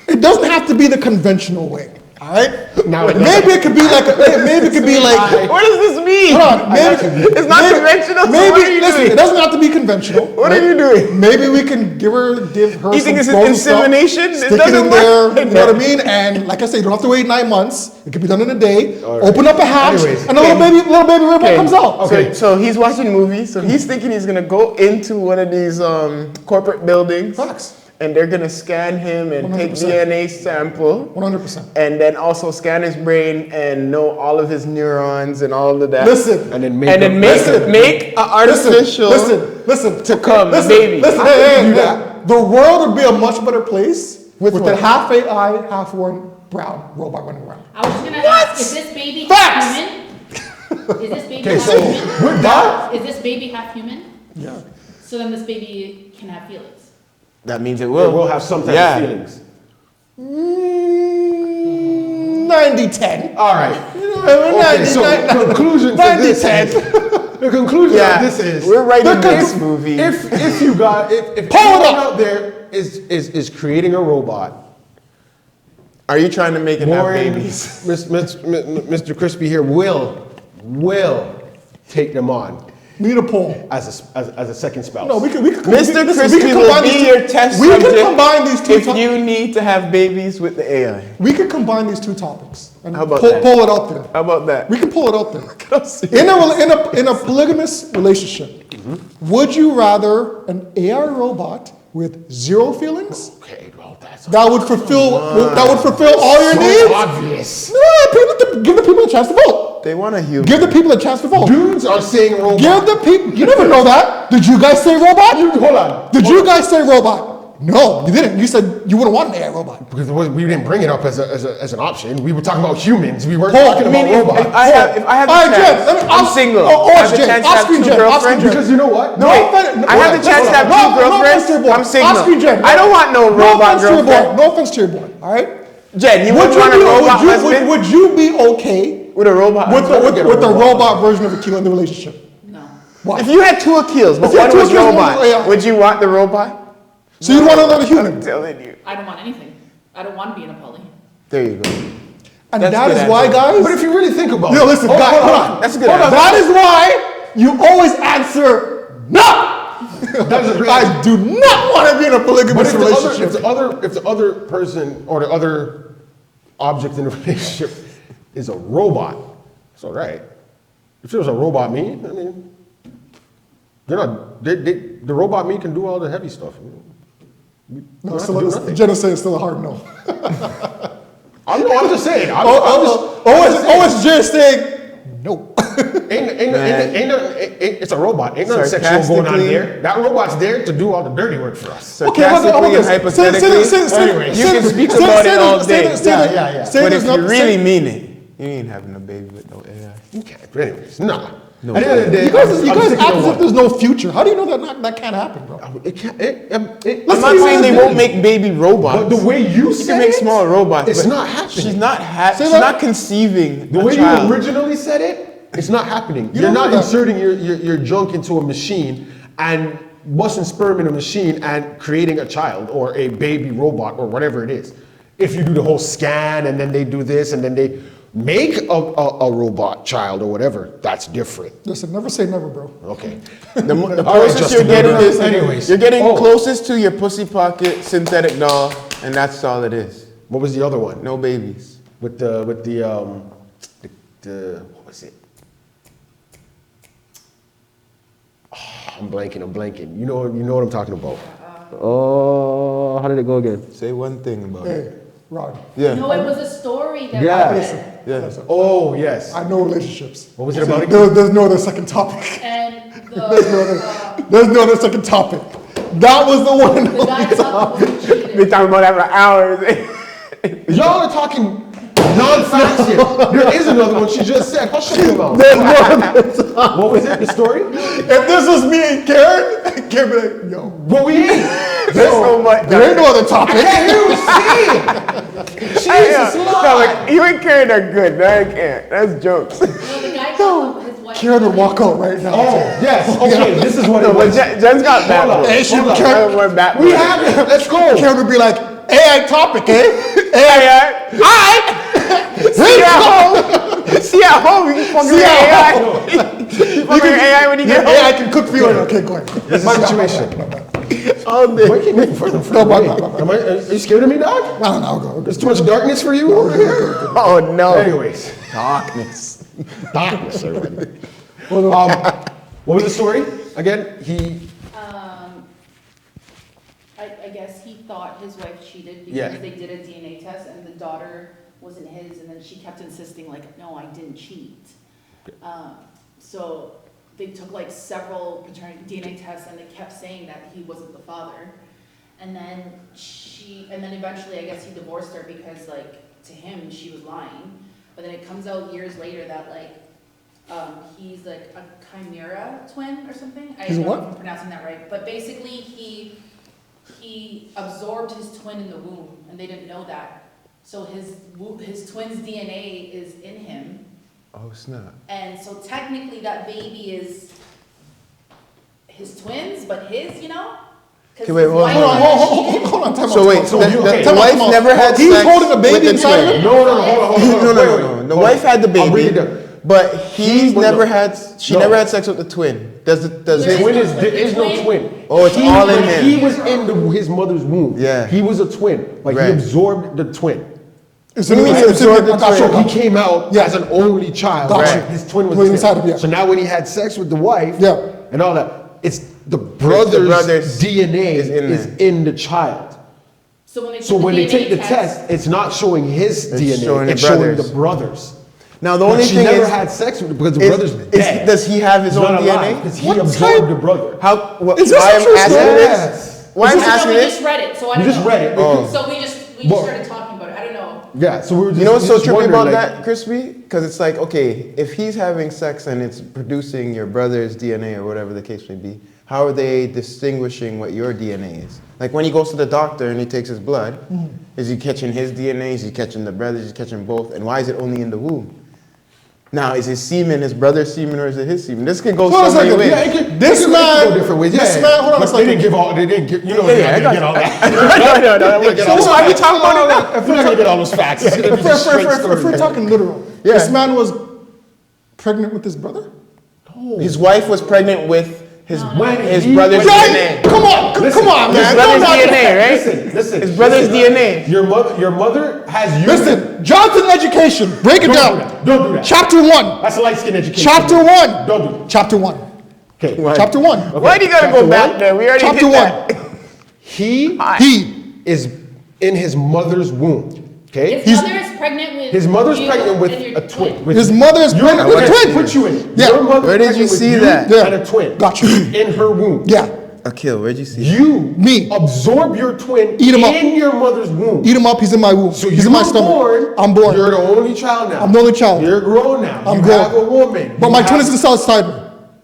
it doesn't have to be the conventional way. All right. Now it Maybe it could be like maybe it could be like. What does this mean? Hold on, maybe It's not conventional. So Maybe what are you listen, doing? it doesn't have to be conventional. What are you doing? Maybe we can give her You think some this is frozen stuff, insemination? It stick it doesn't in work there. like You know what I that. mean? And like I say, you don't have to wait 9 months. It could be done in a day. Open up a hatch, Anyways, and a little baby robot Okay. comes out. Okay. So he's watching movies. So he's thinking he's gonna go into one of these corporate buildings, Facts. and they're gonna scan him and take 100%. DNA sample, 100%. and then also scan his brain and know all of his neurons and all of that. Listen. And then make and then make an artificial Listen. to come, Listen, baby. listen, I can hey, do hey, that. the world would be a much better place with what? a half AI, half one brown robot running around. I was just gonna ask, is this baby Facts! half human? Is this baby Okay, half so human? with that, Is this baby half human? Yeah. So then this baby can have feelings. That means it will. we'll have some type Yeah. of feelings. 90-10. All right. Okay, so the conclusion to this is, the conclusion Yeah. of this is We're writing if- this movie. If you got if Pull it anyone up. out there is creating a robot, Are you trying to make it have Warren, babies? Mr. Crispy here will take them on We need a poll. as a second spouse. No, we can. Mr. listen, we Crispy can will combine be these your test We subject can combine these two. if you need to have babies with the AI. We can combine these two topics and How about pull, that? pull it out there. How about that? We can pull it out there. In a polygamous relationship, would you rather an AI robot with zero feelings Okay, well, that's that would fulfill all your needs? obvious. No, give the people a chance to vote. They want a human. Give the people a chance to vote. Dudes are saying robot. Give the people. You never know that. Did you guys say robot? Hold on. Did you guys say robot? No, you didn't. You said you wouldn't want an AI robot. Because we didn't bring it up as an option. We were talking about humans. We weren't Paul, talking I mean, about if robots. I have All the right, chance, Jen, let me I'm ask- single. oh, I have ask the Jen, chance to ask have me, two Jen, ask me, girlfriends. Jen. Because you know what? No, Wait, offense- I have the chance to have two girlfriends. offense to your boy. I'm single. Ask me, Jen. I don't want no robot offense to your boy. girlfriend. No offense to your boy. All right. Jen, you wouldn't want a robot husband would you be okay with a robot with husband? the robot version of Akil in the relationship? No. Why? If you had two Akils, but If you had one two was Akils, one robot, was AI. would you want the robot? So you want another I'm human, telling you. I don't want anything. I don't want to be in a poly. There you go. and That's that good is why, answer. guys. But if you really think about Yo, it. listen, hold guys, on, hold on. That's a good Hold on. answer. That is why you always answer no. That is a great I do not want to be in a But polygamous if relationship. the other person or the other object in the relationship is a robot, it's all right. If it was a robot me, I mean, the robot me can do all the heavy stuff. No, have to do nothing. Jenna saying it's still a hard no. I'm just saying. OSJ saying no. It's a robot. Ain't nothing sexual going on there. That robot's there to do all the dirty work for us. Sarcastically and hypothetically, Anyways. you can speak about it all day. Yeah. But if you really mean it, you ain't having a baby with no AI. You can't. But anyways, nah. No. At the end of the day, You guys I'm act sticking to as if one. there's no future. How do you know that can't happen, bro? It can't. I'm Listen, not saying they listen. won't make baby robots. But the way you You said can make it, small robots. it's but not happening. She's not Say she's that. not conceiving The a way child. you originally said it, it's not happening. You You're don't know not that. inserting your junk into a machine and busting sperm in a machine and creating a child or a baby robot or whatever it is. If you do the whole scan and then they do this and then they make a robot child or whatever, that's different. Listen, never say never, bro. Okay. The All right, closest Justin you're getting Bieber. is Anyways. you're getting Oh. closest to your pussy pocket synthetic doll, and that's all it is. What was the other one? No babies. With the what was it? Oh, I'm blanking. You know what I'm talking about. Oh, how did it go again? Say one thing about it. Hey, Rod. Yeah. No, it was a story that Yeah. I Listen, read. Yeah. listen. Oh, yes. I know relationships. What was it about again? There's no other second topic. And There's no other second topic. That was the one. the guy thought the woman cheated. Been talking about that for hours. Y'all are talking non-facts here. There is another one she just said. Hush your mouth. What was it? The story? If this was me and Karen, Karen would be like, yo, What we ain't. There's so much. there ain't no other topic. Jesus, Lord. No, like, you and Karen are good. No, I can't. That's jokes. No, the guy thought his wife. Karen would walk out right now. Oh, yes. Okay, this is what it No, but was. Jen's got that Hold on. one. Hey, she Hold on. Karen, More back We have it. Let's go. Karen would be like, AI topic, eh? AI. See at home. See at home. You can fuck See your at AI. You fuck your AI when you get home. AI can cook for you. Okay, go ahead. This is my situation. All day. Why keep making further No, away? but- Are you scared of me, dog? No, no, go. There's too much darkness for you over here? Oh no. Anyways. Darkness. Darkness, everybody. What was the story? Again, I guess he thought his wife cheated because Yeah. they did a DNA test and the daughter wasn't his, and then she kept insisting like, no, I didn't cheat. So they took like several paternity DNA tests and they kept saying that he wasn't the father. And then eventually I guess he divorced her because like to him she was lying. But then it comes out years later that like he's like a chimera twin or something. I He's don't what? know if I'm pronouncing that right. But basically he absorbed his twin in the womb and they didn't know that. So his twin's DNA is in him. Oh snap. And so technically that baby is his twins, but his, because Okay, wait, hold on. Hold on, time So out, wait, time out. the Time out, wife time out. never had He's sex holding a baby with the inside of twin. him? No, hold on. No. The wife had the I'll break it baby, down. but he's But never no. had. She No. never had sex with the twin. Does There Twin is is, no- there is no twin- twin. Oh, it's all in When he him. was in his mother's womb. Yeah. He was a twin. Like Right. he absorbed the twin. It's What do you mean he absorbed the I got you, So I he got you. came out Yeah. as an only child. Got Right. you. His twin was Twin the inside of him, yeah. So now when he had sex with the wife, Yeah. and all that, it's the brother's, brother's DNA is in is there. in the child. So when they, So took when the they take the DNA test, it's not showing his DNA, showing the it's showing the brothers. brothers. Now the But only she thing never is, had sex with him because the brother's dead. does he have his He's own not alive DNA? because he absorbed the brother. How? Why Is this a I'm true asking story? this? Yes. Why I'm So asking we this? just read it, so I You don't just know. read it. So we just Well- started talking about it. I don't know. Yeah, so we were just, You know what's so just trippy wondering, about like, that, Crispy? Because it's like, okay, if he's having sex and it's producing your brother's DNA or whatever the case may be, how are they distinguishing what your DNA is? Like when he goes to the doctor and he takes his blood, is he catching his DNA? Is he catching the brothers? Is he catching both? And why is it only in the womb? Now, is his semen his brother's semen or is it his semen? This can go Hold on a so many second. ways. Yeah, it could, This it could man- go different ways. this Yeah, man- hold on a but second. They didn't give all. They didn't get. You know, Yeah, they're I not got gonna get all that. No, so why are we talking about it now? If we're not gonna get all those facts, it's gonna be just straight If we're story. talking literal, Yeah. this man was pregnant with his brother? His wife was pregnant with his he- brother's when- DNA. Come on, come on, His man. brother's Don't- DNA, right? Listen. His brother's DNA. Your mother has you. Listen, Jonathan Education, break it Don't down. do that. Don't do that. Chapter 1. That's a light skin education. Chapter 1. Don't do that. Chapter 1. Okay. Why? Chapter 1. Why do you gotta Chapter go back one? there? We already Chapter did 1. that. He He. is in his mother's womb. Okay. His mother is pregnant with His mother's you pregnant with and your a twin. With His mother is Your pregnant with a mother twin. put you in. Yeah. Your mother Where did pregnant you with see you that? Yeah. And a twin. Got you. In her womb. Yeah. Akil, where'd you see? You, Me. absorb your twin Eat him up. in your mother's womb. Eat him up, he's in my womb. So he's you in my were stomach. born. I'm born. You're the only child now. I'm the only child. You're grown now. I'm you grown. have a woman. But You my have twin is inside me.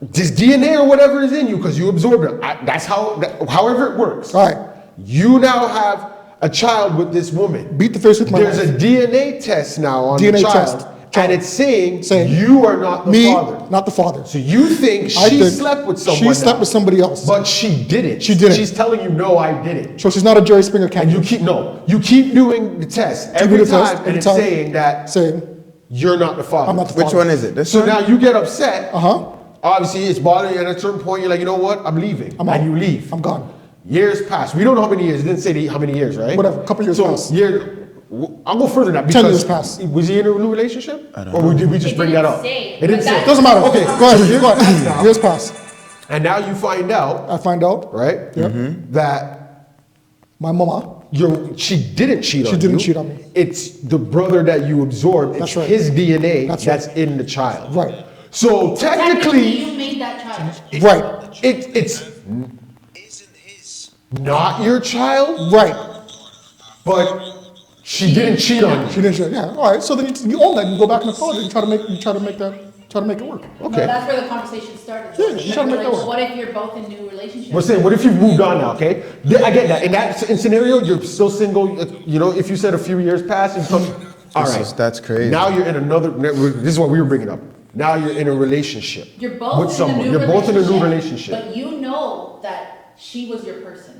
this DNA or whatever is in you because you absorbed it. That's how. However it works. All right. You now have a child with this woman. Beat the face with my There's wife. a DNA test now on DNA the child, test. and it's saying, Saying, you are not the Me, father. not the father. So you think I she think slept with someone? She slept now, with somebody else. but she didn't. She didn't. She's telling you, no, I did it. So she's not a Jerry Springer And candidate. you keep doing the test every doing the time, test and every it's time. saying that Saying, you're not the father. I'm not the Which father. one is it? This So one? now you get upset. Uh-huh. Obviously, it's bothering you. And at a certain point, you're like, you know what? I'm leaving. I'm and out. you leave. I'm gone. Years pass. We don't know how many years. It didn't say how many years, right? Whatever, couple years so pass. I'll go further than that. 10 Because years pass. Was he in a new relationship? Or did we just It bring that didn't up? say, It didn't but say. that- Doesn't matter. Okay, Go ahead. so years Go pass ahead. now. Years pass. And now you find out, I find out right? Yeah. That my mama, she didn't cheat on you. She didn't cheat on me. It's the brother that you absorbed. It's That's right. his DNA That's right. that's in the child. Right. So technically, you made that child. right, it's not your child, right. but she didn't cheat on you. She didn't. Yeah. All right. So then you own that. You go back in the code and try to make it work. But Okay. that's where the conversation started. Yeah, you try to make that work. What if you're both in new relationships? We're saying, what if you've moved on now, okay? Yeah, I get that. In that scenario, you're still single. You know, if you said a few years passed, all right. That's crazy. Now you're in another, this is what we were bringing up. Now you're in a relationship. You're both with in someone. a new You're both in a new relationship, relationship. But you know that she was your person.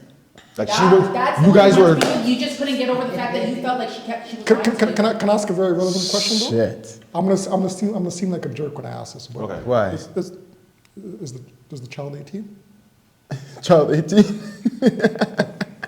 Like she was, That's you the guys one were, thing you just couldn't get over the fact that you felt like she was Can, lying can, to can, you. can, I, can I ask a very relevant question though? Shit. I'm gonna seem like a jerk when I ask this. But Okay. Why? Is the child 18? Child 18?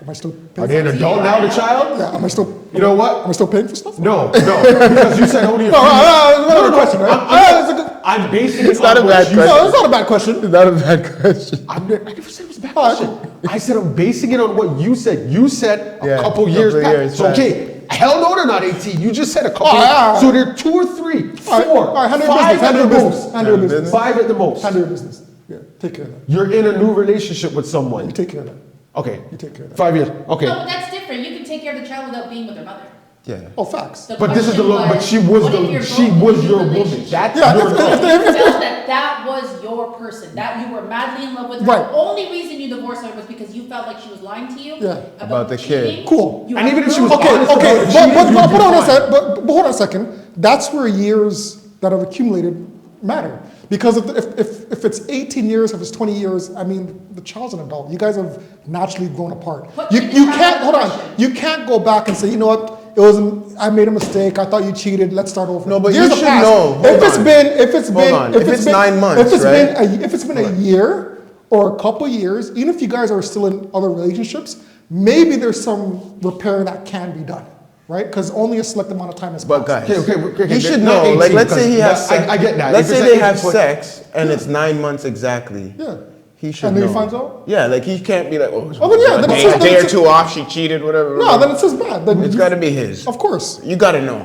Am I still are paying? they an adult now, the child? Yeah. Am I still? You know what? Am I still paying for stuff? No, because you said only a few. Another question, right? I'm basing it It's not on a what bad you question. No, it's not a bad question. Is that a bad question? I never said it was a bad All right. question. I said I'm basing it on what you said. You said a Yeah, couple years couple back. years So back. okay, hell no, they're not 18. You just said a couple. All right, all right. So they're 2 or 3, 4, All right, handle your 5 business. at Handle the your business. most. Handle your business. 5 at the most. Handle your business. Yeah. Take care of that. You're in a new relationship with someone. You take care of that. Okay. You take care of that. 5 years. Okay. No, but that's different. You can take care of the child without being with their mother. Yeah. Oh, facts. The But this is the question but she was what if you're she both was in a your woman. relationship? That's Yeah, your if love. they- You felt that that was your person, that you were madly in love with her. Right. The only reason you divorced her was because you felt like she was lying to you Yeah. About the kid. cheating. Cool. You And have even if she proof. was Okay, honest okay, about it, but, she but, knew but, you hold on a fine. sec, but hold on a second. That's where years that have accumulated matter. Because if it's 18 years, if it's 20 years, I mean, the child's an adult. You guys have naturally grown apart. What You did you can't, have hold on, question? you can't go back and say, you know what, it wasn't, I made a mistake, I thought you cheated, let's start over. No, but Years you have should passed. know. If Hold it's on. been, if it's Hold been, on. if If it's it's been, 9 months, if it's right? been, if it's been a year or a couple years, even if you guys are still in other relationships, maybe there's some repairing that can be done, right? Because only a select amount of time has But passed. guys, okay, you should not know. Like, 18, let's say he because has sex. I get that. Let's If it's say they like have 18, sex and it's 9 months exactly. Yeah. He should And then know. he finds out? Yeah, like he can't be like, oh, Oh, then yeah, then it's just- a then day or it's- two off, she cheated, whatever. No, then it's his bad. Then It's you- got to be his. Of course. You got to know.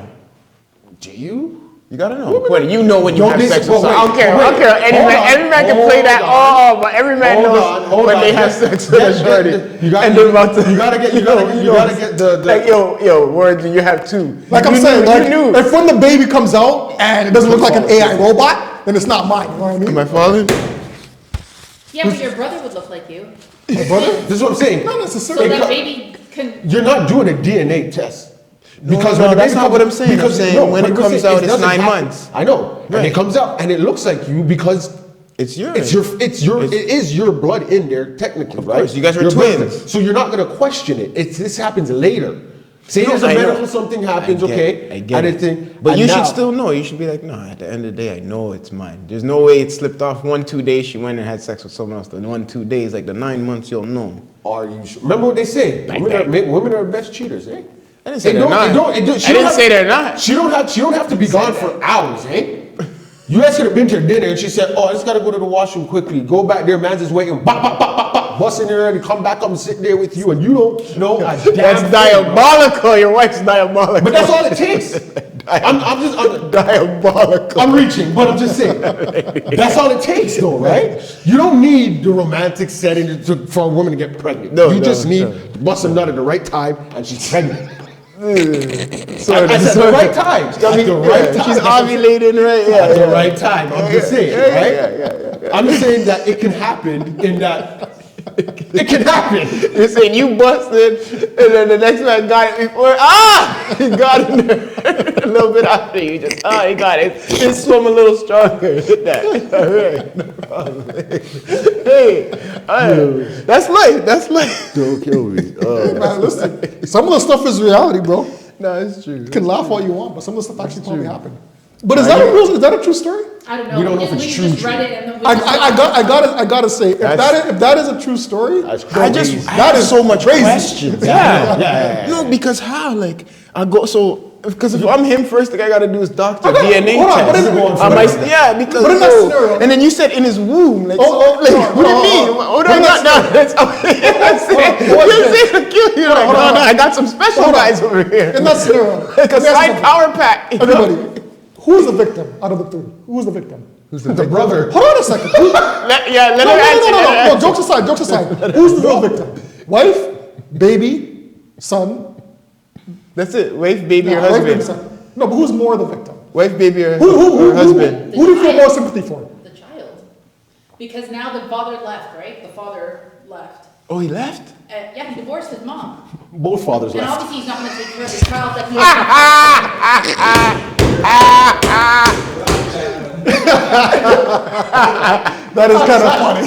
Do you? You got to know. When you know when you Don't have listen- sex with wait, someone. I don't care. I don't wait, care. Any hold man, on, every man can play that. hold on. But every man Hold knows on, when they have sex with a shorty. You got And then about to, you gotta get the like yo, words. You have two. Like I'm You saying, knew, like, you knew. if when the baby comes out and it doesn't look like an AI robot, then it's not mine. You know what I mean? Am I following? Yeah, but your brother would look like you. brother. This is what I'm saying. Not So necessarily. that baby can. You're not doing a DNA test. Because no, when the that's baby not what I'm saying. I'm because- saying when but it we're comes saying out, it's doesn't 9 happen. months. I know. And Right. it comes out and it looks like you because It's yours. it is your blood in there technically, right? course, you guys are Your blood- twins. So you're not gonna question it. This happens later. Say No, there's a I know. medical something happens, I get okay? it, I get and it. Everything, But and you now- should still know. You should be like, no, at the end of the day, I know it's mine. There's no way it slipped off 1-2 days. She went and had sex with someone else. The 1-2 days, like the 9 months, you'll know. Are you sure? Remember what they say? Women are the best cheaters, eh? I didn't say they're not. I didn't say they're not. She don't have to be gone for hours, eh? You guys could have been to dinner and she said, "Oh, I just gotta go to the washroom quickly. Go back there, man's is waiting. Bop, bop, bop, bop, bop. Bust in there and come back up and sit there with you, and you don't know a damn That's thing, diabolical. Your wife's diabolical. But that's all it takes. I'm diabolical. I'm reaching, but I'm just saying. That's all it takes, though, right? You don't need the romantic setting for a woman to get pregnant. No, you no, just need no. to bust a nut at the right time, and she's pregnant. So I said the right time. At the right time. She's ovulating, right? Yeah, At the yeah. right time. I'm just saying, right? Yeah. I'm just saying that it can happen in that. It can happen. You're saying you busted, and then the next man got it before. He got in there a little bit after you. Just he got it. Just swim a little stronger. Hit that. All right, no problem. Hey, all right. That's life. That's life. Don't kill me. Man, listen, some of the stuff is reality, bro. No, it's true. You can laugh all you want, but some of the stuff actually probably happened. But is that a true story? I don't know. We don't know if it's We true, just true. read it and then we I gotta say, if that is a true story, I just that is so much crazy. questions. Yeah. No, because how? Like I go because if I'm him first, the guy got to do his doctor DNA hold on, test. but is it going for Because But in that scenario- and then you said in his womb. Like, Oh, like hold on, what do you hold mean? on. What do I But in got that now? That's you're saying kill you. Like, hold on. no, I got some special Hold on. guys over here. In that scenario, Like a let me ask you side something. power pack. you know? Everybody, who's the victim out of the three? Who's the victim? The brother. Hold on a second. Let him answer. No, let him answer. jokes aside. Who's the real victim? Wife, baby, son. That's it. Wife, baby, or Wife, baby, husband. son. No, but who's more the victim? Wife, baby, or Who husband. do you feel more sympathy for? The child. Because now the father left, right? The father left. Oh, he left? Yeah, he divorced his mom. Both fathers And left. obviously he's not going to take care of his child that he That is kind of funny.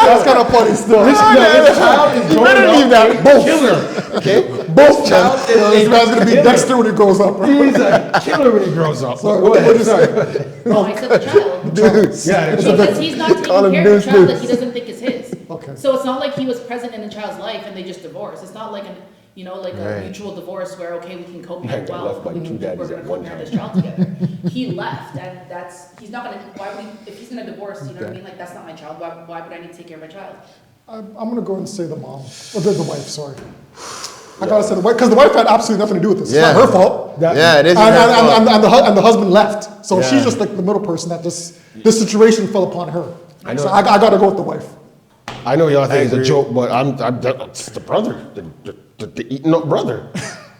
That's kind of funny still. This child is You better leave that. both killer. Okay, both child This guy's gonna be Dexter when he grows up. Right? He's a killer when he grows up. Sorry, Go what ahead. did you say? No, I said the child. Yeah, it's Because he's not taking Call him care of Deuce the child Deuce. that he doesn't think is his. Okay. So it's not like he was present in the child's life and they just divorced. It's not like a Right. mutual divorce where, okay, we can Yeah, I co-parent got well. left by two We're daddies gonna at one co-parent this time. child together. He left and he's not gonna, why would he, if he's gonna divorce, you know what I mean? Like, that's not my child. Why would I need to take care of my child? I'm gonna go and say the mom. Or the wife, sorry. I gotta say the wife, because the wife had absolutely nothing to do with this. Yeah. It's not her fault. Yeah, it is. And the husband left. So Yeah. she's just like the middle person that this situation fell upon her. I know. So I gotta go with the wife. I know y'all think it's a agree. joke, but it's the brother, the eaten up brother.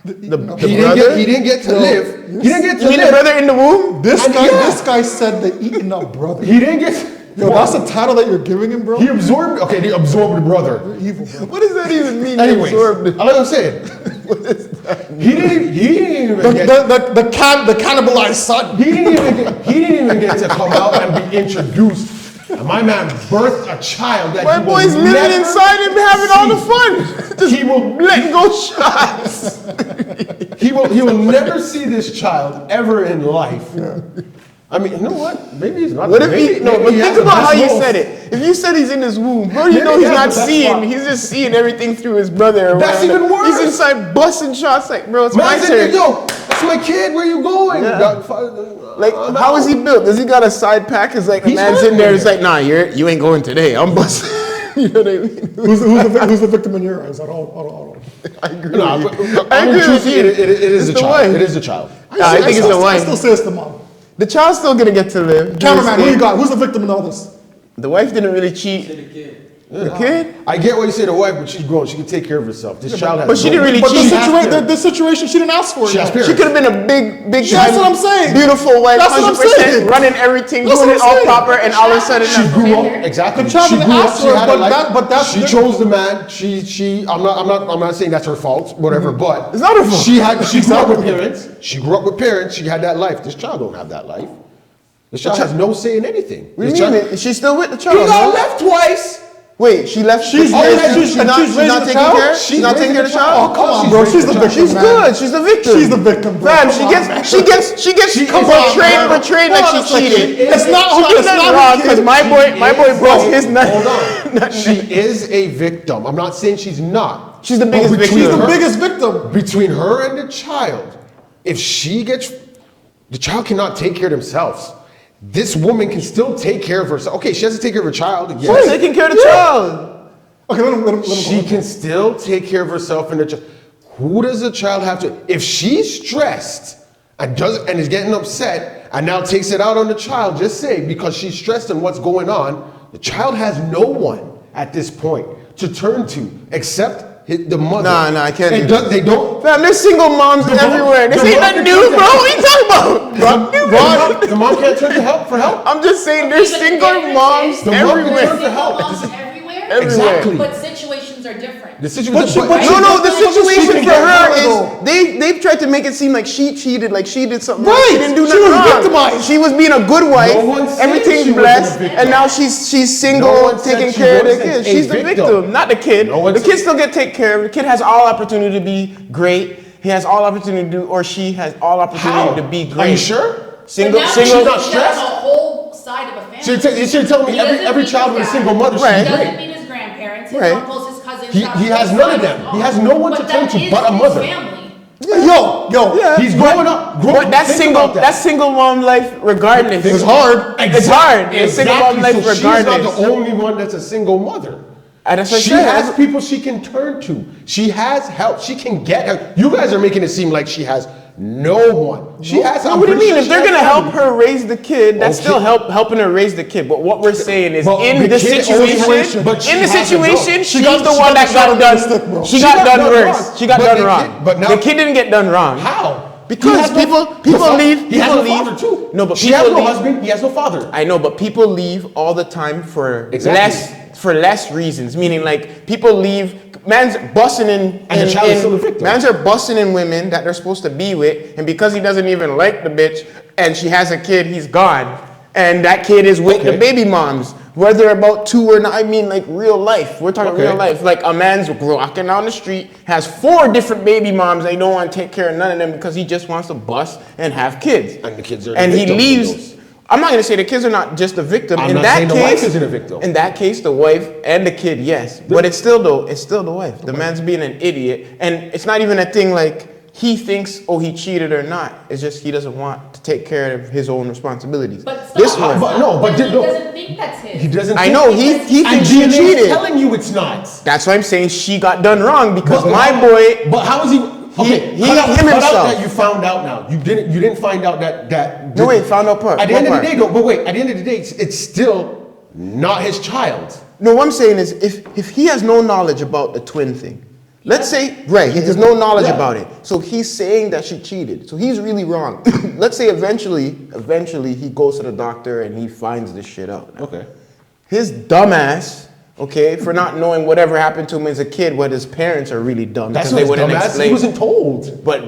The He brother? didn't get to live. He didn't get to You mean the live. brother in the womb? This And guy, yeah. this guy said the eaten up brother. He didn't get. Yo, that's the title that you're giving him, bro. He absorbed. Okay, he absorbed the brother. You're evil, bro. What does that even mean? Anyways, Absorbed? I like what I'm saying. What does that He didn't even get. The cannibalized son. He didn't even get to come out and be introduced. And my man birthed a child that My he will boy's living never inside him, having all the see. fun. Just He will letting go shots. He will never see this child ever in life. I mean, you know what? Maybe he's not. What if maybe, he? No, maybe but he has think the about how best you wolf. said it. If you said he's in his womb, how do you Maybe know he he's has not the best seeing? spot. He's just seeing everything through his brother. or That's whatever. even worse. He's inside busting shots like, bro, it's Man my said, turn. yo, that's my kid. Where you going? Yeah. Like, I'm how out. is he built? Does he got a side pack? It's like the He's man's in there. hungry. It's like, nah, you ain't going today. I'm busting. You know what I mean? Who's the victim in your eyes? Hold on. I agree. No, with you. but I I mean, agree with truthfully, you. it is It's a the child. wife. It is a child. I think it's the I wife. still say it's the mom. The child's still gonna get to live. Cameraman, who you got? Who's the victim in all this? The wife didn't really cheat. To the kid. The kid? I get what you say to wife, but she's grown. She can take care of herself. This child has. but she no- didn't really But cheat. the situation, she didn't ask for it. She has yet. parents. She could have been a big That's time, what I'm saying. beautiful wife, That's what I'm 100%, saying. running everything, That's doing what it I'm all saying. proper, and all of a sudden, She grew up exactly. The child She didn't grew ask up. for She it, had a but life. that- but that's she different. chose the man. I'm not saying that's her fault. Whatever, but It's not her fault. She grew up with parents. She grew up with parents. She had that life. This child don't have that life. This child has no say in anything. What do This you mean? child- Is she still with the He child? got no? left twice. Wait, she left. She's oh, raising- she's and not, she's she's raising not the taking child? care. She's She's not taking care of the raising the child. child. Come on, She's bro. raising She's the the victim, She's man. good. She's the victim. She's the victim, bro. Fam, Come she on, gets man. she gets Come on, man. portrayed like Hold she on a second. cheated. It's not She did it's nothing not wrong her because kid. my boy brought his nut. Hold on. She is a victim. I'm not saying she's not. She's the But biggest between victim. She's the her- biggest victim. Between her and the child, if she gets, the child cannot take care of themselves. This woman can still take care of herself. Okay, she has to take care of her child. She's Yes. taking care of the child. Okay, let him She go. can still take care of herself and the child. Who does the child have to? If she's stressed and is getting upset and now takes it out on the child, just say because she's stressed and what's going on, the child has no one at this point to turn to except the mother. Nah, I can't do that. They don't. Fam, there's single moms The mom- everywhere. This the ain't mom nothing can new, do bro. that. What are you talking about? The mom can't turn to help for help. I'm just saying there's Even single different moms is- The mom can everywhere. turn for help. Moms everywhere? Exactly. But situations are different. The situation. But she- but No, the She situation can for get her help, is they've tried to make it seem like she cheated, like she did something wrong. Right. She didn't do She nothing was wrong. victimized. She was being a good wife. No one said Everything's she wasn't a blessed, victim. and now she's single, No one said taking she care of the wasn't kids. a She's the victim. victim, not the kid. No one The said- kid still get taken care of. The kid has all opportunity to be great. He has all opportunity to do, or she has all opportunity How? to be great. Are you sure? Single, But now single. She's not she has stressed? a whole side of a family. You should tell me He every doesn't meet child with a his single dad. mother should Right. be He doesn't great. meet his grandparents, his Right. uncles, his cousins. He has none of them. He has no one to But turn that to is but a his mother. family. Yo. Yeah. He's growing up. But that's think single. about that. That's single mom life, regardless. It's hard. It's hard. It's single mom life, So she's regardless. not the only one that's a single mother. And that's what I She said. has people she can turn to. She has help. She can get help. You guys are making it seem like she has no one. She has. No, I'm what do you pretty mean? sure If she they're has gonna help family. her raise the kid, that's Okay. still helping her raise the kid. But what we're saying is, But in the this kid only situation, but she in the has a dog. situation, She she's got- the she one got that the got short end of the done. stick, bro. She got done worse. wrong. She got But done the wrong. kid- but now- The kid didn't get done wrong. How? Because He has no- people the leave. He has People no leave. father too. No, but she has people no leave. husband. He has no father. I know, but people leave all the time for Exactly. less reasons. Meaning, like people leave. Man's busting in, And the child is still a victim. Mans are busting in women that they're supposed to be with, and because he doesn't even like the bitch, and she has a kid, he's gone, and that kid is with the Okay. baby moms. Whether about two or not, I mean like real life. We're talking Okay. real life. Like a man's walking down the street, has 4 different baby moms, and he don't want to take care of none of them because he just wants to bust and have kids. And the kids are the And he victims of leaves. those. I'm not gonna say the kids are not just a victim. I'm in not that saying case, the wife isn't a victim. In that case, the wife and the kid, yes. But it's still the wife. The man's being an idiot, and it's not even a thing like he thinks, oh, he cheated or not. It's just he doesn't want to take care of his own responsibilities. But stop. This one, But no, but he no. doesn't think that's his. He doesn't. I think- know he And thinks she DNA is cheated. telling you it's not. That's why I'm saying she got done wrong because But my how- boy. But how is he? Okay, he cut out him himself. that you found out now. You didn't find out that. No, wait, found out part. At the What end of part? the day, though. But wait, at the end of the day, it's still not his child. No, what I'm saying is if he has no knowledge about the twin thing, let's say, right, he has no knowledge Yeah. about it. So he's saying that she cheated. So he's really wrong. Let's say eventually he goes to the doctor and he finds this shit out. Okay. His dumbass okay, for not knowing whatever happened to him as a kid, what his parents are really dumb That's because they what wouldn't dumbass. explain. He wasn't told. But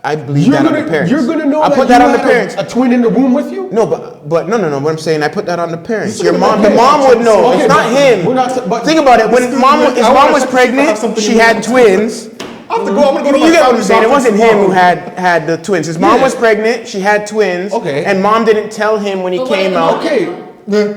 I believe that on the parents. You're gonna know I that put that you on the had parents. a twin in the room with you. No, but no. What I'm saying, I put that on the parents. This Your is mom, okay. the mom would know. Okay, it's not but him. we're not- but- Think about it. When This is- his I mom want was to have pregnant, something she in had mind. twins. I have to go. I'm gonna go to You my get what I'm doctor's saying? It office wasn't him who tomorrow. had the twins. His mom Yeah. was pregnant. She had twins. Okay. And mom didn't tell him when he But what if came the out. mom Okay. didn't know? Yeah.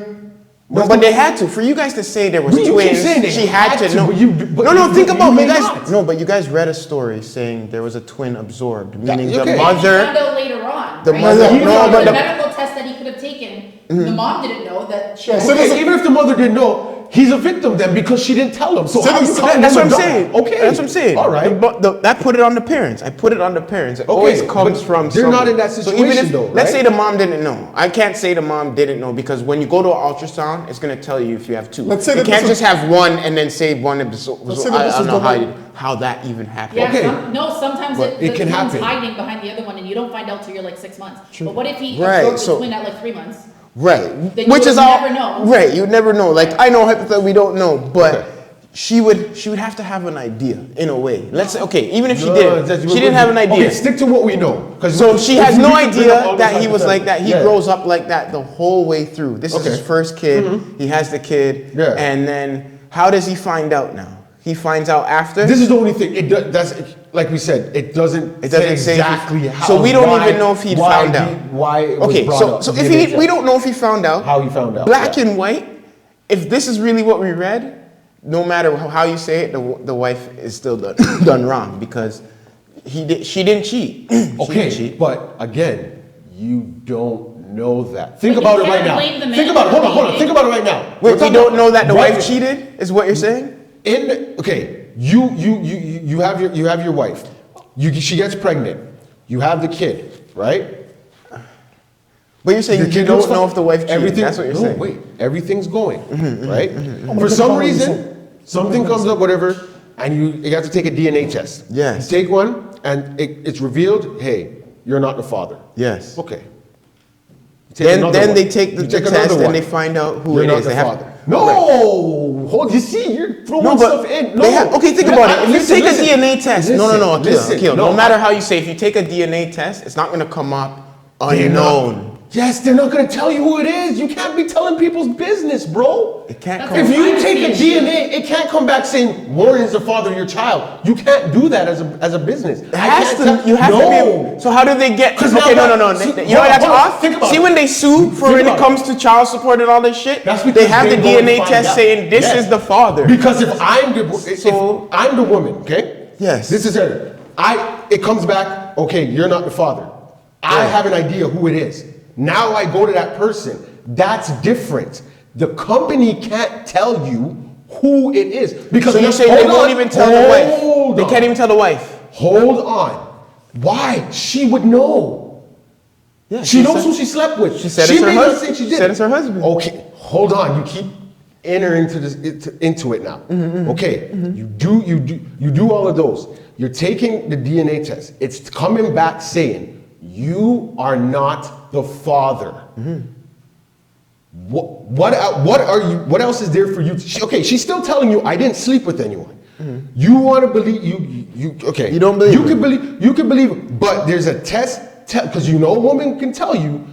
No, but they had to. For you guys to say there was You keep twins, saying they she had to know. but but No, think you about may you guys. not. No, but you guys read a story saying there was a twin absorbed, meaning the okay. He mother. found out later on. The right? mother- So no, but the the- medical test that he could have taken, the mom didn't know that she. Yeah, was so Okay, this- even if the mother didn't know, he's a victim then because she didn't tell him. So how you calling That's him what a I'm dog? saying. Okay, That's what I'm saying. All right. That put it on the parents. I put it on the parents. It always comes but from. they're not someone. in that So even situation if, though, let's right? say the mom didn't know. I can't say the mom didn't know because when you go to an ultrasound, it's going to tell you if you have two. Let's say you that can't this just have one and then say one episode. Let's say I that this don't is know the how, one- how that even happened. Yeah, Okay. sometimes But it the can one's happen. hiding behind the other one and you don't find out till you're like 6 months. But what if he Right, absorbed so- the twin at like 3 months? Right. Then you Which would is all. never know. Right. You'd never know. Like I know hypothetically we don't know, but. She would have to have an idea in a way. Let's say, okay, even if she didn't have an idea. Okay, stick to what we know. So she has no idea that he was hypotheticals. like that. He Yeah. grows up like that the whole way through. This is Okay. his first kid. He has the kid. Yeah. And then how does he find out now? He finds out after? This is the only thing. That's like we said. It doesn't It doesn't say if he- exactly how. so we don't why- even know if he'd why found out. Why it was Okay, brought so up. if we don't know if he found out. How he found out, Black yeah. and white, if this is really what we read, no matter how you say it, the wife is still done wrong because she didn't cheat. She didn't Okay, cheat. but again, you don't know that. Think But about you it right can't now. blame the man Think about it. for Hold on. cheating. Think about it right now. Wait, we don't know that the Right. wife cheated? Is what you're saying? You have your wife. She gets pregnant. You have the kid, right? But you're saying The you kid don't goes know fine. if the wife cheated. Everything. That's what you're no, saying. wait. Everything's going right. gonna For get some the reason, something comes up, whatever, and you have to take a DNA test. Yes. You take one, and it's revealed. Hey, you're not the father. Yes. Okay. You take another Then one. they take the You take test another and one. they find out who You're it not is. the They have father. No, hold. You see, you're throwing No, stuff but in. they have, okay, think about it. If Listen, you take listen. a DNA test, no, Listen, Akil, no, no matter how you say, if you take a DNA test, it's not going to come up They're not- unknown. Yes, they're not going to tell you who it is. You can't be telling people's business, bro. It can't That's come. If a you privacy take a issue. DNA, it can't come back saying Warren is the father of your child. You can't do that as a business. It has to. You have to be. Able, so how do they get? 'Cause Okay, now no. that- You know what that's hold on, off. think about See it. when they sue for Think when it about comes to child support and all this shit, That's they because have the they go and DNA find test out. saying this Yes. is the father. Because if I'm So- I'm the woman, okay? Yes. This is her. It comes back. Okay, you're not the father. I have an idea who it is. Now I go to that person. That's different. The company can't tell you who it is because So you're saying they hold won't on, even tell the wife? hold They on. can't even tell the wife. Hold on. Why? She would know. Yeah, She knows said- who she slept with. She said it's her may not husband. say she She did. said it's her husband. Okay, hold on. You keep entering into it now. Okay, you do all of those. You're taking the DNA test. It's coming back saying you are not the father. What are you? What else is there for you? Okay, she's still telling you I didn't sleep with anyone. You want to believe you? Okay, You don't believe You her. can believe. You can believe, but there's a test because a woman can tell you.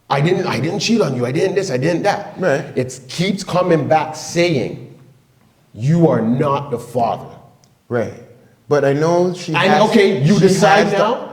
I didn't cheat on you. I didn't this. I didn't that. Right. It keeps coming back saying you are not the father. Right. But I know she. And has, okay, you she decide has the- now.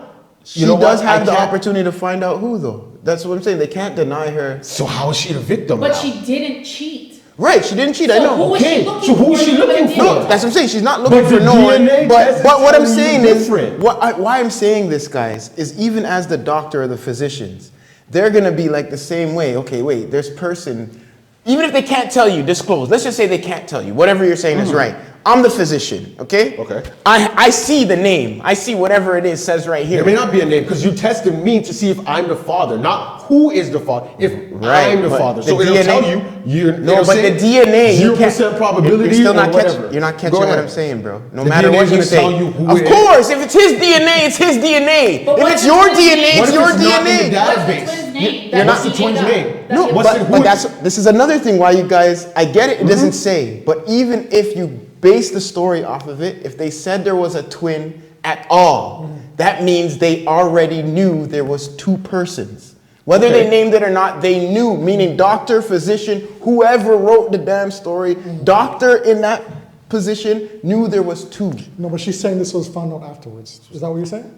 She You know does what? have I the can't- opportunity to find out who, though. That's what I'm saying. They can't deny her. So how is she the victim But now? she didn't cheat. Right, she didn't cheat. I So know. who is Okay, she looking so who is for? she You looking haven't for? done No, that's what I'm saying. She's not looking But for the no one. DNA But, test but is what I'm telling you saying is, different. why I'm saying this, guys, is even as the doctor or the physicians, they're gonna be like the same way. Okay, wait, there's person. Even if they can't tell you, disclose. Let's just say they can't tell you. Whatever you're saying is right. I'm the physician, okay? Okay. I see the name. I see whatever it is says right here. There may not be a name because you tested me to see if I'm the father, not who is the father. If Right, I'm the but father, the so it'll DNA tell you. No, but the DNA, you can't. 0% probability. You're still or not whatever. catching. You're not catching Go what ahead. I'm saying, bro. No The matter DNA what is you gonna say. tell you who Of it is. course, if it's his DNA, it's his DNA. But If what it's if your the twins' DNA, name- it's What if your it's not in the DNA. data- What's the Database. twins' name. You're That's not the DNA twins' guy. name. That's No, the- but this is another thing why you guys, I get it, it doesn't say, but even if you base the story off of it, if they said there was a twin at all, that means they already knew there was two persons. Whether they named it or not, they knew, meaning doctor, physician, whoever wrote the damn story, doctor in that position knew there was two. No, but she's saying this was found out afterwards. Is that what you're saying?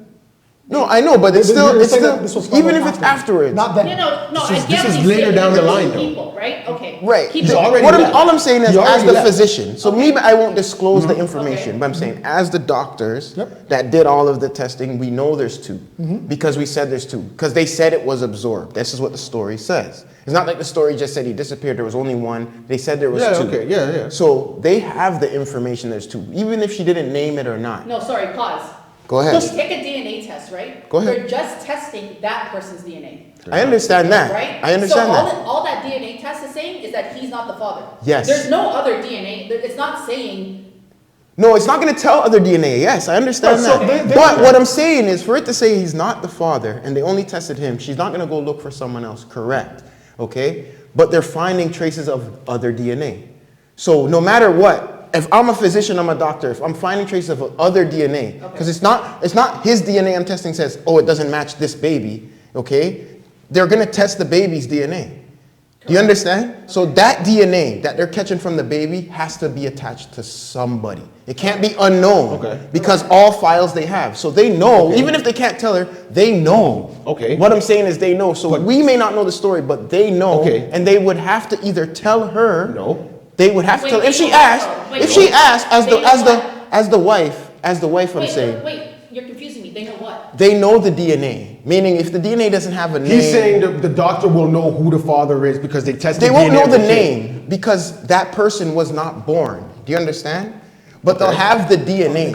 No, I know, but You're saying that this was found even out if it's afterwards. Not then. No, I This get is what he's later saying. down the There were line, two though. people, right? Okay. Right. Keep He's it- already What left. all I'm saying is, He as already the left. physician, so maybe I won't disclose the information, Okay. but I'm saying, as the doctors Yep. that did all of the testing, we know there's two because we said there's two because they said it was absorbed. This is what the story says. It's not like the story just said he disappeared. There was only one. They said there was Yeah, two. okay, yeah. So they have the information. There's two, even if she didn't name it or not. No, sorry, pause. Go ahead. Just take a DNA test, right? Go ahead. They're just testing that person's DNA. I understand that. Right? I understand so that. all that DNA test is saying is that he's not the father. Yes. There's no other DNA. It's not saying. No, it's not going to tell other DNA. Yes, I understand No, so that. they- But what I'm saying is, for it to say he's not the father and they only tested him, she's not going to go look for someone else. Correct. Okay? But they're finding traces of other DNA. So no matter what, if I'm a physician, I'm a doctor, if I'm finding traces of other DNA, because it's not his DNA I'm testing says, oh, it doesn't match this baby, okay? They're going to test the baby's DNA. Do you understand? So that DNA that they're catching from the baby has to be attached to somebody. It can't be unknown because all files they have. So they know, even if they can't tell her, they know. Okay. What I'm saying is they know. So we may not know the story, but they know. Okay. And they would have to either tell her. No. They would have to Wait, tell. If she wait, asked, wait, if she wait. asked They know as the wife, I'm Wait, saying. wait, you're confusing me. They know what? They know the DNA. Meaning if the DNA doesn't have a name. He's saying the doctor will know who the father is because they tested They won't DNA know of the kid. name because that person was not born. Do you understand? But they'll have the DNA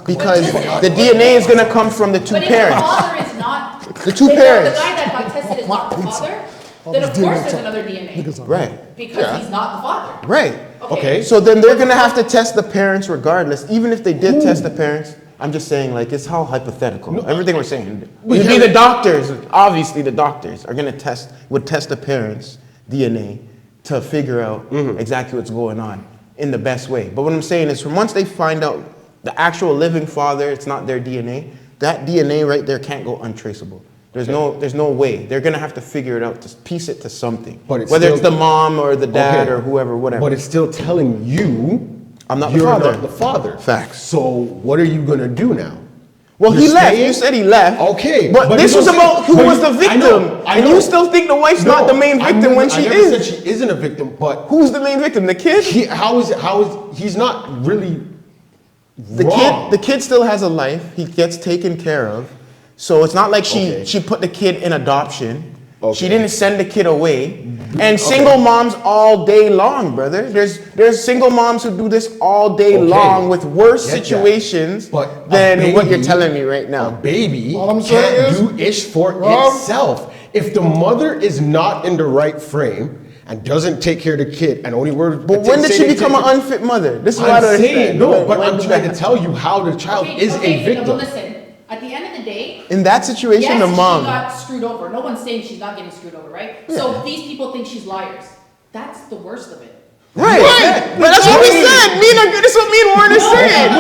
because the DNA is going to come from the two But if parents. the father is not. The two if parents. The guy that got tested is not the father, then of course there's another DNA. Right. Because he's not the father. Right. Okay. So then they're going to have to test the parents regardless. Even if they did test the parents, I'm just saying, like, it's all hypothetical. Everything we're saying. It'd be the doctors, obviously the doctors are going to would test the parents' DNA to figure out exactly what's going on in the best way. But what I'm saying is from once they find out the actual living father, it's not their DNA, that DNA right there can't go untraceable. There's no way. They're going to have to figure it out, to piece it to something. But it's whether still- it's the mom or the dad Okay. or whoever, whatever. But it's still telling you I'm not the you're father. not the father. Facts. So what are you gonna do now? Well, You're he left. staying? You said he left. Okay, But this you was don't about say- who but was you- the I victim. know, I And know. you still think the wife's not the main victim when she I never is. said she isn't a victim, but Who's the main victim? The kid? how is he's not really The wrong. kid still has a life. He gets taken care of. So it's not like she put the kid in adoption. She didn't send the kid away. And single moms all day long, brother. There's single moms who do this all day long with worse Get that. situations But than a what you're baby- telling me right now. A baby All I'm saying can't is, do ish for Rob, itself. If the mother is not in the right frame and doesn't take care of the kid, and only word. But when did she become an unfit mother? This is what I I'm don't saying understand. no, but When I'm did trying that to tell you how the child is a But victim. listen, at the end of the day, In that situation, yes, the mom. she got screwed over. No one's saying she's not getting screwed over, right? So these people think she's liars. That's the worst of it. Right. But that's what we said. This is what me and Warren is saying.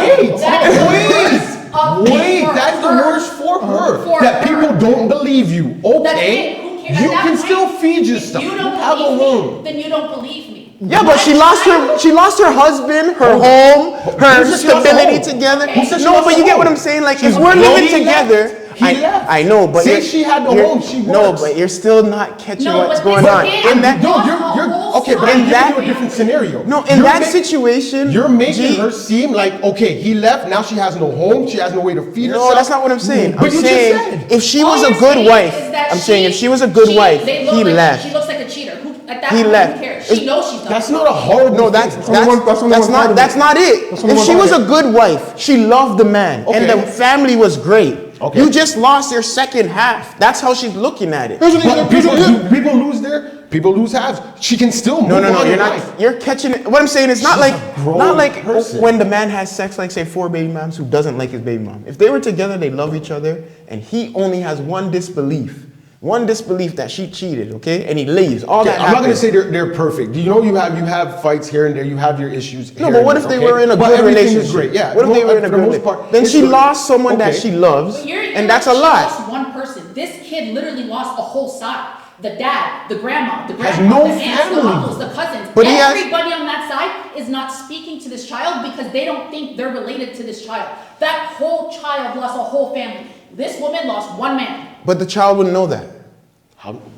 Wait, that's the worst for her. For that her. people don't believe you. That's Okay, it. Who cares? you At that can point, still feed if yourself. you don't have a believe home. me, then you don't believe me. Yeah, but she lost her husband, her home, her Who said she lost her stability home? together. Who said she No, lost but her you get home? what I'm saying? Like, She's if we're living he together, left. He left. I know, but Say you're- she had the you're- home, she No, works. but you're still not catching No, what's but going this on. kid- In that, No, Lost you're the whole okay, but side. I'm In giving that- you a different scenario. no, in You're that ma- situation, You're making G- her seem like, okay, he left, now she has no home, she has no way to feed herself. No, that's not what I'm saying. But I'm you saying just said. if she All was a you're good saying wife, is that I'm saying if she was a good wife, they look he like, left. She looks like a cheater. At that He point, left. who cares? She knows she's not. That's not a horrible No, that's thing. not it. That's only If one she part was of a good wife, she loved the man, and Okay. the family was great. Okay. You just lost your second half. That's how she's looking at it. Here's the thing, But here's the thing. people lose halves. She can still move No, on you're in not. life. You're catching it. What I'm saying is not She's like a grown not like person. when the man has sex, like say 4 baby moms who doesn't like his baby mom. If they were together, they love each other, and he only has one disbelief one disbelief that she cheated, okay, and he leaves. All Okay, that I'm not going to happened. say they're perfect. You know, you have fights here and there. You have your issues. No, here but and what there, if they okay? were in a But good everything is relationship? great. Yeah. What if they were in a for the good most relationship? part, Then it's she good. lost someone that Okay. she loves, But you're and that's a she lot. lost one person. This kid literally lost a whole side. The dad, the grandma, the Has grandpa, no the aunts, the family. uncles, the cousins. But he has- Everybody on that side is not speaking to this child because they don't think they're related to this child. That whole child lost a whole family. This woman lost one man. But the child wouldn't know that.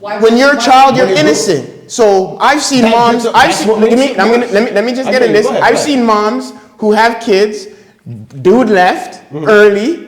Why When would- you're a why child, would- you're When it grows- innocent. So I've seen That moms. gives- I've that's seen. what Let me. makes it I'm gonna. worse. Let me just I get get in it. this. Go ahead, I've go ahead. seen moms who have kids. Dude left early,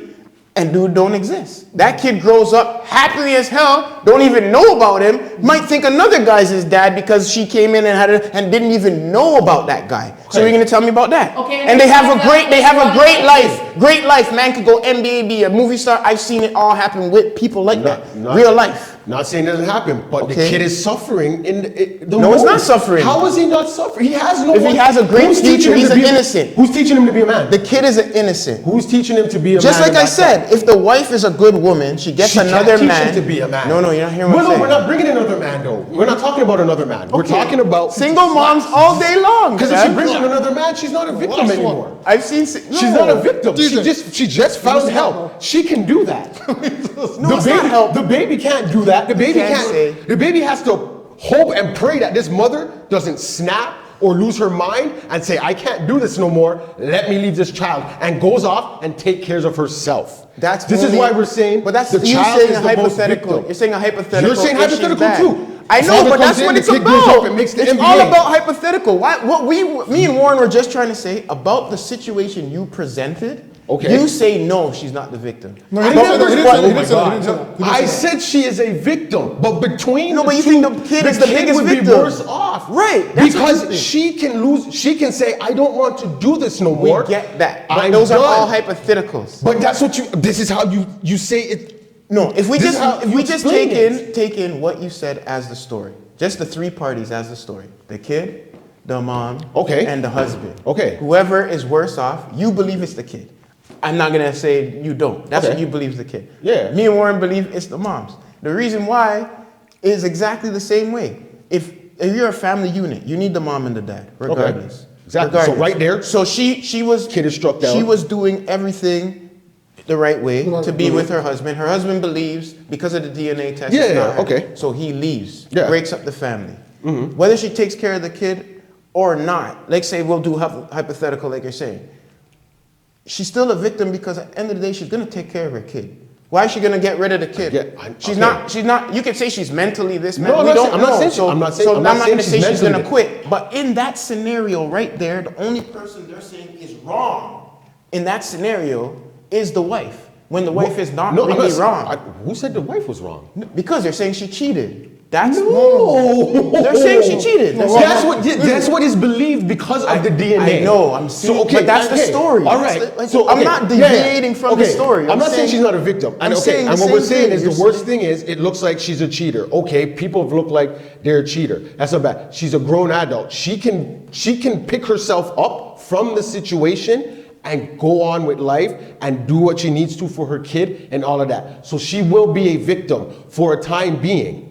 and dude don't exist. That kid grows up happily as hell. Don't even know about him. Might think another guy's his dad because she came in and and didn't even know about that guy. So you're gonna tell me about that? Okay, And they have a that's- great. They have a that's great what life. Great life. Man could go NBA, be a movie star. I've seen it all happen with people like that. Real life. Not saying it doesn't happen, but the Okay. kid is suffering in the No, it's not most. suffering. How is he not suffering? He has no If he one- has a great Who's teaching future, him he's to an be a- innocent. Who's teaching him to be a man? The kid is an innocent. Who's teaching him to be a Just man? like I said, if the wife is a good woman, she gets She can't another teach man. him to be a man. No, you're not hearing what I'm No, saying. we're not bringing another man though. We're not talking about another man. We're talking about Single moms all day long. Because if she man. brings in another man, she's not a victim last anymore. one. I've seen. She's not a victim. DJ. She just found Listen, help. bro. She can do that. No, it's not help. The baby can't do that. The baby can't can't. say. The baby has to hope and pray that this mother doesn't snap or lose her mind and say, "I can't do this no more. Let me leave this child," and goes off and take care of herself. This is only- why we're saying. But that's the you child saying is a the most hypothetical. victim. You're saying a hypothetical. You're saying if she's hypothetical bad. too. I know, Father but comes that's in, what the it's kid grows about. up and makes the It's NBA. all about hypothetical. Me and Warren were just trying to say about the situation you presented. Okay. You say no, she's not the victim. No, he I didn't say never that. He said- didn't say oh that. my He didn't say that. He didn't say that. I said she is a victim, but between No, but you two, think the kid is the biggest would victim. be worse off, Right, that's what you Because think. she can lose. She can say, "I don't want to do this no We more." get that. But I'm those are done. all hypotheticals. But that's what you. This is how you say it. No, if we This just is how if you we just explain take in what you said as the story, just the three parties as the story: the kid, the mom, Okay. and the husband. Okay. Whoever is worse off, you believe it's the kid. I'm not gonna say you don't. That's what Okay. you believe is the kid. Yeah. Me and Warren believe it's the moms. The reason why is exactly the same way. If you're a family unit, you need the mom and the dad, regardless. Exactly. So right there, So she was kid is struck down. She was doing everything the right way Right, to be right. with her husband. Her husband believes because of the DNA test. Yeah, it's not yeah, her. okay. So he leaves, Yeah. breaks up the family. Whether she takes care of the kid or not, like say we'll do hypothetical, like you're saying. She's still a victim because at the end of the day, she's gonna take care of her kid. Why is she gonna get rid of the kid? She's not. She's not. You can say she's mentally this. No, we don't I'm not know. saying. So, I'm not saying. so I'm I'm not not gonna saying say she's gonna mentally. quit. But in that scenario right there, the only person they're saying is wrong in that scenario is the wife. When the wife is not No, I'm really not- wrong. Who said the wife was wrong? Because they're saying she cheated. That's No. They're saying she cheated. They're saying- That's what is believed because of the DNA. I know. I'm saying, but that's the story. All That's right. the- I'm not deviating from the story. I'm not saying she's not a victim. I'm And saying and the what we're same saying thing. is the worst thing is it looks like she's a cheater. Okay, people look like they're a cheater. That's not bad. She's a grown adult. She can pick herself up from the situation and go on with life and do what she needs to for her kid and all of that. So she will be a victim for a time being.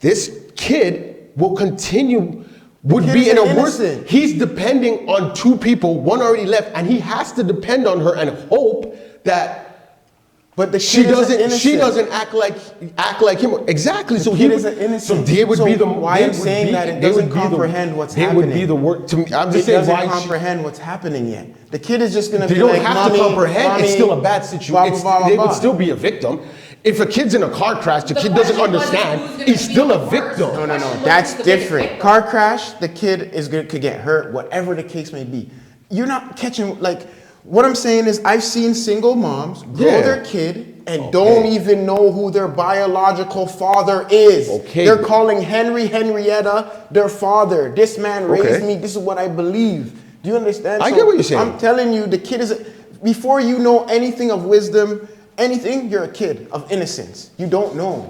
This kid will continue, would kid be is in a innocent. worse. He's depending on two people, one already left, and he has to depend on her and hope that But the she kid isn't doesn't. She innocent. doesn't act like him. Exactly. So kid he would, isn't innocent. So they would So be the. why they I'm would saying be- that it they would doesn't be the- comprehend what's They would be happening. the work. To me, I'm It just saying doesn't why. comprehend what's happening yet. The kid is just gonna They be don't like, have mommy, to comprehend. mommy, It's still a bad situation. They would still be a victim. If a kid's in a car crash, the kid doesn't question wasn't understand. who's gonna He's be still the a worst. victim. No, Question was that's who's the biggest different. victim. Car crash, the kid could get hurt, whatever the case may be. You're not catching, like, what I'm saying is I've seen single moms grow Yeah. their kid and don't even know who their biological father is. Okay. They're calling Henrietta their father. This man raised Okay. me. This is what I believe. Do you understand? I get what you're saying. I'm telling you, the kid is, before you know anything of wisdom, anything, you're a kid of innocence. You don't know.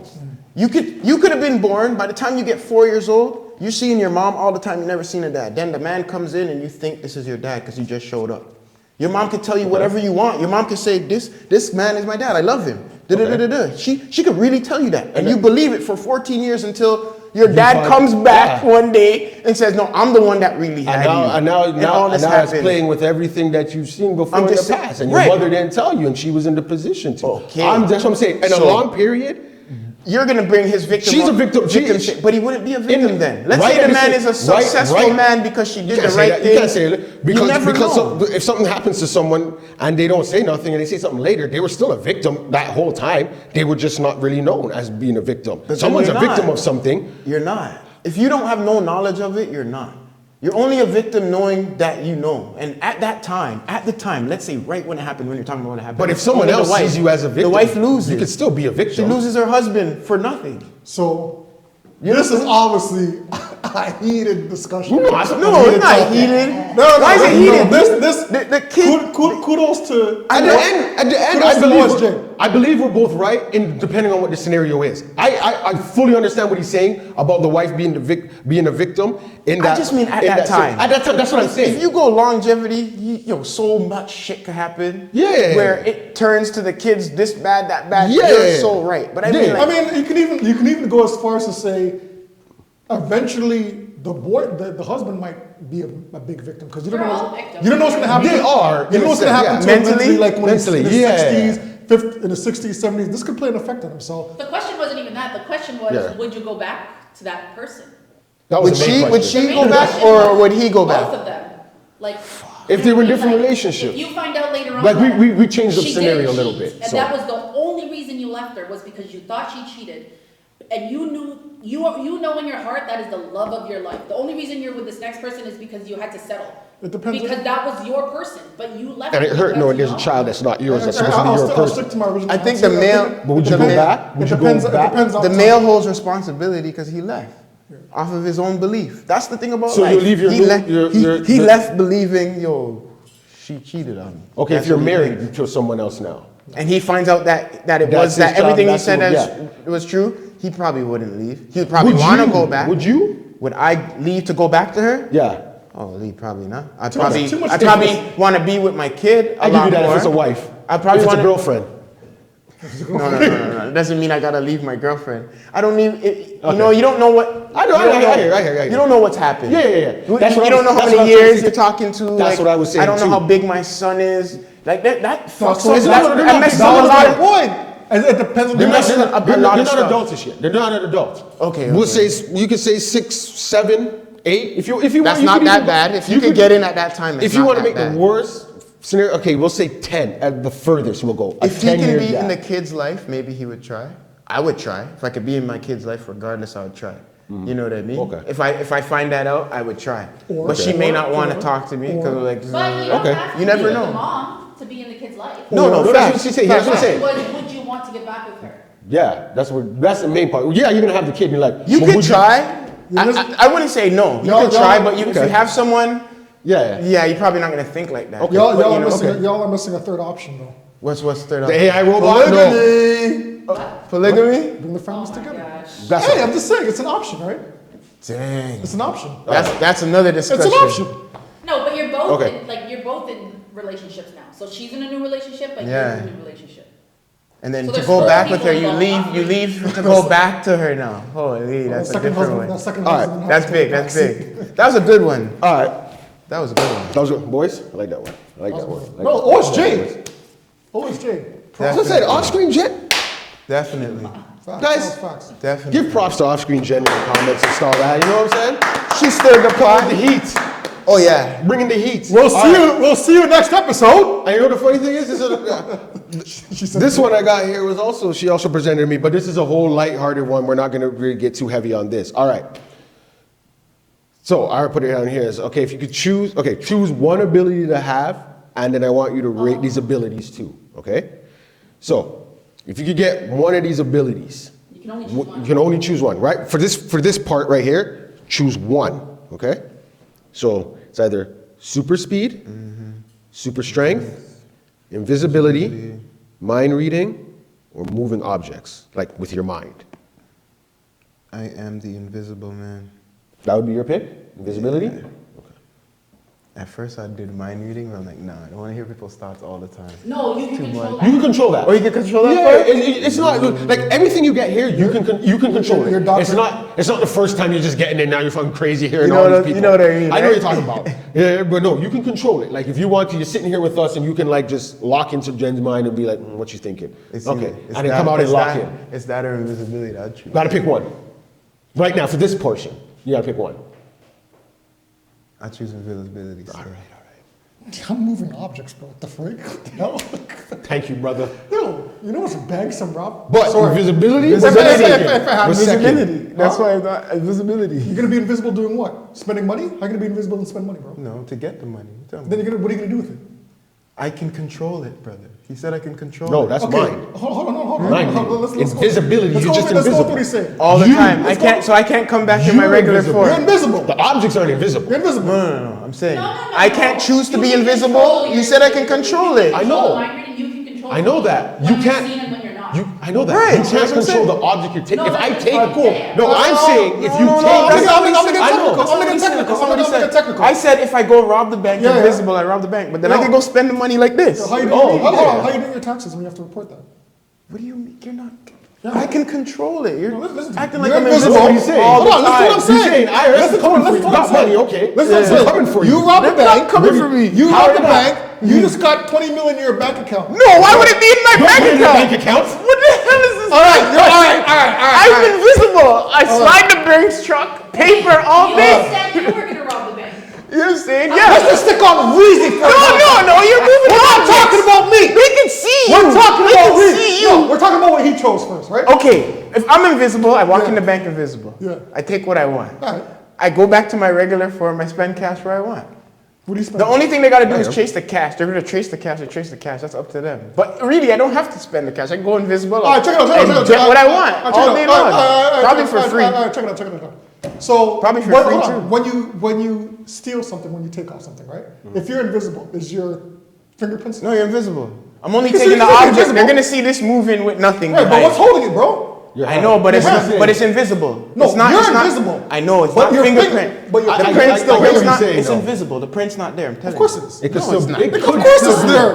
You could have been born, by the time you get 4 years old, you're seeing your mom all the time, you never seen a dad. Then the man comes in and you think this is your dad because he just showed up. Your mom could tell you whatever you want. Your mom could say, this man is my dad, I love him. Da-da-da-da-da. She could really tell you that. And you believe it for 14 years until your dad find- comes back yeah. one day and says, no, I'm the one that really had you. And all this now it's happened. playing with everything that you've seen before I'm in the just saying- past. And your right. mother didn't tell you, and she was in the position to. Okay. That's what I'm saying. In a So- long period, You're going to bring his victim She's a up- victim. shit, but he wouldn't be a victim in- then. Let's right say at the the man same- is a successful right. man because she did you the can't say right that. thing. You can't say it You never know. if something happens to someone and they don't say nothing and they say something later, they were still a victim that whole time. They were just not really known as being a victim. But Someone's a you're victim not. of something. You're not. If you don't have no knowledge of it, you're not. You're only a victim knowing that you know. And at the time, let's say right when it happened, when you're talking about what happened. But if someone only the else sees you as a victim, the wife loses. you could still be a She victim. loses her husband for nothing. So this is obviously a heated discussion. No, it's not heated. No, Why is it heated? This The kid. kudos to At the end, kudos to OSJ. I believe we're both right, in depending on what the scenario is. I fully understand what he's saying about the wife being a victim. In that, I just mean at in that time. At that time, that's what I'm saying. If you go longevity, so much shit could happen. Yeah. Where it turns to the kids this bad, that bad. Yeah. You're so right. But I mean, Yeah. like, I mean, you can even go as far as to say, eventually the husband might be a big victim because you don't They're know all what's, victims. you don't know what's gonna happen. They are, You know what's gonna happen yeah. to him mentally, like when Mentally, he's in yeah. his 60s, in the 60s, 70s. This could play an effect on him. So The question wasn't even that. The question was, Yeah. would you go back to that person? That was would the main she question. go The back question or was would he go both back? of them. Like, If they were in like, different relationships. If you find out later on, Like, that we changed the she scenario didn't a little cheat, bit, and so. that was the only reason you left her was because you thought she cheated, and you know in your heart that is the love of your life. The only reason you're with this next person is because you had to settle. It depends. Because that was your person, but you left. And it her hurt knowing because there's a you child know. that's not yours, that's supposed to be I'll your stick person. to my original I think answer. the male. But would you go back? Would you go It back? depends on The time. male holds responsibility because he left off of his own belief. That's the thing about So life. you leave your he new- left, your- he, your- he the- left believing, she cheated on me. Okay, That's if you're what he married, thinks. you kill someone else now. And he finds out that it That's was his that child, everything he that's said what- as yeah. was true, he probably wouldn't leave. He'd probably Would want to you? go back. Would you? Would I leave to go back to her? Yeah. Oh, leave probably not. I'd Too much- probably, too much I'd probably difference. want to be with my kid a I give lot you that more. if it's a wife. I'd probably if it's a wanna- girlfriend. No. It doesn't mean I gotta leave my girlfriend. I don't need. You Okay. know, you don't know what. I know, you don't I hear. You don't know what's happened. Yeah. You, That's what you I don't know was- how that's what I many was trying to years say. you're talking to. That's what I was saying I don't know too. how big my son is. Like that fucks So up. it's That not- messes that up a was lot my of. point. It depends on the They're not, messing person. up they're a not, lot they're of not stuff. adults yet. They're not an adult. Okay. We'll okay. say you could say 6, 7, 8. If you That's want, you not could that even- bad. If you could get in at that time, it's If you not want to that make bad. the worst scenario, okay, we'll say 10 at the furthest. We'll go. If he can 10-year be in gap. the kid's life, maybe he would try. I would try. If I could be in my kid's life, regardless, I would try. You know what I mean? Okay. If I find that out, I would try. Or- But she may or- not want to or- talk to me because or- like. But you don't Okay. have to You be never with know. the mom to be in the kid's life. No, that's facts. what she said. Here's The what I'm question saying. was, would you want to get back with her? Yeah, that's the main part. Yeah, you're gonna have the kid. And you're like, You but could would try. Yeah, I wouldn't say no. You Y'all- could try, y'all- but if okay. you have someone, Yeah. yeah, you're probably not gonna think like that. Y'all But, are you know, missing. okay. Y'all are missing a third option though. What's third The option? AI robot. No. Polygamy. Polygamy? Bring the families Oh my together. gosh. That's Hey, I'm just saying, it's an option, right? Dang. It's an option. That's another discussion. It's an option. No, but you're both Okay. you're both in relationships now. So she's in a new relationship, but Yeah. you're in a new relationship. And then So to there's go supposed back to be with her, you one leave going to go back to her now. Holy, That that's a second different husband. way. That second All right. husband. That's has to big. go That's back. big. That was a good one. All right. That was a good one. That was good. Boys, I like that one. I like that one. I like No, that one. OSJ. OSJ. That's what I said. Off-screen Jen. Definitely. Facts, Guys, facts. Definitely. Give props to off-screen Jen in the comments and stuff. That you know what I'm saying? She stirred the pot. The heat. Oh yeah. Bringing the heat. We'll All see right. you. We'll see you next episode. And you know the funny thing is, this one I got here she also presented to me, but this is a whole lighthearted one. We're not going to really get too heavy on this. All right. So I put it down here is, okay, if you could choose one ability to have, and then I want you to rate these abilities too, okay? So if you could get one of these abilities, You can only choose one. you can only choose one, right? For this part right here, choose one, okay? So it's either super speed, super strength, invisibility, mind reading, or moving objects, like with your mind. I am the invisible man. That would be your pick? Invisibility? Yeah. At first I did mind reading, but I'm like, nah, I don't want to hear people's thoughts all the time. No, you can control that. You can control that. Oh, you can control that Yeah, part? it's not like everything you get here. You can control Your it. doctor- It's not the first time you're just getting in. Now you're fucking crazy hearing You know all what these I- you people. know what I mean, I know right? what you're talking about. Yeah, but no, you can control it. Like if you want to, you're sitting here with us, and you can like just lock into Jen's mind and be like, what you thinking? Okay, and then come out and lock in. It's that or invisibility. I'll choose. Gotta pick one. Right now for this portion, you gotta pick one. I choose invisibility. So. All right. I'm moving objects, bro. What the frick? What the hell? Thank you, brother. No, you know what's a bag, some rob? But Sorry. invisibility. If I had was second. Invisibility. That's Huh? why I thought invisibility. You're gonna be invisible doing what? Spending money? How you gonna be invisible and spend money, bro? No, to get the money. Tell me. Then what are you gonna do with it? I can control it, brother. He said I can control No, it. that's Okay, mine. hold on. Mine. Let's go. Invisibility, Let's you're go just with- Let's go with invisible. what he's saying. all the You- time. let's I can't come back in my You're regular invisible. You're form. invisible. The objects aren't invisible. You're invisible. No. I'm saying No, I can't choose to You be can invisible. control You your- said I can control it. I know. Mind reading, you can control I know that. when You you're can't- seen and when you're not. I know that. Right, You that's can't what I'm control saying. the object you take. No, If I that's take, just cool. no, I'm saying if you no, take, that's I'm gonna get I know. technical. I'm gonna get technical. That's I'm what he gonna get said. technical. I said if I go rob the bank Yeah, yeah. invisible, I rob the bank. But then I No. can go spend the money like this. How you doing? Oh, Hold yeah. on. How you doing your taxes when you have to report that? What do you mean? You're not. I can control it. You're No, listen, acting you're like I'm invisible. invisible. What are you saying? all Hold the on, listen to what I'm time. saying. You're saying IRS is coming for you. You Listen got to what I'm money, saying. okay? Listen to what I'm They're saying. coming for You you. robbed the They're not bank. coming for me. You How robbed the did I? bank. You just got 20 million in your bank account. No, why would it be in my bank Put it in your account? bank accounts. What the hell is this? All right, all I'm invisible. I slide the Brinks truck, paper all You day. said you were gonna rob the bank. You understand? Let's Yeah. just stick on Weezy for No, you're moving We're not objects. talking about me. They can see you. We're talking They about can Weezy. see you. No, we're talking about what he chose first, right? Okay, if I'm invisible, I walk Yeah. in the bank invisible. Yeah. I take what I want. Alright. I go back to my regular form. I spend cash where I want. What do you spend? The only thing they gotta do is chase the cash. They're gonna trace the cash. They trace the cash. That's up to them. But really, I don't have to spend the cash. I can go invisible All right, check it out. and get what I want all day long. Probably for free. Check it out. So Probably for but free hold on. too. When you steal something, when you take off something, right? If you're invisible, is your fingerprints? No, you're invisible. I'm only Because taking the you're object. invisible. They're gonna see this moving with nothing Right, but behind. what's holding it, bro? I know, but it's Your hand. but it's invisible. No, it's not, you're it's not- invisible. I know it's But not your fingerprint. finger- but your- the I- print I- still. I get what It's you're not. saying, It's though. invisible. The print's not there. I'm telling Of course you. it is. It could No, still it's not. it Of could course still it's be. there.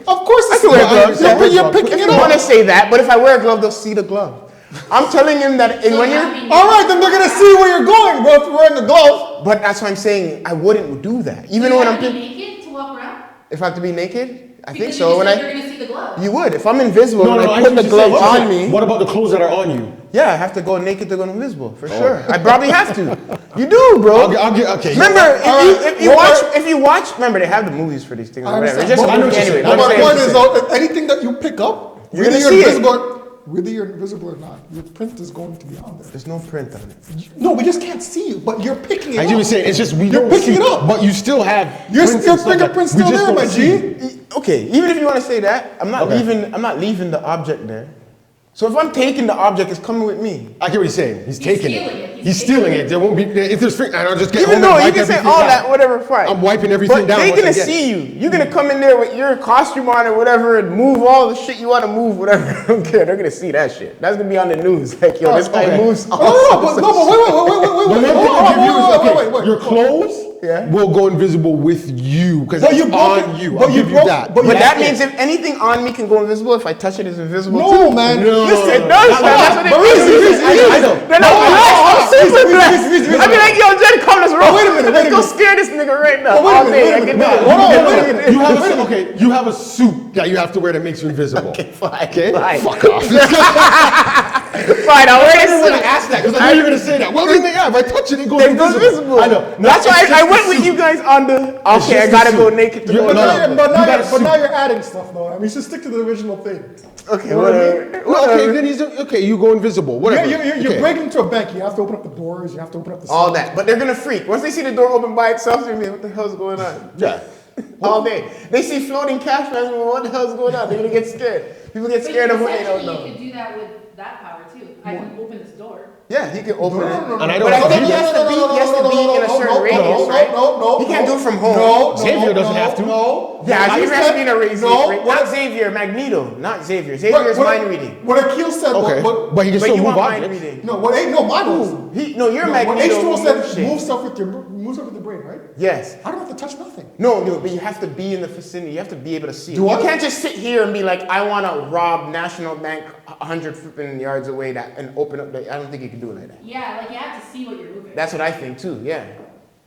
Of course I it's can wear there. gloves. You're picking it You want to up. say that, but if I wear a glove, they'll see the glove. I'm telling him that So when you're. having- All right, then they're gonna see where you're going, bro. If you're wearing a glove. But that's what I'm saying. I wouldn't do that. Even you when have I'm. to be naked to walk around? If I have to be naked, I think Because so. you When said I. you're gonna see the glove. You would. If I'm invisible, No, when no, I I put see the what you're glove saying. on me. What about the clothes that are on you? Yeah, I have to go naked to go invisible for sure. I probably have to. You do, bro. I'll get okay. Remember, if you Well, watch, remember they have the movies for these things. Or I whatever. It's understand. just a I know movie what you're anyway. saying. But My I'm point saying- is, though, anything that you pick up, You're whether gonna you're see it. invisible or not, your print is going to be on there. There's no print on it. No, we just can't see you, but you're picking it I up. see what you're saying. It's just we You're don't picking see, it up. but you still have Your prints and stuff that fingerprint's we still just there, don't my see. G. Okay, even if you want to say that, I'm not Okay. leaving. I'm not leaving the object there. So if I'm taking the object, it's coming with me. I get what he's saying. He's taking stealing it. it. He's stealing it. There won't be if there's and I'll just get Even home though and you wipe can say everything all down. that, whatever, fine. I'm wiping everything but down they're once gonna I get see you. You're gonna come in there with your costume on or whatever and move all the shit you want to move, whatever. I don't care. They're gonna see that shit. That's gonna be on the news. Like, yo, this guy okay. moves. No, but wait. The one thing I'll give you is okay. Your clothes Yeah. will go invisible with you because But it's you broke on it. you. But I'll you give you broke- that. but But Yeah. that means if anything on me can go invisible, if I touch it, it's invisible No, too. man. No, Yes, it does. no, That's what but it means. I know. Then I'm super blessed. Reese. I'd be like, yo, Jen, come, let's roll. wait a minute, Let's wait a go minute. scare this nigga right now. But wait a All minute, day. wait a I get minute, that. hold on, wait a minute. You have a okay. You have a suit that you have to wear that makes you invisible. Okay, fine. Okay. Fine. Fuck off. Fine, I'll wear I this didn't want suit. to ask that because I knew you were gonna say that. Well, then, yeah, if I touch it, it goes It goes invisible. invisible. I know. That's No, why it's I just went the with suit. you guys on the. Okay, I just gotta the go suit. naked to You- go. no, no. But You gotta now suit. you're adding stuff, though. I mean, you should stick to the original thing. Okay, You know what I whatever. mean? Well, okay, then he's okay. You go invisible. Whatever. You're Okay. breaking into a bank. You have to open up the doors. You have to open up the All cells. that, but they're gonna freak once they see the door open by itself. They're gonna be, what the hell's going on? Yeah. All day. They see floating cash bags. What the hell's going on? They're gonna get scared. People get But scared of what they don't essentially, know. you could do that with that power too. I can open this door. Yeah, he can open it. And I But I don't think he know. has to be in a certain radius, right? He can't do it from home. No, Xavier doesn't have to. No. Yeah, I Xavier has to be in a said- radius. No. Not Xavier, Magneto. Not Xavier. Xavier is mind reading. What Akil said, Okay. But he can But still you move want mind objects. reading. no, what ain't no mine was. No, you're No, what Magneto. H2O move said, shit. move stuff with your moves over the brain, right? Yes. I don't have to touch nothing. No, but you have to be in the vicinity. You have to be able to see. Do You I? can't just sit here and be like, I want to rob National Bank 100 flipping yards away and open up the. I don't think you can do it like that. Yeah, like you have to see what you're moving. That's what I think too. Yeah.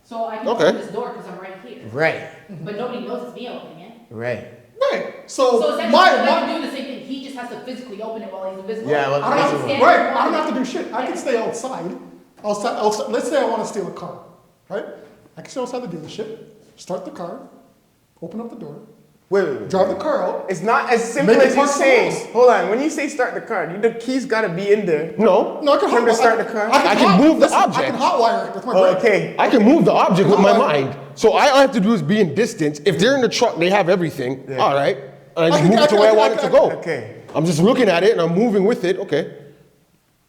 So I can Okay. open this door because I'm right here. Right. But nobody knows it's me opening it. Right. Right. So, So essentially, my, I'm doing the same thing. He just has to physically open it while he's invisible. Yeah, well, I don't have to, Invisible. right. I don't have to do shit. I can stay outside. Let's say I want to steal a car, right? I can stay outside the dealership, start the car, open up the door, Wait. drive the car out. It's not as simple Maybe as you park say. somewhere else. Hold on. When you say start the car, the key's got to be in there. No, No, I can Remember to hot- start the car? I can move the listen, I object. can hotwire it with my Oh, brain. okay. I can move the object with my Oh, mind. So all I have to do is be in distance. If they're in the truck, they have everything. Yeah. All right. And I I just can- move I it to can- where I I want can- it to go. Okay. I'm just looking at it and I'm moving with it. Okay.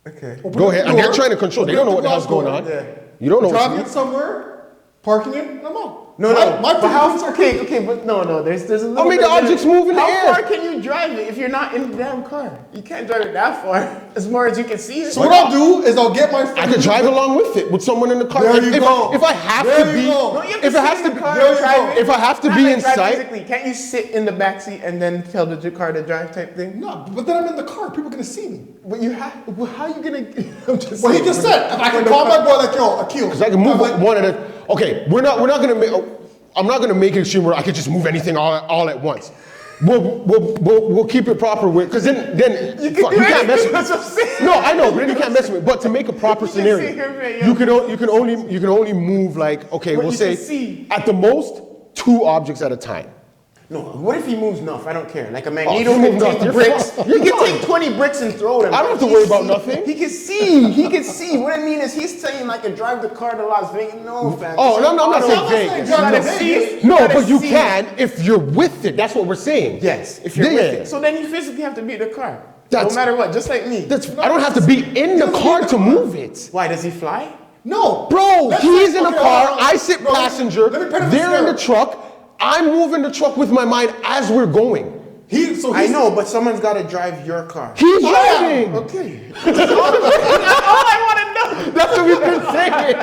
Okay. Open Go up ahead. the And they're door, trying to control. They open don't know up what the hell's garage going door, on. Yeah. You don't know Driving what's it somewhere, parking it, and I'm out. No. My But how? fingerprints are Okay. quick. Okay. But no. There's a little. I mean, bit the objects move in the air. How far can you drive it if you're not in the damn car? You can't drive it that far. As far as you can see it. So what I'll do is I'll get my. I could drive along with it with someone in the car. There if, you if, go. if I have There to you be, go. No, you have if to it has sit to in be, the car there and you drive go. it. if I have to Not be like in drive sight, physically. Can't you sit in the backseat and then tell the car to drive type thing? No, but then I'm in the car. People are gonna see me. But you have. Well, how are you gonna? I'm just Well, he saying. just said if I can call my boy like yo, Akil. because I can move I'm like, one at a. Okay, we're not gonna make. I'm not gonna make it extreme where I could just move anything all at once. We'll keep it proper with because then fuck, you can't mess with That's what I'm saying. it. No, I know, but then you can't mess with it. But to make a proper You can sit here, scenario, man, yo. you can only move like okay, What we'll you say can see. at the most 2 objects at a time. No, what if he moves enough? I don't care. Like a Oh, magneto if he can moves take enough, you're bricks. fine. He You're can fine. take 20 bricks and throw them. I don't have to He worry about see- nothing. He can see. He can see. What I mean is he's saying like I drive the car to Las Vegas. No, fam. Oh, no, I'm not saying not Vegas. saying You gotta Vegas. see it. No, gotta but you see it. can if you're with it. That's what we're saying. Yes, if you're Yeah. with it. So then you physically have to be in the car. That's- no matter what, just like me. I don't have to be in the car to move it. Why does he fly? no, Bro, Let's he's say- in a okay, car, hold on. I sit No, passenger, let me paint a they're in the scenario. truck, I'm moving the truck with my mind as we're going. I know, but someone's got to drive your car. He's driving. Okay. All I want to know. That's what we've been saying.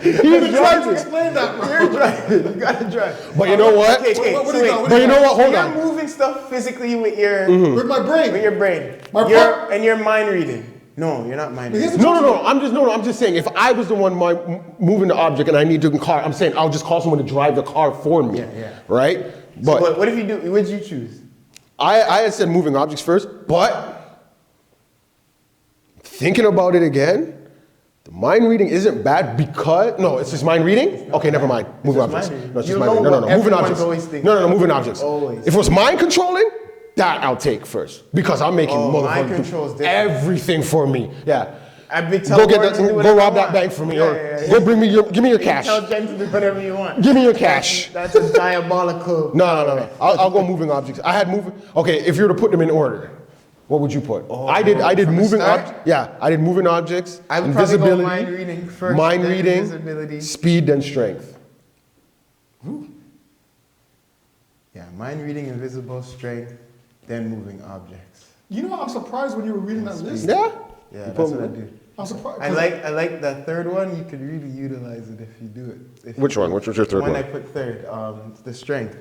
He's Try to driving. explain that, bro. You're driving. You got to drive. But you know what? Okay, What so do you got? wait. What But you know what? Hold You're on. moving stuff physically with your With my brain. with your brain. My You're- part- and you're mind reading. No, you're not mind Here's reading. the No. I'm just saying. If I was the one moving the object and I need to car, I'm saying I'll just call someone to drive the car for me. Yeah. Right? So But what if you do? What did you choose? I had said moving objects first, but thinking about it again, the mind reading isn't bad because it's just mind reading. Okay, never mind. Moving just objects. mind reading. No, it's You just mind know reading. No, what moving everyone's objects. always thinking. No, moving objects. Always. If it was mind controlling, that I'll take first because I'm making Oh, mind motherfucking control is different. everything for me. Yeah. I've been Go telling get Warren that. to do Go whatever rob I that want. bank for me, Yeah, or yeah, yeah. go bring me give me your You cash. tell Jen to do whatever you want. Give me your cash. That's a diabolical. No. I'll go moving objects. I had moving. Okay, if you were to put them in order, what would you put? I did from the moving start? objects. Yeah, I did moving objects. I would probably go invisibility, mind reading first, mind then reading, invisibility. speed, then strength. Yeah, mind reading, invisible, strength, then moving objects. You know what? I'm surprised when you were reading that list. Yeah. Yeah, You that's put what I me- do. I'm surprised. I like that third one. You could really utilize it if you do it. If Which you- one? Which was your third one? one? I put third. The strength.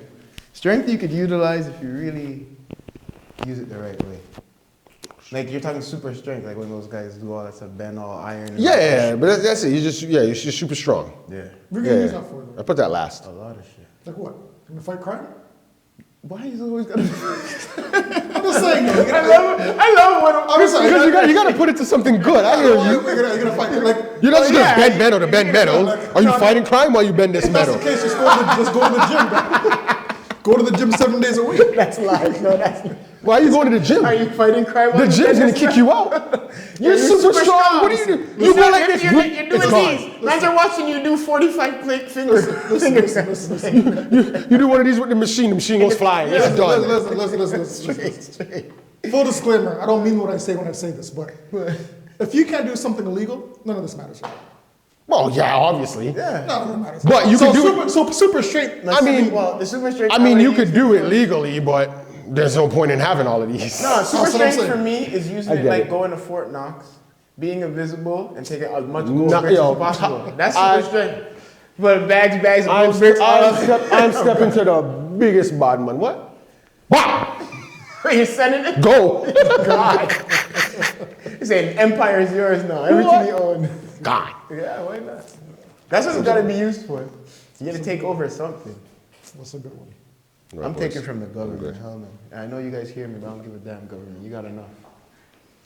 Strength you could utilize if you really use it the right way. Like you're talking super strength, like when those guys do all that stuff, bend all iron. and all that Yeah, shit. but that's it. You're just super strong. Yeah. We're gonna use Yeah. that for I put that last. A lot of shit. like what? Gonna fight crime? Why is it always gonna? I'm just saying. You're gonna, I love when I'm just saying. Because you gotta put it to something good. I hear you. You're gonna fight like. You're not just yeah, gonna bend metal to bend metal. Are you fighting crime while you bend this If that's metal? the case, just go to the gym, bro. Go to the gym 7 days a week. That's lies. No, that's. Why are you going to the gym? Are you fighting crime? The gym's gonna kick you out. You're super strong. What do you do? You go like this. You're It's doing gone. these. Mans are watching you do 45 fingers. You do one of these with the machine goes flying. It's done. Listen. Full disclaimer, I don't mean what I say when I say this, but if you can't do something illegal, none of this matters. Well, yeah, obviously. None of it matters. But you so can do it. super straight. I mean, well, the super strength. I mean, you already could do it legally, but there's no point in having all of these. No, super That's what I'm strength saying. for me is using I it get like it. going to Fort Knox, being invisible, and taking as much No, gold bricks yo, as possible. That's I- super strength. But bags of I'm, old bricks. I'm stepping to the biggest bad man. What? Wow! Are you sending it? Go! God. He's saying empire is yours now. Everything What? you own. God. Yeah, why not? That's what it's got to be used for. You got to take over something. What's a good one? I'm taking from the government. Hell no. And I know you guys hear me, but I don't give a damn government. You got enough.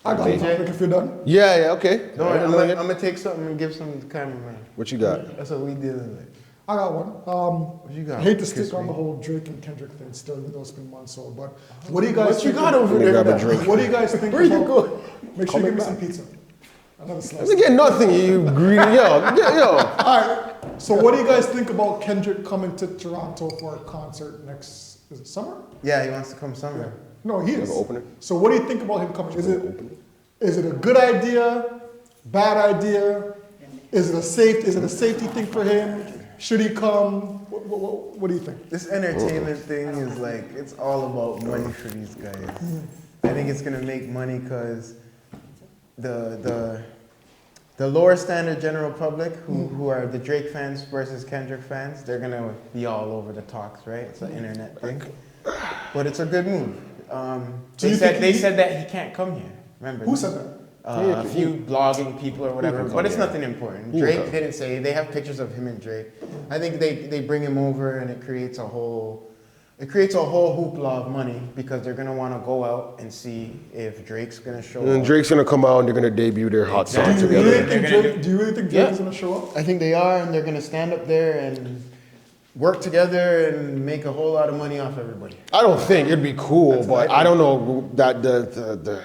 I got a topic if you're done. Yeah, okay. No, I'm gonna take something and give something to the cameraman. What you got? That's what we dealing with. I got one. What you got? I hate to Kiss stick on me. the whole Drake and Kendrick thing still, even though it's been months old, but what do you guys What you think got of- over Let me there? grab a drink. What do you guys think Where you about- going? Make sure you give me some pizza. Another slice. Let me get nothing, you greedy. Yo. All right. So what do you guys think about Kendrick coming to Toronto for a concert next, is it summer? Yeah, he wants to come somewhere. No, he is. Have an opener? So what do you think about him coming? Is it a good idea? Bad idea? Is it a safety thing for him? Should he come? What do you think? This entertainment thing is like, it's all about money for these guys. I think it's gonna make money because the lower standard general public, who are the Drake fans versus Kendrick fans, they're gonna be all over the talks, right? It's an internet thing. But it's a good move. So you They think said that he can't come here. Remember? Who said that? A few blogging people or whatever, can come but it's here. nothing important. He can Drake come. didn't say. They have pictures of him and Drake. I think they bring him over and it creates a whole hoopla of money because they're gonna want to go out and see if Drake's gonna show And then up. Drake's gonna come out and they're gonna debut their hot song Exactly. Do you together. really think Drake Yeah. is gonna show up? I think they are, and they're gonna stand up there and work together and make a whole lot of money off everybody. I don't think it'd be cool, That's but what I I don't know that the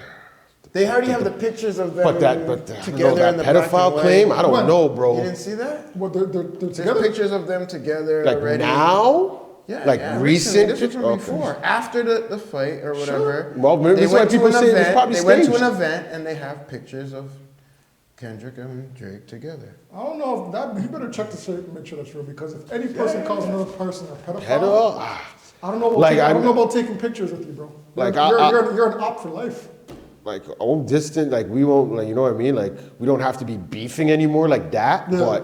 They already have the pictures of them but that together that in the black and pedophile white. claim. I don't When? know, You bro. didn't see that? Well, they're There's together. pictures of them together Like already. now, Yeah, like yeah, recent. This was from Okay. before, after the fight or whatever. Well, maybe They that's why went to people an say it's event- probably They went to staged. an event and they have pictures of Kendrick and Drake together. I don't know if that. You better check to make sure that's real because if any person calls another person a pedophile, Pedo? Ah, I don't know. About Like, I don't I'm- know about taking pictures with you, bro. Like, you're an op for life. like old distant, like we won't, like you know what I mean. Like we don't have to be beefing anymore like that. Yeah. But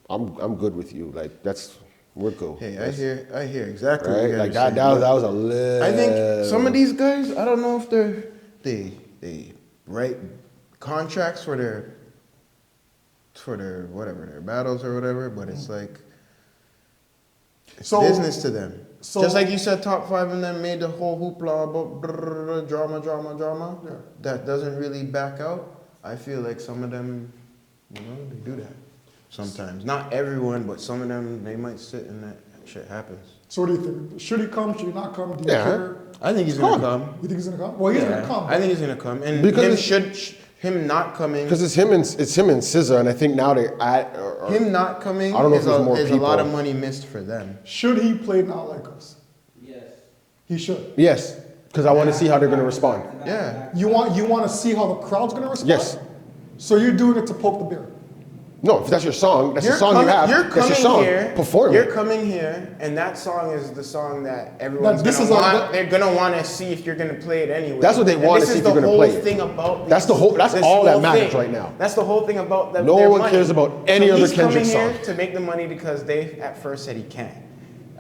I'm good with you. Like we're cool. Hey, I hear exactly what Right? you Like guys that was a little. I think some of these guys, I don't know if they write contracts for their whatever, their battles or whatever, but it's like it's So- business to them. so- Just like you said, top 5 and them made the whole hoopla about drama. Yeah. That doesn't really back out. I feel like some of them, they do that sometimes. Not everyone, but some of them, they might sit and that shit happens. So what do you think? Should he come? Should he not come? Do you Yeah. care? I think he's gonna Come. come. You think he's gonna come? Well, he's Yeah, gonna come. I think he's gonna come, and Because him not coming. because it's him and SZA, and I think now they add. Him not coming I don't know if is, there's more is a lot of people. money missed for them. Should he play Not Like Us? Yes. He should. Yes, because I want to see how they're gonna respond. Yeah. You want to see how the crowd's gonna respond? Yes. So you're doing it to poke the bear. No, if that's your song, that's the song coming, you have. You're That's your coming song. here. Perform You're it. coming here, and that song is the song that everyone's Now, this gonna is a- want. They're gonna want to see if you're gonna play it anyway. That's what they And want to this see is if you're the gonna play whole it. thing about That's these- that's this all that whole matters thing. right now. That's the whole thing about No their one money. cares about any other he's Kendrick coming song. here to make the money because they at first said he can't.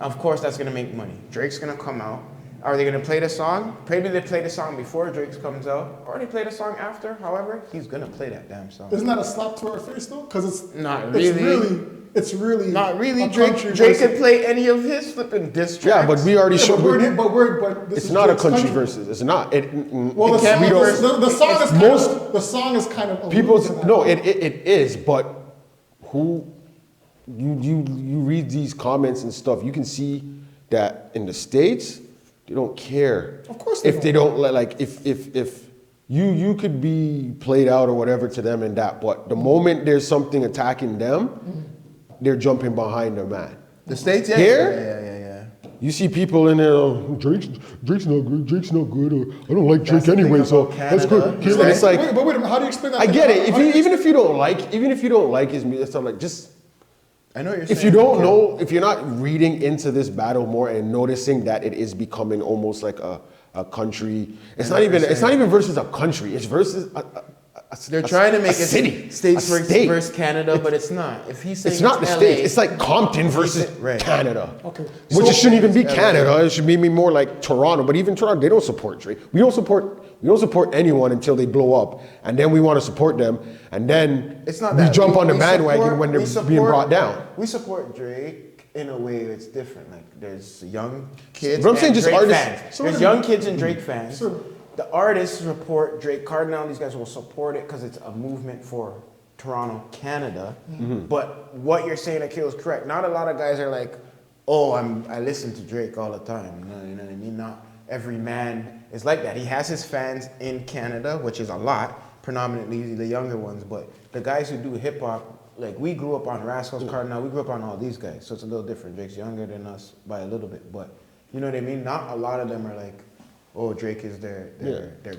Of course, that's gonna make money. Drake's gonna come out. Are they gonna play the song? Maybe they play the song before Drake comes out, or they play the song after. However, he's gonna play that damn song. Isn't that a slap to our face though? Because it's Not It's really. It's really Not really. a Drake country Drake versus- could play any of his flipping diss tracks. Yeah, but we already Yeah, showed. but this It's is not a Drake's country versus. It's not. Well, It can't be versus- the song is kind most- of, the song is kind of People's alluding to no, that. it is, but who you read these comments and stuff, you can see that in the States they don't care. Of course they if they don't like if you could be played out or whatever to them and that, but the moment there's something attacking them, they're jumping behind their man. The States, yeah. Here? Yeah. You see people in there, oh, Drake's not good. Drake's not good. Or I don't like That's Drake the thing anyway, so about that's Canada. good. And it's like Wait a minute, how do you explain that? I thing? get it. How do you Even if you don't like his music, stuff like just. I know what you're saying. If you don't know, if you're not reading into this battle more and noticing that it is becoming almost like a country, it's not even versus a country. It's versus They're trying to make it city, states a state. versus Canada, but it's not. If he's saying It's not the LA, state. It's like Compton versus Right. Canada. Okay. Which So- it shouldn't even be Canada. It should be more like Toronto. But even Toronto, they don't support Drake. We don't support anyone until they blow up, and then we want to support them, and then it's not we that. jump on the We bandwagon support- when they're we being support- brought down. We support Drake in a way it's different. Like there's young kids. But I'm saying and just Drake artists- fans. So There's what- young kids and Drake fans. So- The artists support Drake. Cardinal, these guys will support it because it's a movement for Toronto, Canada. But what you're saying, Akil, is correct. Not a lot of guys are like, oh, I listen to Drake all the time. You know what I mean? Not every man is like that. He has his fans in Canada, which is a lot, predominantly the younger ones. But the guys who do hip hop, like we grew up on Rascals, Cardinal, we grew up on all these guys. So it's a little different. Drake's younger than us by a little bit. But you know what I mean? Not a lot of them are like, oh, Drake is their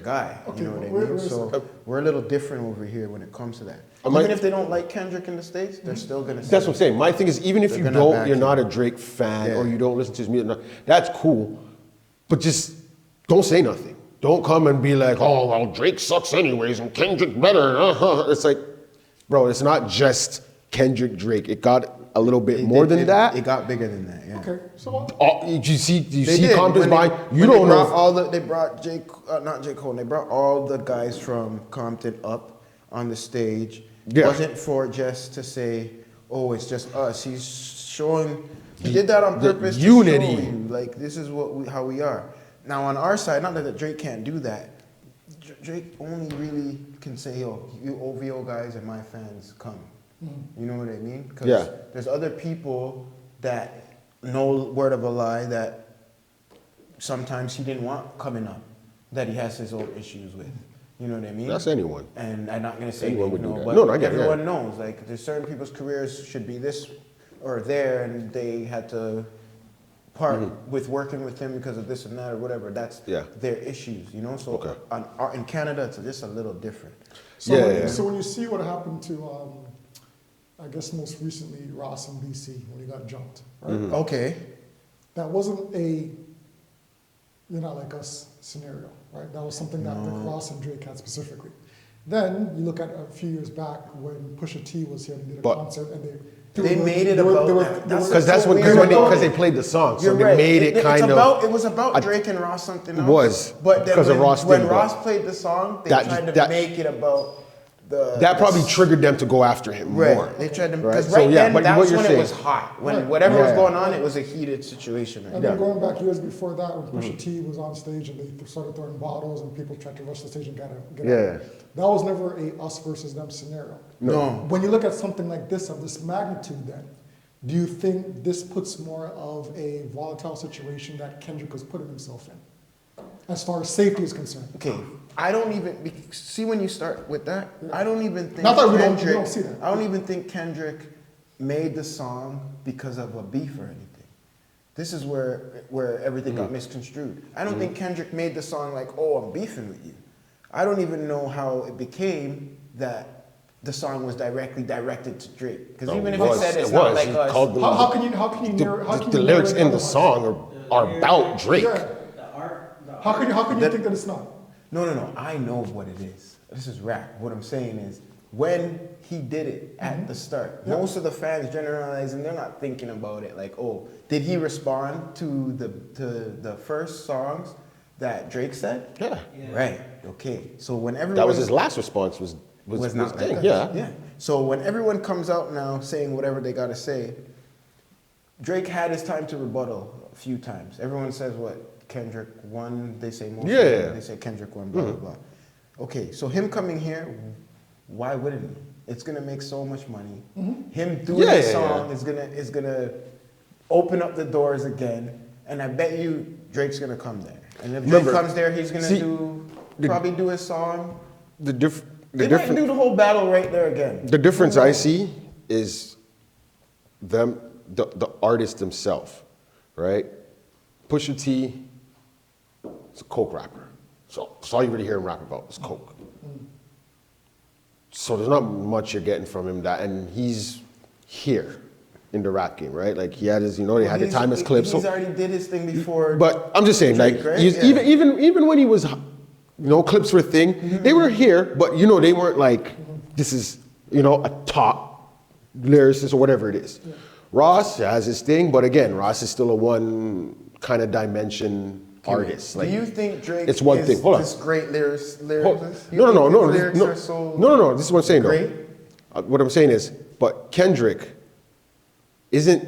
guy. Okay, You know what I but wait mean? a So second. we're a little different over here when it comes to that. Am I- Even if they don't like Kendrick in the States, they're still gonna say That's what I'm saying. My thing is, even if They're you gonna don't, back you're him. not a Drake fan Yeah. or you don't listen to his music, that's cool. But just don't say nothing. Don't come and be like, oh, well, Drake sucks anyways and Kendrick better. It's like, bro, it's not just Kendrick Drake. It got a little bit more than that. It got bigger than that, yeah. Okay, so Did you see They did. Compton's When they- behind? You when don't they know. brought they brought not J. Cole, they brought all the guys from Compton up on the stage. Yeah. Wasn't for just to say, oh, it's just us. He's showing, he did that on The purpose. to unity. show you, like, this is how we are. Now, on our side, not that Drake can't do that. Drake only really can say, yo, you OVO guys and my fans come. You know what I mean? Because Yeah. there's other people that no word of a lie that sometimes he didn't want coming up, that he has his own issues with. You know what I mean? That's anyone. And I'm not gonna say Anyone you would do know, that. but No, I get it, yeah. everyone knows. Like there's certain people's careers should be this or there, and they had to part with working with him because of this and that or whatever. That's Yeah. their issues, you know. So Okay. in Canada, it's just a little different. So, Yeah, when, yeah. so when you see what happened to, I guess most recently Ross in BC when he got jumped, right? Okay. That wasn't a "you're not like us" scenario, right? That was something that Rick Ross and Drake had specifically. Then you look at a few years back when Pusha T was here and did a But- concert, and They made it about that. Because that's so when weird about because it. they played the song, so You're they right. made it kind of. It was about Drake and Ross something else. was, but then because of when, Ross when thing, but Ross played the song, they that- tried to that- make it about the. That the probably triggered them to go after him Right. more. They tried to Right? because So, right yeah, then but that's what you're when it saying- was hot. When Right. whatever Yeah, was yeah. going on, it was a heated situation. Right And there. then going back years before that, when Pusha T was on stage and they started throwing bottles and people tried to rush the stage and get Yeah. out. That was never a us versus them scenario. No. When you look at something like this of this magnitude, then do you think this puts more of a volatile situation that Kendrick was putting himself in, as far as safety is concerned? Okay, I don't even see when you start with that. I don't even think Not that we don't- we Kendrick. don't see that. I don't even think Kendrick made the song because of a beef or anything. This is where everything got misconstrued. I don't think Kendrick made the song like, "Oh, I'm beefing with you." I don't even know how it became that the song was directly directed to Drake. Because even if it said it's not like He us, called them- How can you narrow? How can the you lyrics narrow it in the otherwise? song are about Drake. Yeah. The art. How can you think that it's not? No. I know what it is. This is rap. What I'm saying is, when he did it at the start, most of the fans generalizing, they're not thinking about it like, oh, did he respond to the first songs that Drake said? Yeah. Right. Okay. So when everyone That was his last response. Was not thing. like Yeah. that. Yeah. So when everyone comes out now saying whatever they gotta say, Drake had his time to rebuttal a few times. Everyone says what Kendrick won. They say most. Yeah. They say Kendrick won. Blah blah blah. Okay. So him coming here, why wouldn't he? It's gonna make so much money. Him doing Yeah, the yeah, song is gonna open up the doors again, and I bet you Drake's gonna come there. And if Drake Remember, comes there, he's gonna see, probably do his song. The They might do the whole battle right there again. The difference I see is the artist himself, right? Pusha T is a coke rapper. So that's all you really hear him rap about is coke. So there's not much you're getting from him and he's here in the rap game, right? Like he had his, they had the timeless clips. He's already did his thing before. But I'm just saying, Drake, like, right? he's, Yeah. even when he was clips were a thing. They were here, but they weren't like, this is, a top lyricist or whatever it is. Yeah. Ross has his thing, but again, Ross is still a one kind of dimension artist. Do you think Drake it's one is thing. Hold on. this great lyricist? No. This is what I'm saying. Great? What I'm saying is, but Kendrick isn't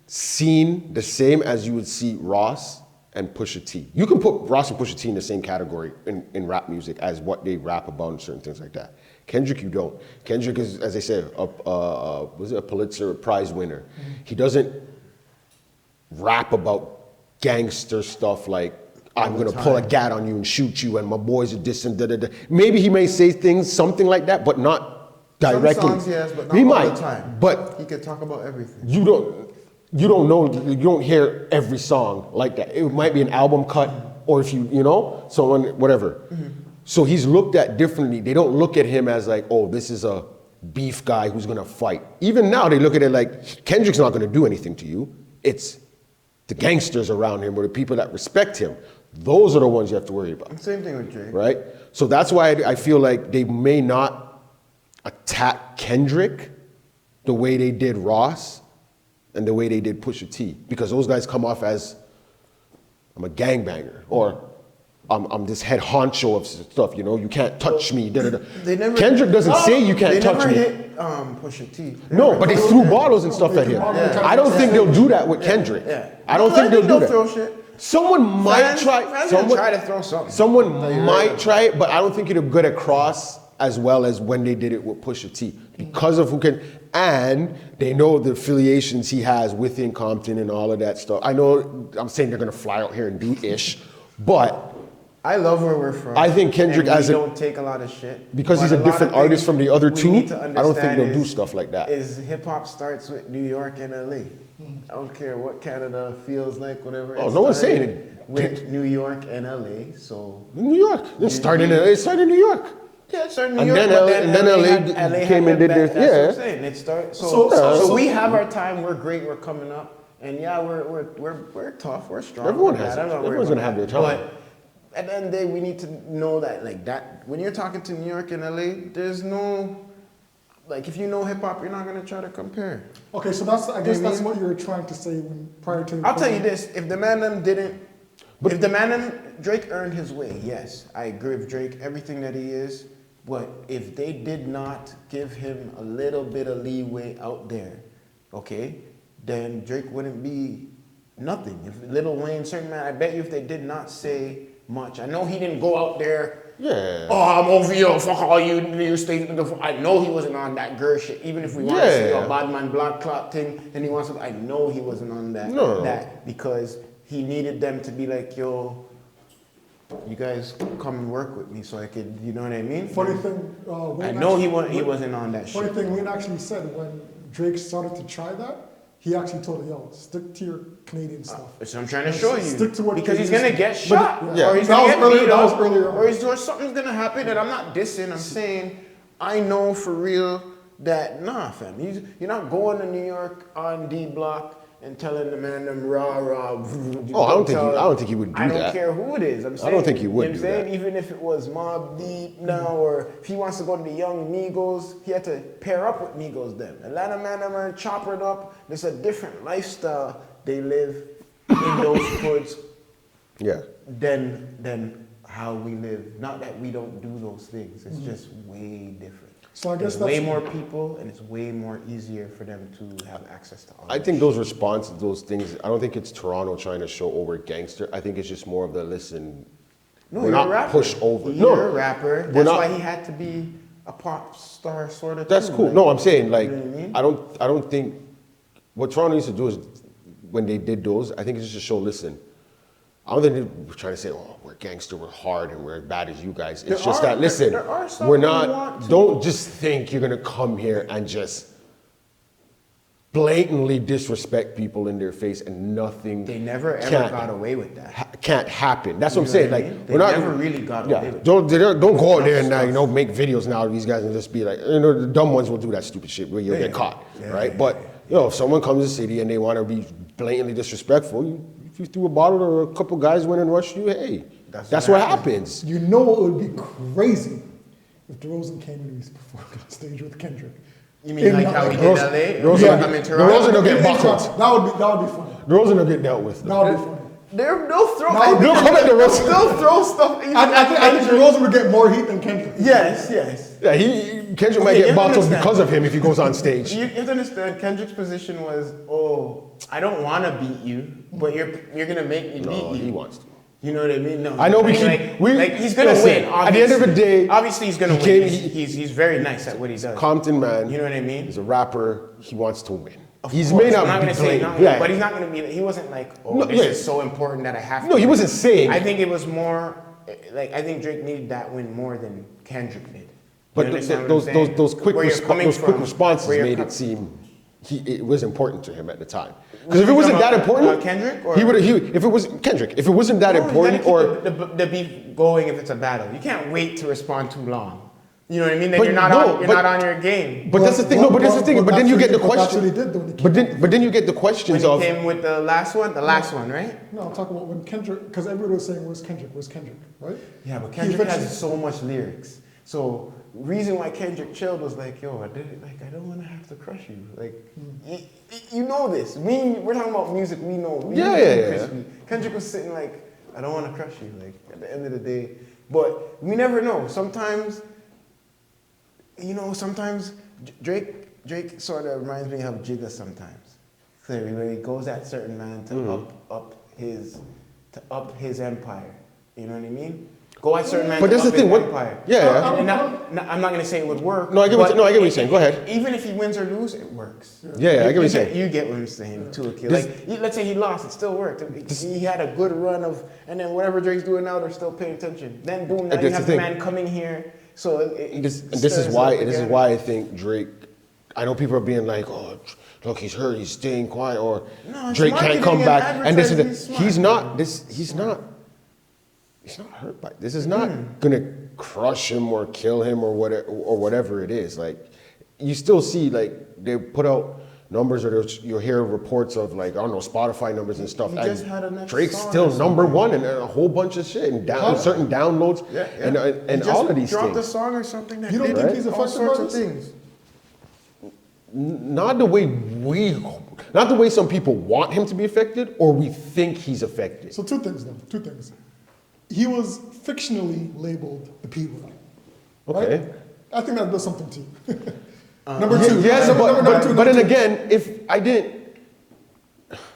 seen the same as you would see Ross and Pusha T. You can put Ross and Pusha T in the same category in rap music as what they rap about and certain things like that. Kendrick, you don't. Kendrick is, as I said, was it a Pulitzer Prize winner? Mm-hmm. He doesn't rap about gangster stuff like, I'm gonna pull a gat on you and shoot you and my boys are distant, da. Maybe he may say things, something like that, but not directly. Some songs, yes, but not he all might, the time. But he could talk about everything. You don't know, you don't hear every song like that. It might be an album cut, or if someone, whatever. Mm-hmm. So he's looked at differently. They don't look at him as like, oh, this is a beef guy who's gonna fight. Even now, they look at it like, Kendrick's not gonna do anything to you. It's the gangsters around him or the people that respect him. Those are the ones you have to worry about. Same thing with Drake. Right? So that's why I feel like they may not attack Kendrick the way they did Ross and the way they did Pusha T. Because those guys come off as, I'm a gangbanger, or I'm this head honcho of stuff, you can't touch me. Da, da, da. Kendrick doesn't say you can't touch me. They never hit Pusha T. No, but they threw bottles and stuff at him. Yeah. I don't think they'll do that with Kendrick. Yeah. I don't think they'll do that. Throw shit. Someone might try. Someone try to throw something. Someone might try it, but I don't think it'll get across as well as when they did it with Pusha T. Because of who can, and they know the affiliations he has within Compton and all of that stuff. I know I'm saying they're gonna fly out here and do ish, but I love where we're from. I think Kendrick don't take a lot of shit. Because he's a different artist from the other two, I don't think they'll do stuff like that. Is hip hop starts with New York and LA. I don't care what Canada feels like, whatever. Oh, no one's saying it. With New York and LA, so. New York. It started in New York. Yeah, it started in And New York, then LA came and did this. That's what I'm saying. It started. So we have our time. We're great. We're coming up, and yeah, we're tough. We're strong. Everyone's gonna have their time. But at the end of the day, we need to know that, like that, when you're talking to New York and LA, there's no, like, if you know hip hop, you're not gonna try to compare. Okay, so that's what you were trying to say prior to. I'll tell you this: if the man Drake earned his way, yes, I agree with Drake, everything that he is. But if they did not give him a little bit of leeway out there, okay, then Drake wouldn't be nothing. If Lil Wayne, certain man, I bet you if they did not say much. I know he didn't go out there. Yeah. Oh, I'm over you. Fuck all you stay. I know he wasn't on that girl shit. Even if we want to say a bad man blood clot thing, and he wants to. I know he wasn't on that. That because he needed them to be like, yo, you guys come and work with me so I could. You know what I mean? Funny thing. I know he wasn't on that shit. Funny thing, Wayne actually said when Drake started to try that, he actually told him, yo, stick to your Canadian stuff. So I'm trying to show you. Stick to what because he's going to get shot. Yeah. Or he's going to get beat up. Earlier. Or something's going to happen. And I'm not dissing. I'm saying, I know for real that, nah, fam. You're not going to New York on D Block and telling the man them rah. Oh, I don't think he would do that. I don't care who it is. I'm saying, I don't think he would do that. Even if it was Mobb Deep now, or if he wants to go to the Young Migos, he had to pair up with Migos then. Atlanta man them are choppered up. There's a different lifestyle they live in those hoods. Yeah. Than how we live. Not that we don't do those things. It's just way different. So I guess there's way more people, and it's way more easier for them to have access to all I think those responses, those things, I don't think it's Toronto trying to show over gangster. I think it's just more of the listen. No, we're not pushed over. You're a rapper. That's why he had to be a pop star sort of. That's cool. Like, no, I'm saying like you know what I mean? I don't think what Toronto used to do is when they did those, I think it's just to show listen. I don't think they were trying to say, oh, we're gangster, we're hard, and we're as bad as you guys. It's just that, listen, we're not, don't just think you're going to come here and just blatantly disrespect people in their face and nothing. They never ever got away with that. Can't happen. That's what I'm saying. Like, they never really got away with it. Don't go out there and make videos now of these guys and just be like, the dumb ones will do that stupid shit where you'll get caught, right? But, if someone comes to the city and they want to be blatantly disrespectful, if you threw a bottle or a couple guys went and rushed you, hey, That's what happens. You know what would be crazy if DeRozan came and he performed on stage with Kendrick. You mean like how he did DeRozan- LA? DeRozan- I'm in DeRozan Toronto. will get In buckled. Toronto. That would be funny. DeRozan will get dealt with. That would be funny. They'll throw. No, they'll come at DeRozan. They'll throw stuff. I think DeRozan would get more heat than Kendrick. Yes. Yeah, Kendrick might Okay, get you bottled understand. because of him if he goes on stage. You have to understand. Kendrick's position was, I don't want to beat you, but you're gonna make me beat No, you. he wants to. You know what I mean? No. I know we mean, keep- he's gonna listen, win. at the end of the day, obviously he's gonna he win. came- He's very nice at what he does. Compton man. You know what I mean? He's a rapper. He wants to win. Of He's course, may not I'm not be gonna say playing. no, Yeah. but he's not gonna be. He wasn't like, No, this yeah. is so important that I have to. No, he win. wasn't saying. I think it was more like I think Drake needed that win more than Kendrick did. You But understand what I'm saying? those quick Where you're coming responses where you're made com- it seem it was important to him at the time. Because if it wasn't that important, Kendrick, or he would. If it was Kendrick, if it wasn't that No, important, you or gotta keep the beef going if it's a battle. You can't wait to respond too long. You know what I mean? Then But you're not no, on. You're but- not on your game. but that's the thing. No, but that's the thing. But then you get the That's what question. he did though. When he But then you get the When questions he of. came with the last one, right? No, I'm talking about when Kendrick, because everybody was saying, where's Kendrick, right? Yeah, but He Kendrick eventually- has so much lyrics. So reason why Kendrick chilled was like, yo, I did it. Like, I don't want to have to crush you. Like, you know this. We're talking about music. We know. Yeah. Kendrick was sitting like, I don't want to crush you. Like at the end of the day, but we never know. Sometimes, sometimes Drake sort of reminds me of Jigga sometimes. Clearly, where he goes at certain man to up his empire. You know what I mean? Go at certain man But to that's the up thing. his What? empire. Yeah. And I'm not gonna say it would work. No, I get what but you're saying. Go ahead. Even if he wins or loses, it works. Yeah, I get what you're saying. You get what I'm saying too, Akil. This- Let's say he lost, it still worked. He had a good run of, and then whatever Drake's doing now, they're still paying attention. Then boom, now And you that's have the the thing. man coming here. So This is why I think Drake. I know people are being like, oh, look, he's hurt, he's staying quiet, or No, it's Drake can't come marketing back, and and this and advertising, that. he's He's not hurt by it. This is not gonna crush him or kill him or whatever it is. Like, you still see like they put out numbers, or you'll hear reports of like, I don't know, Spotify numbers and stuff. He and just had a next Drake's song still or number one and a whole bunch of shit and certain downloads and He all of these dropped things. a song or something that You don't did think he's all affected by sorts of this? things. Not the way some people want him to be affected, or we think he's affected. So two things. He was fictionally labeled the P word. Okay. Right? I think that does something to you. Number two. Yes, number two. but then again, if I didn't,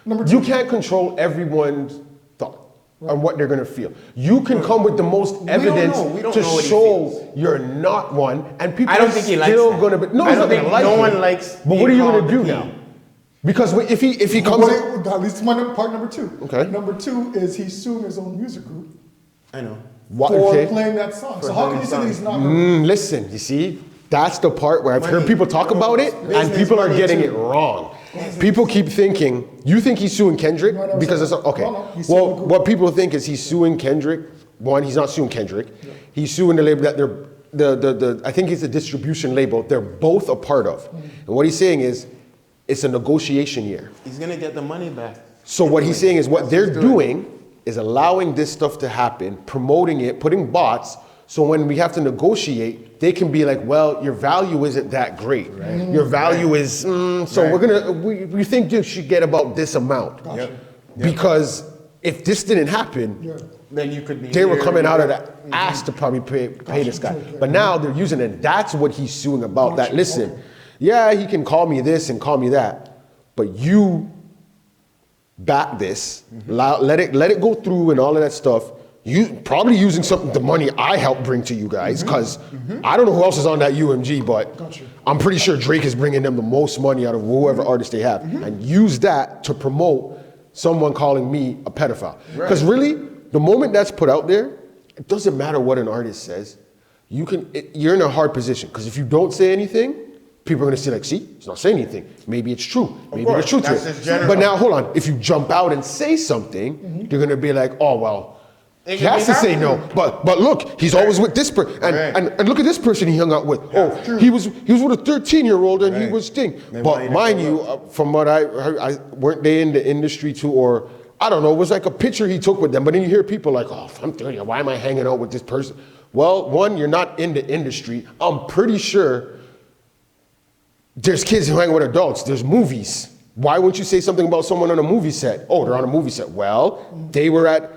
Number two. you can't control everyone's thought on what they're gonna feel. You can come with the most evidence know. We don't to know what he show you're not one, and people I don't are think he likes still that. gonna be. No, I he's don't not gonna think like no it. one likes But what are being you gonna called do the P. now? Because if he comes, That leads to my part number two. Okay. Number two is he's suing his own music group I know. for okay. playing that song. So how can you say that he's not? Listen, you see, that's the part where I've heard Money. people talk about it, and Business people are money getting too. it wrong. People keep thinking, you think he's suing Kendrick No, I never because said it's that. okay. No, he's suing Well, the group. what people think is he's suing Kendrick. One, he's not suing Kendrick. He's suing the label that they're I think it's a distribution label they're both a part of. And what he's saying is, it's a negotiation year. He's gonna get the money back. So what he's saying is what That's they're what he's doing is allowing this stuff to happen, promoting it, putting bots, so when we have to negotiate, they can be like, well, your value isn't that great. Your value is, so we think you should get about this amount. Gotcha. Because if this didn't happen, Yeah. Then you could be. they were here, coming out of here. the ass to probably pay this guy. But now they're using it. That's what he's suing about. That, listen, yeah, he can call me this and call me that, but you back this, let it go through and all of that stuff. You probably using the money I helped bring to you guys, because I don't know who else is on that UMG, but Gotcha. I'm pretty sure Drake is bringing them the most money out of whoever artist they have, and use that to promote someone calling me a pedophile. Because really, the moment that's put out there, it doesn't matter what an artist says. You're in a hard position, because if you don't say anything, people are going to say like, see, he's not saying anything. Maybe it's true. Maybe there's truth to That's just it. general. But now, hold on. If you jump out and say something, they're going to be like, oh, well, It he can has be to say happening. no. But look, he's always with this person. And look at this person he hung out with. true. He was with a 13-year-old and he was thing. They But might mind have you, from what I heard, weren't they in the industry too, or I don't know, it was like a picture he took with them, but then you hear people like, oh, I'm 30, why am I hanging out with this person? Well, one, you're not in the industry. I'm pretty sure there's kids who hang with adults. There's movies. Why wouldn't you say something about someone on a movie set? Oh, they're on a movie set. Well, they were at,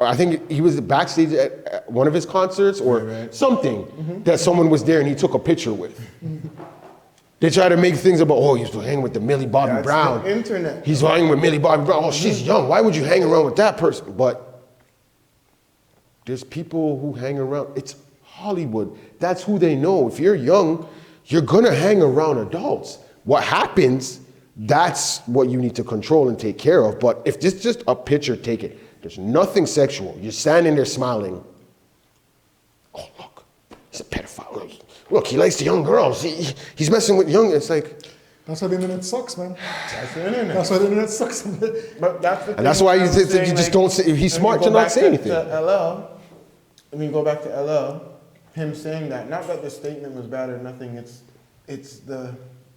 I think he was backstage at one of his concerts or something that someone was there and he took a picture with. They try to make things about, oh, he's hanging with the Millie Bobby That's Brown. the internet. He's hanging with Millie Bobby Brown. Oh, she's young. Why would you hang around with that person? But there's people who hang around. It's Hollywood. That's who they know. If you're young, you're gonna hang around adults. What happens, that's what you need to control and take care of. But if it's just a picture, take it. There's nothing sexual. You're standing there smiling. Oh, look, he's a pedophile. Look, he likes the young girls. He's messing with young. It's like. That's why the internet sucks, man. That's the internet. That's why the internet sucks. But that's the And that's why you just don't say, if he's smart to not say anything. To LL, when you go back to LL, him saying that, not that the statement was bad or nothing, it's the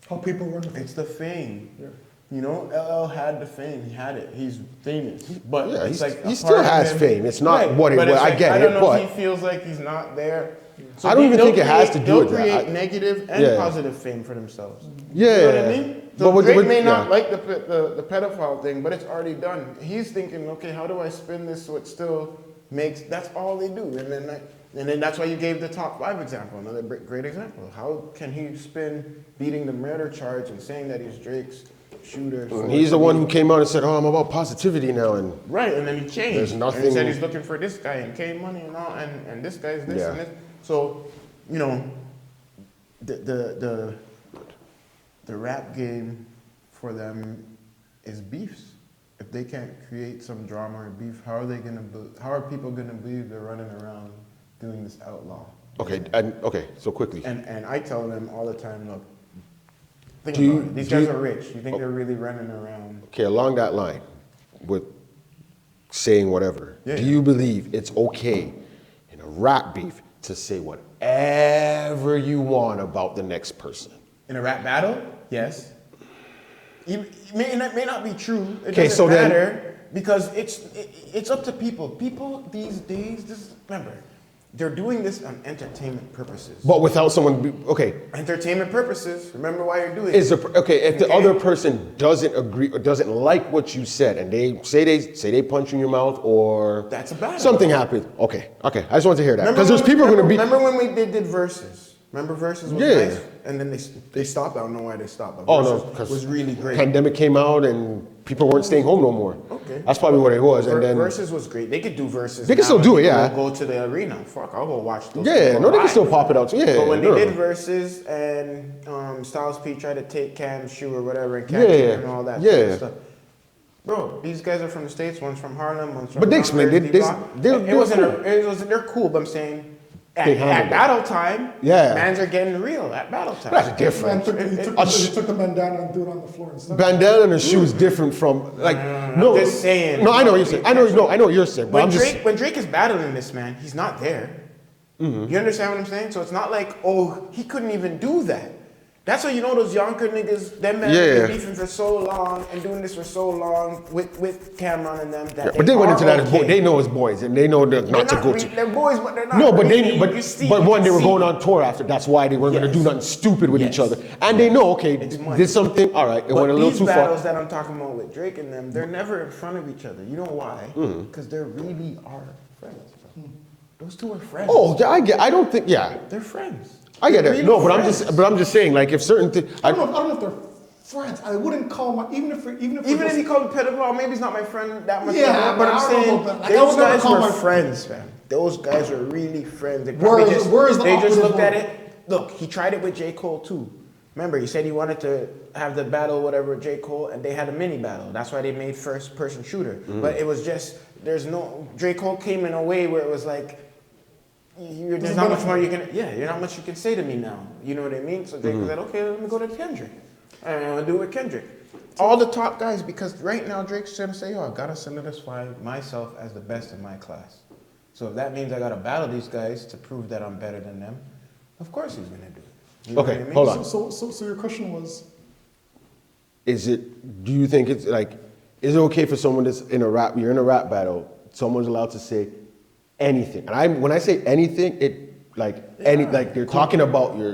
How people run it's the fame. Yeah. You know, LL had the fame. He had it. He's famous. But Yeah, it's like he still has fame. It's not what it was. I get I it, don't know but if he feels like he's not there. So I don't even think it has to do with they'll that. create negative and Yeah. positive fame for themselves. Yeah. You know what I mean? So But Drake may not yeah. like the pedophile thing, but it's already done. He's thinking, okay, how do I spin this so it still makes? That's all they do, and then that's why you gave the top 5 example. Another great example. How can he spin beating the murder charge and saying that he's Drake's shooter? He's the one who came out and said, "Oh, I'm about positivity now," and Right, and then he changed. There's nothing- And he said he's looking for this guy and K Money and all, and this guy's this Yeah. and this. So, you know, the rap game for them is beefs. If they can't create some drama or beef, how are people gonna believe they're running around doing this outlaw? okay. So quickly, And I tell them all the time, look, think Do you- about it. These do guys you- are rich. You think they're really running around? okay, along that line, with saying whatever, Yeah. do you believe it's okay in a rap beef to say whatever you want about the next person? In a rap battle? Yes. It may not be true. It Okay, doesn't so then- matter because it's up to people. People these days, remember, they're doing this on entertainment purposes. But without someone, okay, Entertainment purposes. Remember why you're doing is it. if the Okay. other person doesn't agree or doesn't like what you said, and they say punch you in your mouth or That's a battle. something happened. Okay, I just want to hear that Remember because there's when- people going to be. Remember when they did verses? Remember verses was Yeah. nice, and then they stopped. I don't know why they stopped. But Oh no, Versus because was really great. Pandemic came out and people weren't staying home no more. Okay. That's probably what it was. And then verses was great. They could do verses. They can now still and do it, people yeah. will go to the arena. Fuck, I'll go watch those. yeah, people no, they can live. still pop it out. Yeah, But when no, they no. did verses and Styles P tried to take Cam's shoe or whatever and Cam Yeah, and all that yeah. kind of stuff. Bro, these guys are from the States. One's from Harlem. One's from. But they explained it. Yonkers, D-Block. They're It wasn't. cool. It was. They're cool, but I'm saying. They At handled it. battle time, Yeah. mans are getting real at battle time. That's Man different. he took the bandana and threw it on the floor and stuff. Bandana and a shoe is different from like no. I'm just saying. No, I know what you're saying. I know what you're saying. But When I'm just Drake, when Drake is battling this man, he's not there. You understand what I'm saying? So it's not like, oh, he couldn't even do that. That's how you know those Yonker niggas, them men Yeah. been beefing for so long and doing this for so long with Cameron and them. That but they went are into that as okay. boys. They know as boys, and they know not to go to. They're boys, but they're not. No, but really, they you see- but you one can they were see. going on tour after. That's why they weren't going to do Yes. nothing stupid with each Yes. other, and they know okay, It's money. did something. All right, it But went a little these too battles far. that I'm talking about with Drake and them, they're never in front of each other. You know why? Because they really are friends. Bro. Those two are friends. Oh, yeah, I don't think. Yeah, They're friends. I get They're it. really No, but friends. I'm just saying like if certain things. I don't know if they're friends. I wouldn't call my even if Even if he called him pedophile, maybe he's not my friend that much. Yeah, but but I'm I don't know saying about that. Like, I those would never guys call were my- friends, fam. Those guys were really friends. They Where probably is- where is the they just opposite looked at one? it. Look, he tried it with J. Cole too. Remember, he said he wanted to have the battle, whatever, with J. Cole, and they had a mini battle. That's why they made first-person shooter. But it was just there's no J. Cole came in a way where it was like. There's not much more you can. Yeah, you're not much you can say to me now. You know what I mean? So Drake said, "Okay, let me go to Kendrick. And I'll do it with Kendrick." All the top guys, because right now Drake's trying to say, "Oh, I gotta solidify myself as the best in my class." So if that means I gotta battle these guys to prove that I'm better than them, of course he's gonna do it. You know Okay, what I mean? hold on. So your question was, Do you think it's like is it okay for someone that's in a rap, you're in a rap battle, someone's allowed to say anything? And when I say anything, like they're talking about you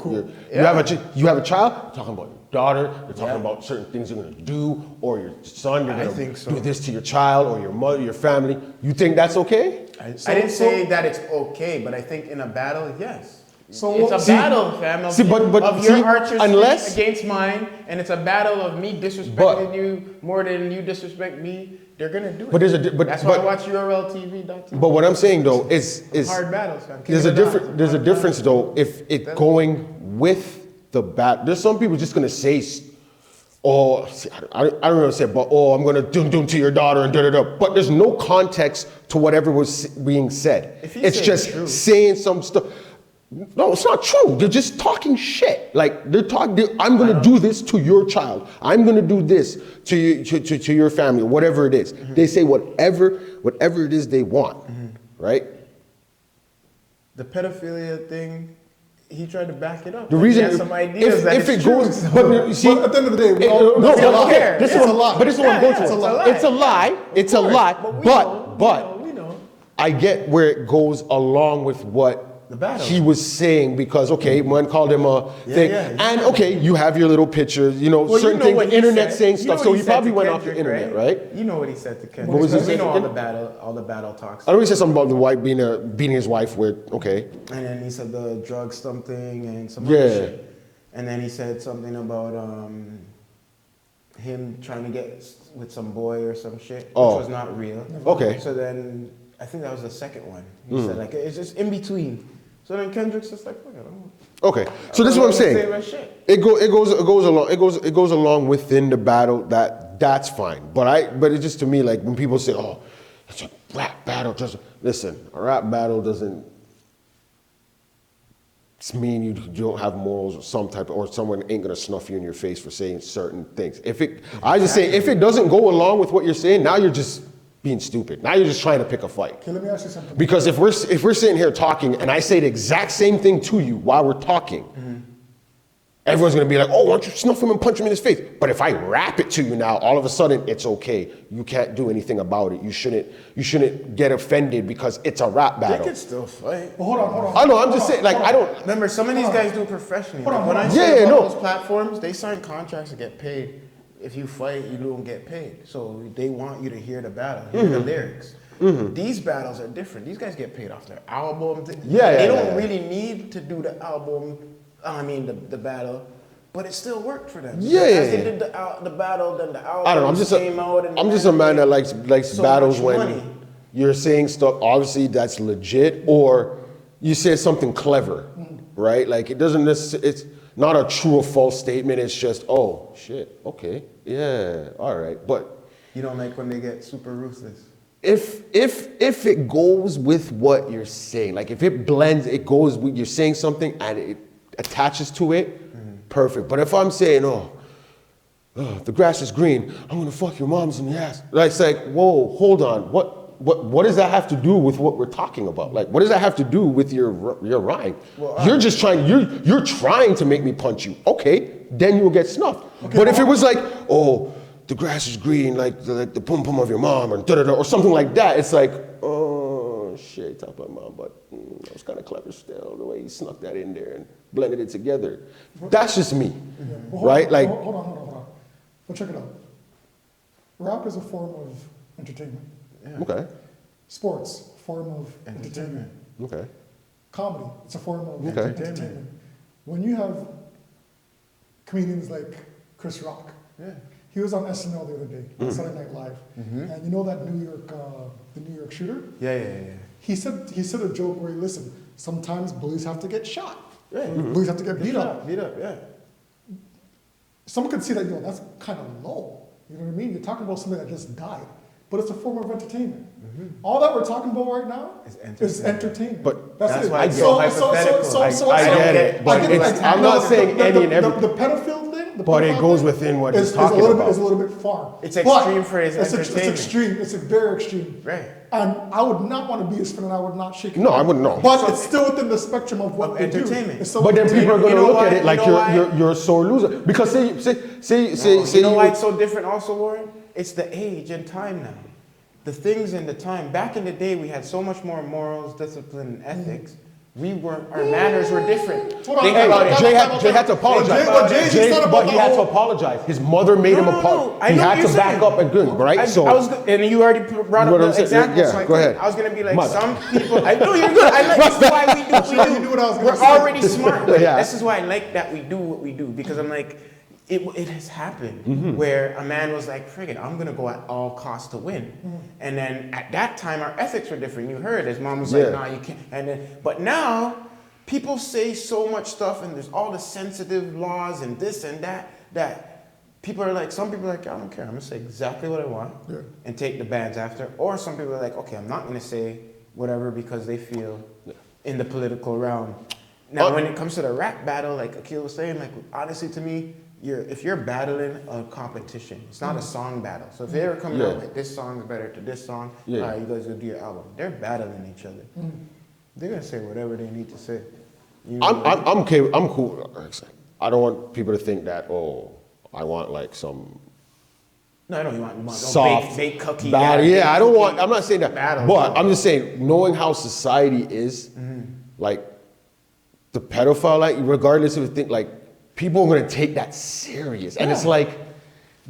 have a child, you're talking about your daughter, you're talking about certain things you're gonna do, or your son, you're gonna do this to your child, or your mother, your family. You think that's okay? I didn't say that it's okay, but I think in a battle, yes. So It's a battle, fam, of your archer's unless against mine, and it's a battle of me disrespecting you more than you disrespect me. They're gonna do it. That's why I watch URLTV.tv. But what I'm saying though is hard battles, fam. there's a difference though if it going with the battle. There's some people just gonna say, oh, I don't know say, but oh, I'm gonna do to your daughter and da. But there's no context to whatever was being said. It's just saying some stuff. No, it's not true. They're just talking shit. Like I'm gonna do this to your child. I'm gonna do this to you, to your family, whatever it is. They say whatever it is they want, right? The pedophilia thing, he tried to back it up. The reason, he had some ideas if it goes, but you see, But at the end of the day, this is what I'm going to. It's a lie. It's a lie. It's a lie. But we know. I get where it goes along with what The battle. he was saying, because one called him a thing, and you have your little pictures, certain things, the internet saying stuff, so he probably went off the internet, right? You know what he said to Kendrick. What was he saying? know all the battle talks. I know he said something about the wife beating his wife with, okay. And then he said the drug something and some other shit. And then he said something about him trying to get with some boy or some shit, which was not real. Okay. So then I think that was the second one. He said like it's just in between. So then Kendrick's just like, fuck it. Okay, so this is what I'm saying. It goes along within the battle. That's fine. But it's just to me like when people say, oh, it's a rap battle. Just listen, a rap battle doesn't mean you don't have morals or someone ain't gonna snuff you in your face for saying certain things. If it doesn't go along with what you're saying, now you're just being stupid. Now you're just trying to pick a fight. Okay, let me ask you something. Because if we're sitting here talking and I say the exact same thing to you while we're talking, everyone's gonna be like, oh, why don't you snuff him and punch him in his face? But if I rap it to you now, all of a sudden it's okay. You can't do anything about it. You shouldn't get offended because it's a rap battle. They could still fight. Well, hold on. I know, I'm just saying, like, I don't. Remember, some of these guys do it professionally. Hold on, When hold I on. say Yeah, those platforms, they sign contracts to get paid. If you fight, you don't get paid. So they want you to hear the battle, hear the lyrics. These battles are different. These guys get paid off their album. They don't really need to do the album, the battle, but it still worked for them. Yeah. As they did the battle, then the album I don't know. came out. I'm just a man that likes so battles much when money. you're saying stuff, obviously that's legit, or you say something clever, right? Like it's not a true or false statement. It's just, oh shit, okay, yeah, all right. But You don't like when they get super ruthless. if it goes with what you're saying, like if it blends, it goes with you're saying something and it attaches to it, perfect. But if I'm saying, oh, the grass is green, I'm gonna fuck your mom's in the ass. Like, it's like, whoa, hold on, what does that have to do with what we're talking about? Like, what does that have to do with your rhyme? Well, you're trying to make me punch you. Okay, then you will get snuffed. Okay, but if it was like, oh, the grass is green, like the pum pum of your mom, or da-da-da, or something like that, it's like, oh shit, talk about mom, but that was kind of clever still, the way he snuck that in there and blended it together. That's just me, right? Like, hold on. Well, check it out. Rap is a form of entertainment. yeah. Okay. Sports, form of entertainment. Okay. Comedy, it's a form of Okay. entertainment. When you have comedians like Chris Rock, he was on SNL the other day, on Saturday Night Live, and you know that the New York shooter? Yeah. He said a joke where, listen, sometimes bullies have to get shot. Yeah. Bullies have to get beat up. Beat up, yeah. Someone could see that, that's kind of low. You know what I mean? You're talking about somebody that just died. But it's a form of entertainment. All that we're talking about right now is entertainment. But that's it. why it's so hypothetical. I get it, but I'm not saying any and every. The pedophile thing, But it goes within what he's talking about. It's a little bit far. It's extreme for his entertainment. It's extreme. It's very extreme. Right. And I would not want to be his friend, and I would not shake his No, hand. I wouldn't know. But it's still within the spectrum of what they entertainment. do. It's so But then people are going to look at it like You know why? you're a sore loser. Because say You know why it's so different also, Warren? it's the age and time now. The things in the time. Back in the day, we had so much more morals, discipline, and ethics. Our manners were different. Think about it. Jay had to apologize. But he had to apologize. His mother made him apologize. He had to back up and good, right? And you already brought up the example. Yeah, so go ahead. I was gonna be like, some people. I know you're good. I like this is why we do what we do. We're already smart. Yeah. This is why I like that we do what we do, because I'm like, it has happened where a man was like, "Friggin', I'm gonna go at all costs to win," and then at that time our ethics were different. You heard his mom was like, "Nah, you can't." And then, but now people say so much stuff, and there's all the sensitive laws and this and that people are like, some people are like, "I don't care. I'm gonna say exactly what I want and take the bans after," or some people are like, "Okay, I'm not gonna say whatever because they feel in the political realm." Now, when it comes to the rap battle, like Akil was saying, like honestly to me, if you're battling a competition, it's not a song battle. So if they're coming out like this song is better to this song, all right, you guys go do your album. They're battling each other. They're gonna say whatever they need to say. I'm okay. I'm cool. I don't want people to think that, oh, I want like some No, I don't want soft, bake cookie. battle. Yeah, I don't want. I'm not saying that. Battle. But I'm just saying, knowing how society is, like the pedophile, like regardless of the thing, like people are gonna take that serious, and it's like.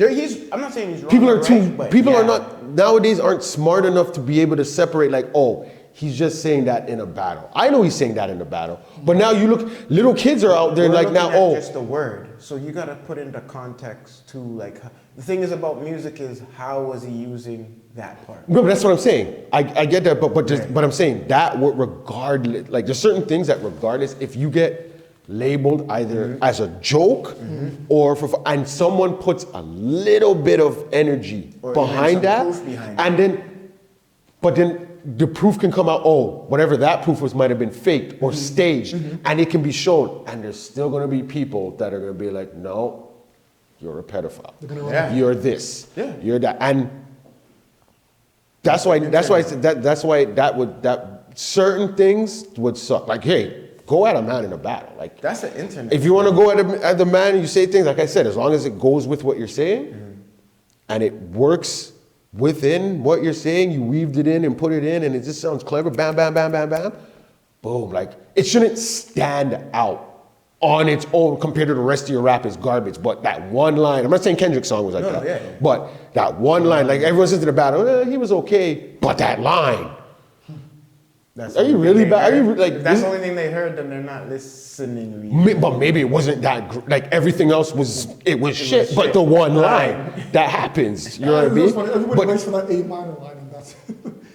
I'm not saying he's wrong. People are or too. right, but People are not nowadays aren't smart enough to be able to separate. Like, oh, he's just saying that in a battle. I know he's saying that in a battle, but now you look. Little kids are out there We're like now. looking at Oh, just the word. So you gotta put into context too. Like the thing is about music is how was he using that part? no, but that's what I'm saying. I get that, but I'm saying that regardless, like there's certain things that regardless, if you get labeled either as a joke or and someone puts a little bit of energy Or behind even some that, proof behind and then the proof can come out, oh, whatever that proof was might have been faked or staged, and it can be shown, and there's still going to be people that are going to be like, no, you're a pedophile, you're this, you're that, and that's why that certain things would suck. Like, hey, go at a man in a battle. Like That's the internet. if you want to go at the man and you say things, like I said, as long as it goes with what you're saying, and it works within what you're saying, you weaved it in and put it in, and it just sounds clever. Bam, bam, bam, bam, bam. Boom. Like it shouldn't stand out on its own compared to the rest of your rap is garbage. But that one line, I'm not saying Kendrick's song was like that, but that one line, like everyone says in the battle, he was okay, but that line. Are you really bad? Are you like? If that's the only thing they heard, then they're not listening. But maybe it wasn't that. Like everything else was shit. But the one line that happens, you know what I mean? Everybody waits for that A minor line, and that's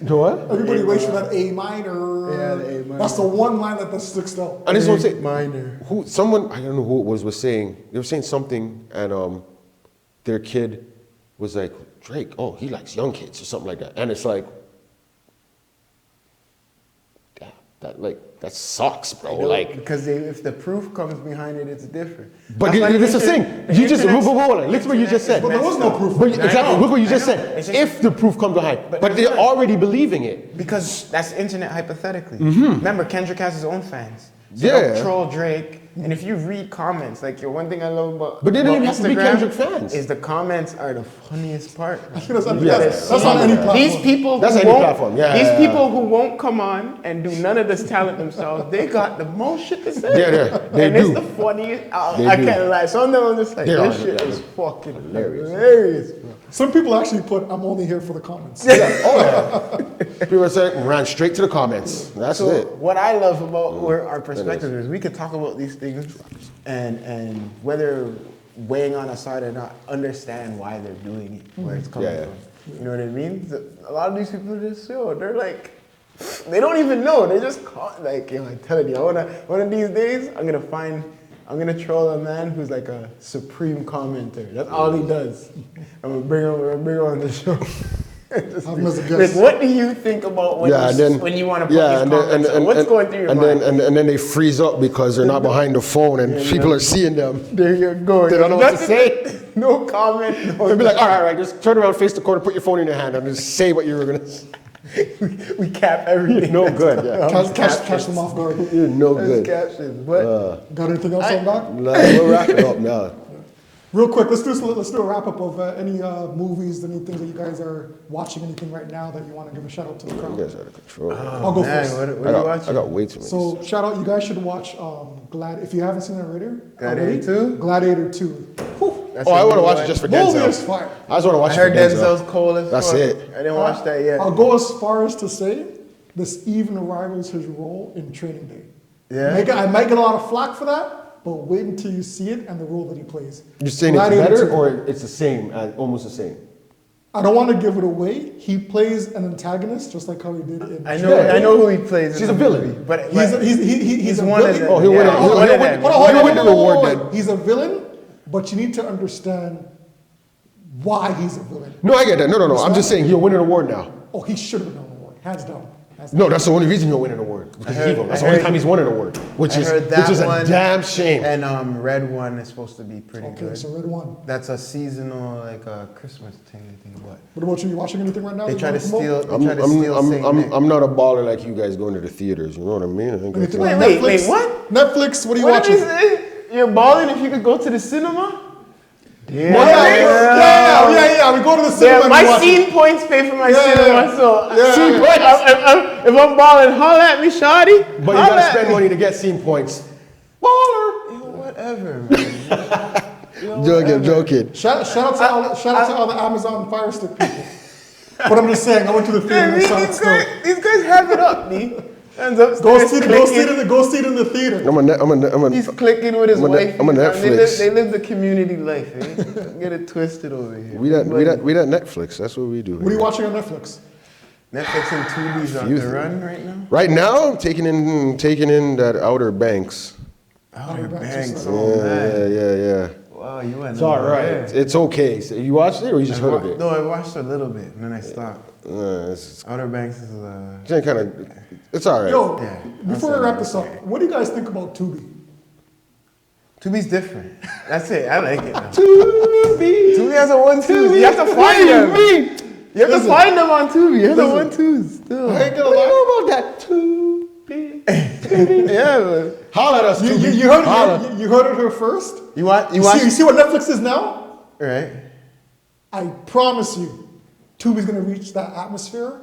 The what? everybody waits for that A minor. Yeah, the A minor. That's the one line that sticks out. And this is what I'm saying. Minor. Someone, I don't know who it was saying. They were saying something, and their kid was like, Drake, oh, he likes young kids or something like that. And it's like, that sucks, bro. Like, because if the proof comes behind it, it's different. but this is the thing. You just hold on. Listen what you just said. But there was no proof. But exactly. Look what you just said. If the proof comes behind, but they're already believing it. Because that's internet hypothetically. Remember, Kendrick has his own fans. So they'll troll Drake. And if you read comments, like one thing I love about But they don't even have to be Instagram Kendrick fans. is the comments are the funniest part. That's on any platform. These people That's who any won't, platform. Yeah, these yeah, people who won't come on and do none of this talent themselves, they got the most shit to say. Yeah, they and do. it's the funniest. They I do. can't lie. Some of them are just like, They this are, shit yeah. is fucking hilarious. Bro. Some people actually put, I'm only here for the comments. People are saying, ran straight to the comments. That's So it. what I love about where our perspective is, we could talk about these things and whether weighing on a side or not, understand why they're doing it, where it's coming from. You know what I mean? So a lot of these people are just they're like, they don't even know. They just like, I'm telling you, one of these days, I'm gonna troll a man who's like a supreme commenter. That's all he does. I'm gonna bring him on the show. Just Have him as a like, guest. what do you think about when you want to put these comments on? What's going through your mind? And then they freeze up because they're not behind the phone and people are seeing them. There you go. They don't know what to say. No comment. No They'll be like, all right, just turn around, face the corner, put your phone in your hand, and just say what you were gonna say. We cap everything. No good. Yeah. Catch them off guard. You're no good. Captions. But Got anything else on that? We'll wrap it up now. Real quick, let's do a wrap up of any movies, any things that you guys are watching, anything right now that you want to give a shout out to the You crowd. guys are out of control. I'll go Man, first. what I are you got, watching? I got way too many. So shout out, you guys should watch if you haven't seen it already. Gladiator 2? Gladiator 2. Whew. That's I a want to new watch one. it just for Movie is Denzel. fire. I just want to watch I it heard for Denzel. Denzel's cold as That's fuck. it. I didn't watch that yet. I'll go as far as to say this even rivals his role in Training Day. Yeah. I might get a lot of flack for that, but wait until you see it and the role that he plays. You're saying it's Gladiator better 2. or it's the same, almost the same? I don't want to give it away. He plays an antagonist just like how he did in. I know who he plays. He's in a the villain. movie, but He's a one of villain. them. Oh, he'll win Yeah, it. he's He'll one win of them. He'll win the award then. He's a villain, but you need to understand why he's a villain. No, I get that. No. I'm just saying he'll win an award now. Oh, he should have been on the award, hands down. No, that's the only reason he'll win an award. Because he's evil. That's the only time he's won an award. Which I is heard that a one, damn shame. And Red One is supposed to be pretty Okay, good. so Red One. That's a seasonal, like a Christmas thing, I think. What? What about you? You watching anything right now? They that try you to wanna promote? steal. They try to steal Saint Nick. I'm not a baller like you guys going to the theaters. You know what I mean? I ain't Anything gonna- on Wait, Netflix? what? Netflix, what are you What did watching? he say? You're balling if you could go to the cinema? Yeah. Yeah. We go to the cinema. Yeah, and my we watch it. scene points pay for my Yeah, cinema, so yeah. scene points. If I'm balling, holla at me, shawty. But you gotta spend money to get scene points. Baller! Yo, whatever, man. Joking. Shout out to all the Amazon Fire Stick people. But I'm just saying, I went to the theater and saw it still. These guys have it up, D. Hands upstairs, Go see clicking. it in the theater. He's clicking with his I'm a wife. Netflix. They live the community life, eh? Get it twisted over here. We that Netflix. That's what we do. What are you watching on Netflix? Netflix and Tubi's on Few the things. run right now. Right now, I'm taking in that Outer Banks. Outer Banks, Yeah, oh man. Yeah. Wow, you went. It's all right. It's okay. So you watched it or you just heard of it? No, I watched a little bit and then I stopped. It's Outer Banks is kind of. It's all right. Yo, Yeah, before we wrap this up, what do you guys think about Tubi? Tubi's different. That's it. I like it now. Tubi has a 1-2. You have to find them. You have to find them on Tubi. You have the 1-2s still. I ain't gonna lie. What about that Tubi? Yeah, man. Holla at us, You Tubi. heard Holla. it. You heard it here first. You watch? You see what Netflix is now? Right. I promise you, Tubi's gonna reach that atmosphere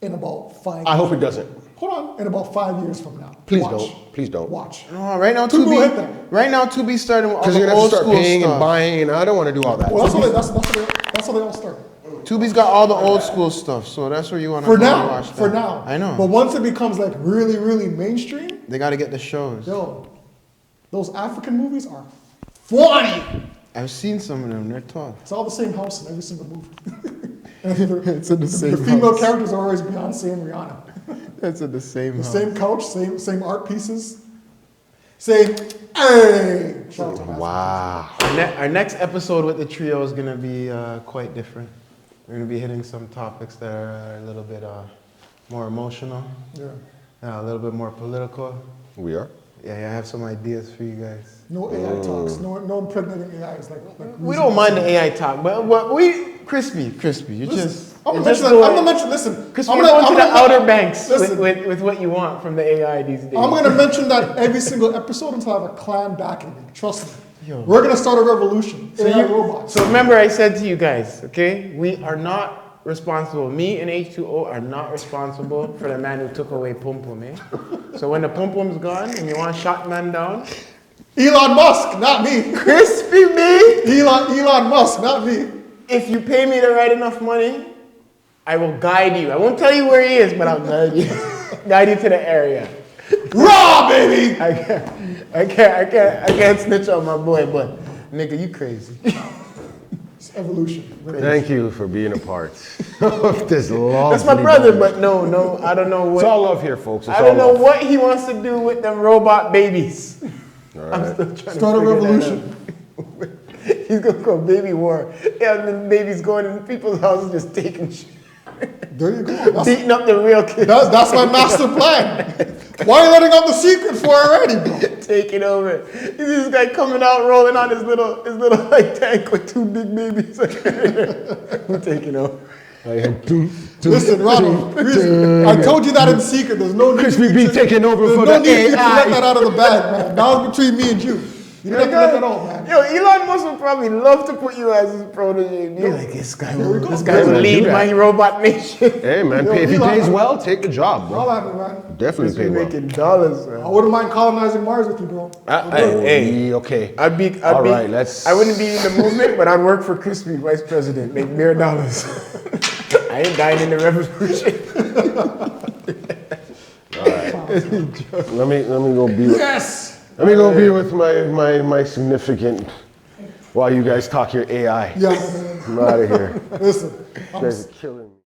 in about 5. I hope it doesn't. Hold on, in about 5 years from now. Please Watch. don't. Please don't. Watch. No, right now Tubi will hit them. Tubi. Right now Tubi's starting with all Because the you're gonna have old to start school paying stuff. and buying, and I don't want to do all that. Well, that's how they all start. Tubi's got all the old school stuff, so that's where you want to For now, watch for that. now. I know. But once it becomes like really, really mainstream, They got to get the shows. yo, those African movies are funny. I've seen some of them. They're tough. It's all the same house in every single movie. It's in the same The female house. characters are always Beyonce and Rihanna. That's at the same The house. same couch, same art pieces. Same, hey! Shout out to Master. Wow. Our next episode with the trio is going to be quite different. We're going to be hitting some topics that are a little bit more emotional, Yeah. a little bit more political. We are? Yeah, I have some ideas for you guys. No AI talks. No impregnating AIs like We don't mind the AI talk, but crispy, you just... I'm you gonna just mention. go- I'm gonna mention. Listen, Because I'm we're gonna- going to the I'm gonna- Outer Banks listen. with what you want from the AI these days. I'm gonna mention that every single episode until I have a clan backing me. Trust me. Yo. We're gonna start a revolution. AI robots. So remember I said to you guys, okay, we are not responsible. Me and H2O are not responsible for the man who took away Pum Pum, eh? So when the Pum Pum's gone and you want to shot man down, Elon Musk, not me. crispy me. Elon Musk, not me. If you pay me the right enough money, I will guide you. I won't tell you where he is, but I'll guide you. Guide you to the area. Raw, baby. I can't snitch on my boy, but nigga, you crazy. It's evolution. Thank you for being a part of this long. That's my brother, but no, I don't know It's what. all love here, folks. It's I don't all know love. what he wants to do with them robot babies. All I'm right. still trying Start a to figure that revolution. out. He's gonna go baby war. Yeah, and the babies going in people's houses just taking shit. There you go. Beating up the real kids. That's my master plan. Why are you letting out the secret for already, bro? Taking over. You see this guy coming out rolling on his little like tank with 2 big babies. We're taking over. Listen, Ronald, I told you that in secret. There's no need Crispy B taking over There's for no the need for you to let AI. that out of the bag, man. Now it's between me and you. You didn't have to let that out, man. Yo, Elon Musk would probably love to put you as his protege. Be like, this guy will Yeah, lead do my that. robot nation. Hey, man, if he pays well, take the job, I'll bro. have it, man. Definitely pay well. Making dollars, man. I wouldn't mind colonizing Mars with you, bro. Hey, Okay. I'd be, All right, let's- I wouldn't be in the movement, but I'd work for Crispy, vice president, make mere dollars. I ain't dying in the revolution. Let me go be with, Yes! let me go be with my significant while you guys talk your AI. Yeah, man. I'm out of here. Listen, You guys are killing me.